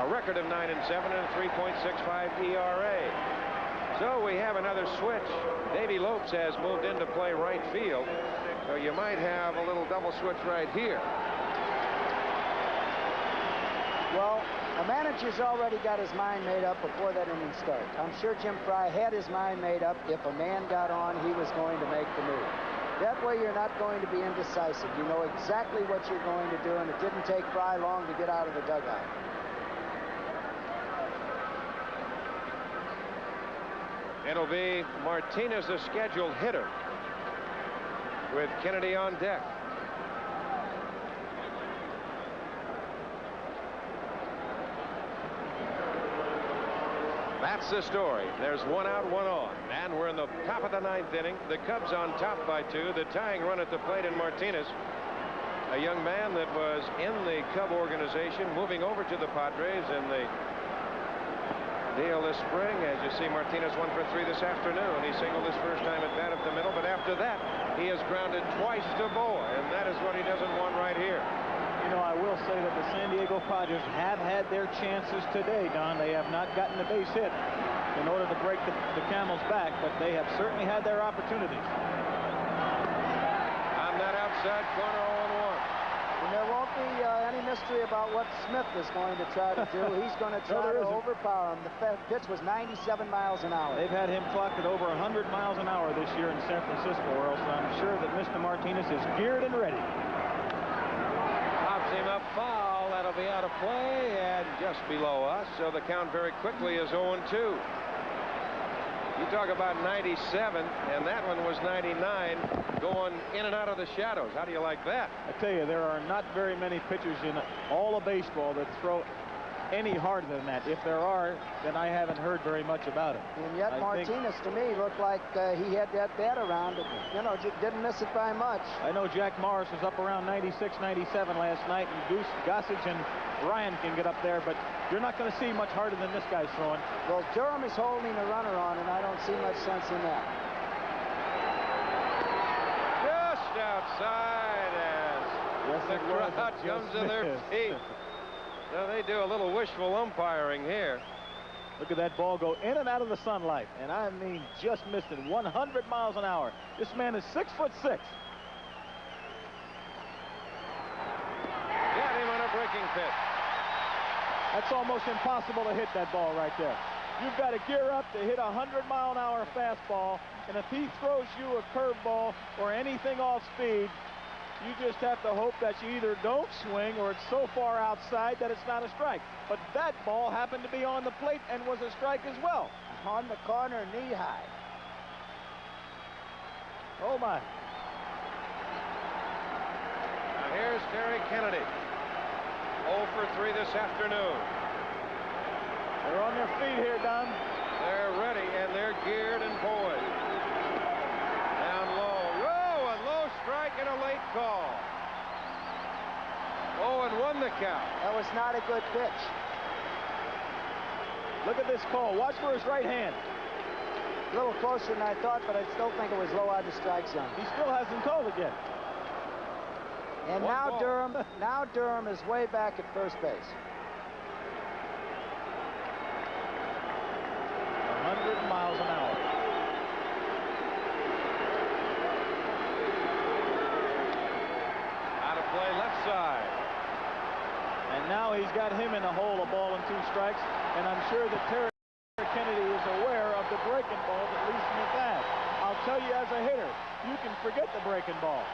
a record of 9-7, and a 3.65 ERA. So we have another switch. Davy Lopes has moved into play right field, so you might have a little double switch right here. Well, the manager's already got his mind made up before that inning started. I'm sure Jim Fry had his mind made up. If a man got on, he was going to make the move. That way you're not going to be indecisive. You know exactly what you're going to do, and it didn't take Fry long to get out of the dugout. It'll be Martinez, the scheduled hitter, with Kennedy on deck. That's the story. There's 1 out, 1 on. And we're in the top of the 9th inning. The Cubs on top by 2. The tying run at the plate in Martinez, a young man that was in the Cub organization, moving over to the Padres in the deal this spring. As you see, Martinez 1 for 3 this afternoon. He singled his first time at bat up the middle, but after that, he has grounded twice to Boa, and that is what he doesn't want right here. You know, I will say that the San Diego Padres have had their chances today, Don. They have not gotten a base hit in order to break the camel's back, but they have certainly had their opportunities. On that outside corner, 0-1. And there won't be any mystery about what Smith is going to try to do. He's going to try to overpower him. The pitch was 97 miles an hour. They've had him clocked at over 100 miles an hour this year in San Francisco, or else I'm sure that Mr. Martinez is geared and ready. Him up foul. That'll be out of play and just below us. So the count very quickly is 0-2. You talk about 97, and that one was 99, going in and out of the shadows. How do you like that? I tell you, there are not very many pitchers in all of baseball that throw any harder than that. If there are, then I haven't heard very much about it. And yet Martinez, to me, looked like he had that bat around it. You know, didn't miss it by much. I know Jack Morris was up around 96, 97 last night, and Gossage and Ryan can get up there, but you're not going to see much harder than this guy's throwing. Well, Durham is holding a runner on, and I don't see much sense in that. Just outside as the crowd comes to their feet. So they do a little wishful umpiring here. Look at that ball go in and out of the sunlight, and I mean just missed it. 100 miles an hour. This man is 6'6". Got him on a breaking pitch. That's almost impossible to hit that ball right there. You've got to gear up to hit a 100-mile-an-hour fastball, and if he throws you a curveball or anything off speed, you just have to hope that you either don't swing or it's so far outside that it's not a strike. But that ball happened to be on the plate and was a strike as well. On the corner, knee high. Oh, my. Now here's Terry Kennedy. 0 for 3 this afternoon. They're on their feet here, Don. They're ready, and they're geared and poised. Down low. strikeout. That was not a good pitch. Look at this call. Watch for his right hand. A little closer than I thought, but I still think it was low out of the strike zone. He still hasn't called it yet. And now Durham is way back at first base. 100 miles an hour. Out of play left side. And now he's got him in a hole, a ball and 2 strikes. And I'm sure that Terry Kennedy is aware of the breaking ball that Lee Smith has. I'll tell you as a hitter, you can forget the breaking ball.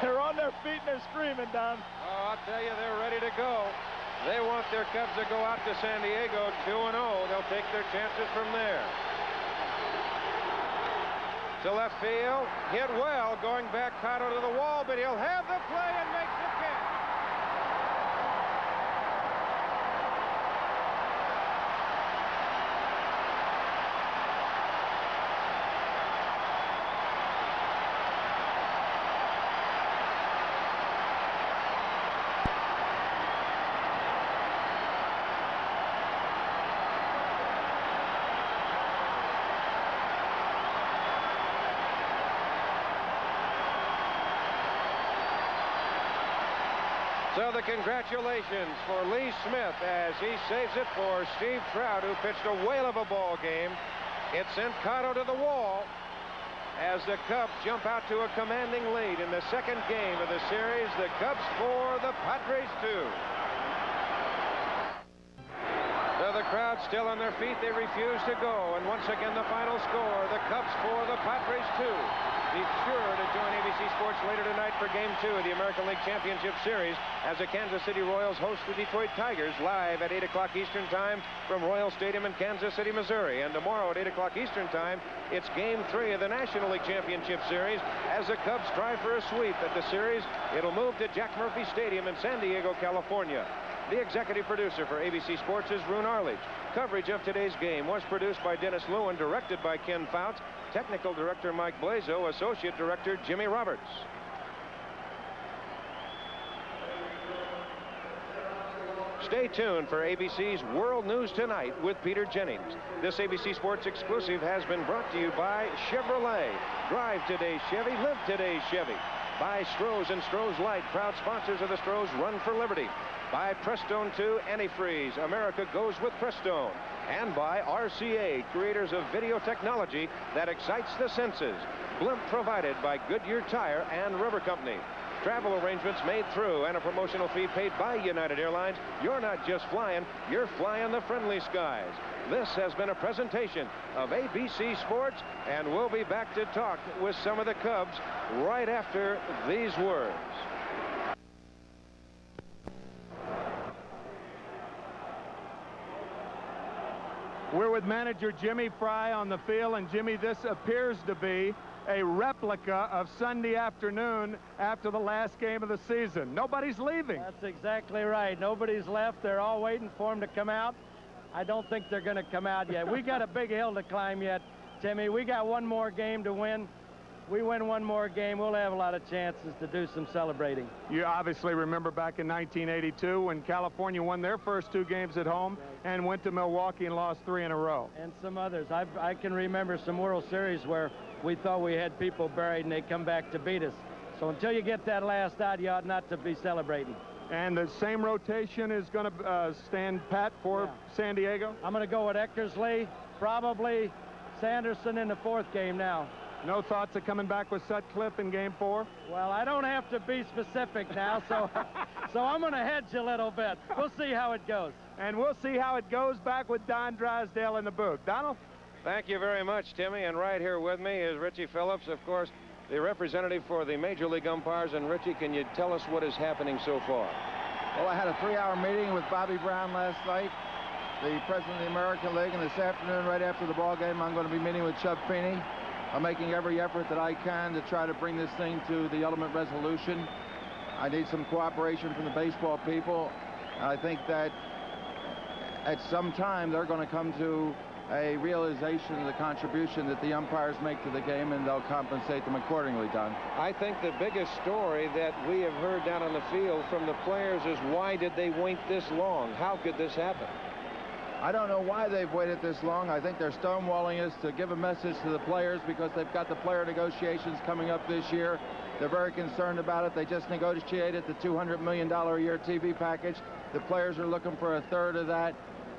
They're on their feet and they're screaming, Don. Oh, I'll tell you, they're ready to go. They want their Cubs to go out to San Diego 2-0. They'll take their chances from there. To left field, hit well, going back Cotto to the wall, but he'll have the play and makes the catch. So the congratulations for Lee Smith as he saves it for Steve Trout, who pitched a whale of a ball game. It sent Cotto to the wall as the Cubs jump out to a commanding lead in the second game of the series. The Cubs 4, the Padres 2. So the crowd still on their feet. They refuse to go. And once again, the final score, the Cubs 4, the Padres 2. Be sure to join ABC Sports later tonight for Game 2 of the American League Championship Series as the Kansas City Royals host the Detroit Tigers live at 8 o'clock Eastern Time from Royal Stadium in Kansas City, Missouri. And tomorrow at 8 o'clock Eastern Time, it's Game 3 of the National League Championship Series as the Cubs try for a sweep at the series. It'll move to Jack Murphy Stadium in San Diego, California. The executive producer for ABC Sports is Roone Arledge. Coverage of today's game was produced by Dennis Lewin, directed by Ken Fouts, technical director Mike Blazo, associate director Jimmy Roberts. Stay tuned for ABC's World News Tonight with Peter Jennings. This ABC Sports exclusive has been brought to you by Chevrolet. Drive today, Chevy. Live today, Chevy. By Stroh's and Stroh's Light, proud sponsors of the Stroh's Run for Liberty. By Prestone 2 Antifreeze, America goes with Prestone. And by RCA, creators of video technology that excites the senses. Blimp provided by Goodyear Tire and Rubber Company. Travel arrangements made through and a promotional fee paid by United Airlines. You're not just flying, you're flying the friendly skies. This has been a presentation of ABC Sports, and we'll be back to talk with some of the Cubs right after these words. We're with manager Jimmy Fry on the field, and Jimmy, this appears to be a replica of Sunday afternoon after the last game of the season. Nobody's leaving. That's exactly right. Nobody's left. They're all waiting for him to come out. I don't think they're going to come out yet. We got a big hill to climb yet, Timmy. We got one more game to win. We win one more game, we'll have a lot of chances to do some celebrating. You obviously remember back in 1982 when California won their first 2 games at home and went to Milwaukee and lost 3 in a row. And some others. I can remember some World Series where we thought we had people buried and they come back to beat us. So until you get that last out, you ought not to be celebrating. And the same rotation is going to stand pat for San Diego? I'm going to go with Eckersley, probably Sanderson in the 4th game now. No thoughts of coming back with Sutcliffe in Game 4? Well, I don't have to be specific now, so I'm going to hedge a little bit. We'll see how it goes. And we'll see how it goes back with Don Drysdale in the booth. Donald? Thank you very much, Timmy. And right here with me is Richie Phillips, of course, the representative for the Major League umpires. And Richie, can you tell us what is happening so far? Well, I had a 3-hour meeting with Bobby Brown last night, the president of the American League, and this afternoon, right after the ball game, I'm going to be meeting with Chub Feeney. I'm making every effort that I can to try to bring this thing to the ultimate resolution. I need some cooperation from the baseball people. And I think that at some time they're going to come to a realization of the contribution that the umpires make to the game, and they'll compensate them accordingly, Don. I think the biggest story that we have heard down on the field from the players is, why did they wait this long? How could this happen? I don't know why they've waited this long. I think they're stonewalling us to give a message to the players because they've got the player negotiations coming up this year. They're very concerned about it. They just negotiated the $200 million a year TV package. The players are looking for a third of that,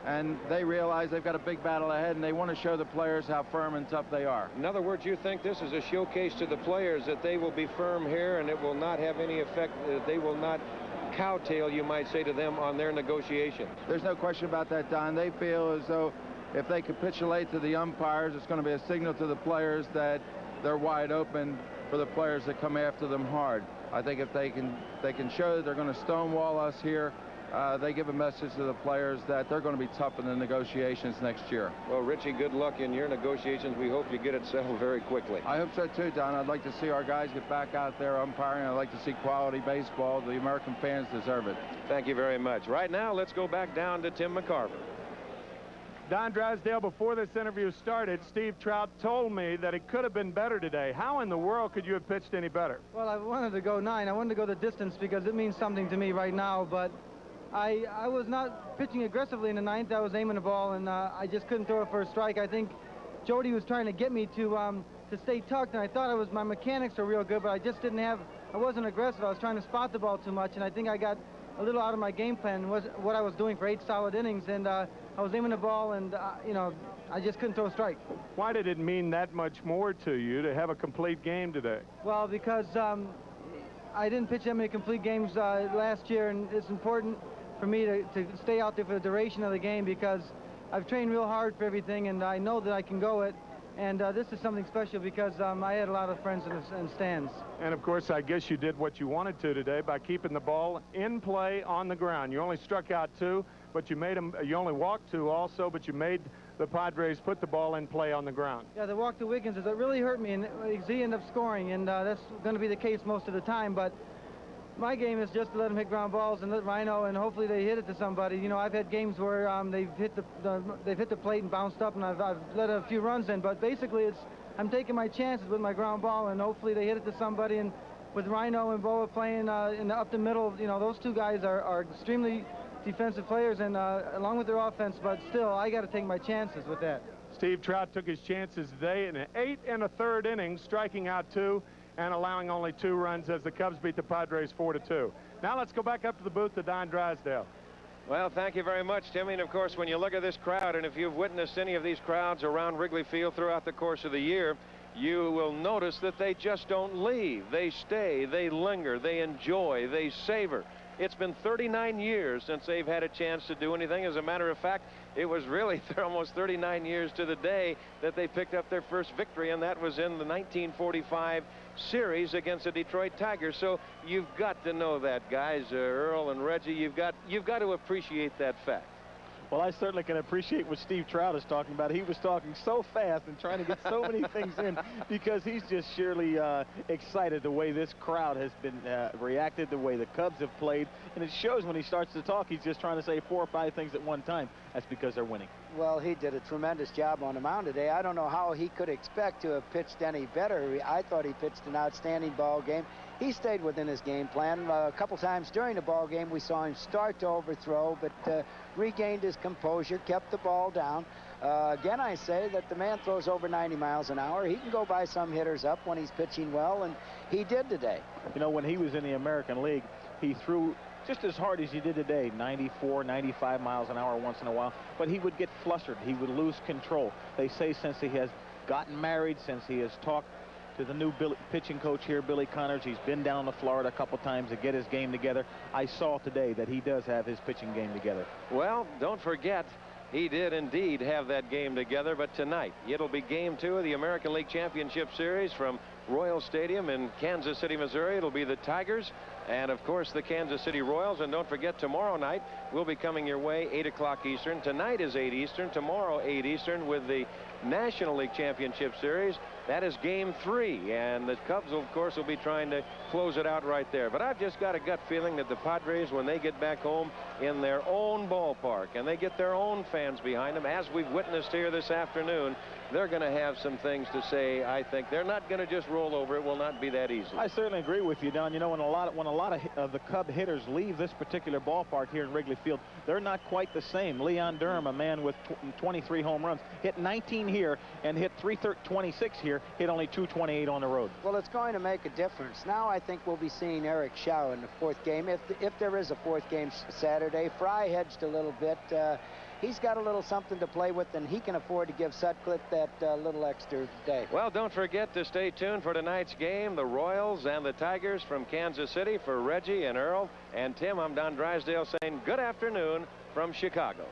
and they realize they've got a big battle ahead, and they want to show the players how firm and tough they are. In other words, you think this is a showcase to the players that they will be firm here and it will not have any effect, they will not cowtail, you might say, to them on their negotiations? There's no question about that, Don. They feel as though if they capitulate to the umpires, it's going to be a signal to the players that they're wide open for the players that come after them hard. I think if they can show that they're going to stonewall us here, they give a message to the players that they're going to be tough in the negotiations next year. Well, Richie, good luck in your negotiations. We hope you get it settled very quickly. I hope so too, Don. I'd like to see our guys get back out there umpiring. I'd like to see quality baseball. The American fans deserve it. Thank you very much. Right now, let's go back down to Tim McCarver. Don Drysdale, before this interview started, Steve Trout told me that it could have been better today. How in the world could you have pitched any better? Well, I wanted to go 9. I wanted to go the distance because it means something to me right now, but I was not pitching aggressively in the 9th. I was aiming the ball, and I just couldn't throw it for a strike. I think Jody was trying to get me to stay tucked, and I thought my mechanics were real good, but I just didn't have, I wasn't aggressive. I was trying to spot the ball too much, and I think I got a little out of my game plan, what I was doing for 8 solid innings, and I was aiming the ball, and, you know, I just couldn't throw a strike. Why did it mean that much more to you to have a complete game today? Well, because I didn't pitch that many complete games last year, and it's important for me to stay out there for the duration of the game because I've trained real hard for everything, and I know that I can go it. And this is something special because I had a lot of friends in the stands. And, of course, I guess you did what you wanted to today by keeping the ball in play on the ground. You only struck out 2, but you only walked 2 also, but you made the Padres put the ball in play on the ground. Yeah, the walk to Wiggins, it really hurt me, and he ended up scoring, and that's going to be the case most of the time. But my game is just to let him hit ground balls and let Rhino, and hopefully they hit it to somebody. You know, I've had games where they've hit the plate and bounced up, and I've let a few runs in. But basically, I'm taking my chances with my ground ball, and hopefully they hit it to somebody. And with Rhino and Boa playing up the middle, you know, those two guys are extremely defensive players, and along with their offense. But still, I got to take my chances with that. Steve Trout took his chances today in an 8 1/3 inning, striking out 2. And allowing only 2 runs as the Cubs beat the Padres 4-2. Now let's go back up to the booth to Don Drysdale. Well, thank you very much, Timmy. And, of course, when you look at this crowd, and if you've witnessed any of these crowds around Wrigley Field throughout the course of the year, you will notice that they just don't leave. They stay, they linger, they enjoy, they savor. It's been 39 years since they've had a chance to do anything. As a matter of fact, it was really almost 39 years to the day that they picked up their first victory, and that was in the 1945 series against the Detroit Tigers. So you've got to know that, guys. Earl and Reggie, you've got to appreciate that fact. Well, I certainly can appreciate what Steve Trout is talking about. He was talking so fast and trying to get so many things in because he's just surely excited the way this crowd has been reacted, the way the Cubs have played. And it shows when he starts to talk, he's just trying to say 4 or 5 things at one time. That's because they're winning. Well, he did a tremendous job on the mound today. I don't know how he could expect to have pitched any better. I thought he pitched an outstanding ball game. He stayed within his game plan. A couple times during the ball game, we saw him start to overthrow, but regained his composure, kept the ball down. Again, I say that the man throws over 90 miles an hour. He can go by some hitters up when he's pitching well, and he did today. You know, when he was in the American League, he threw just as hard as he did today, 94, 95 miles an hour once in a while, but he would get flustered. He would lose control. They say since he has gotten married, since he has talked to the new pitching coach here, Billy Connors, he's been down to Florida a couple times to get his game together. I saw today that he does have his pitching game together. Well, don't forget, he did indeed have that game together, but tonight it'll be game 2 of the American League Championship Series from Royal Stadium in Kansas City, Missouri. It'll be the Tigers and, of course, the Kansas City Royals. And don't forget, tomorrow night will be coming your way 8 o'clock Eastern. Tonight is 8 Eastern. Tomorrow 8 Eastern with the National League Championship Series That is game 3, and the Cubs, of course, will be trying to close it out right there. But I've just got a gut feeling that the Padres, when they get back home in their own ballpark and they get their own fans behind them, as we've witnessed here this afternoon, they're going to have some things to say. I think they're not going to just roll over. It will not be that easy. I certainly agree with you, Don. You know, when a lot of the Cub hitters leave this particular ballpark here in Wrigley Field, they're not quite the same. Leon Durham, a man with 23 home runs, hit 19 here and hit 326 here, hit only 228 on the road. Well, it's going to make a difference. Now I think we'll be seeing Eric Schau in the 4th game. If there is a 4th game Saturday, Fry hedged a little bit. He's got a little something to play with, and he can afford to give Sutcliffe that little extra day. Well, don't forget to stay tuned for tonight's game, the Royals and the Tigers from Kansas City. For Reggie and Earl and Tim, I'm Don Drysdale saying good afternoon from Chicago.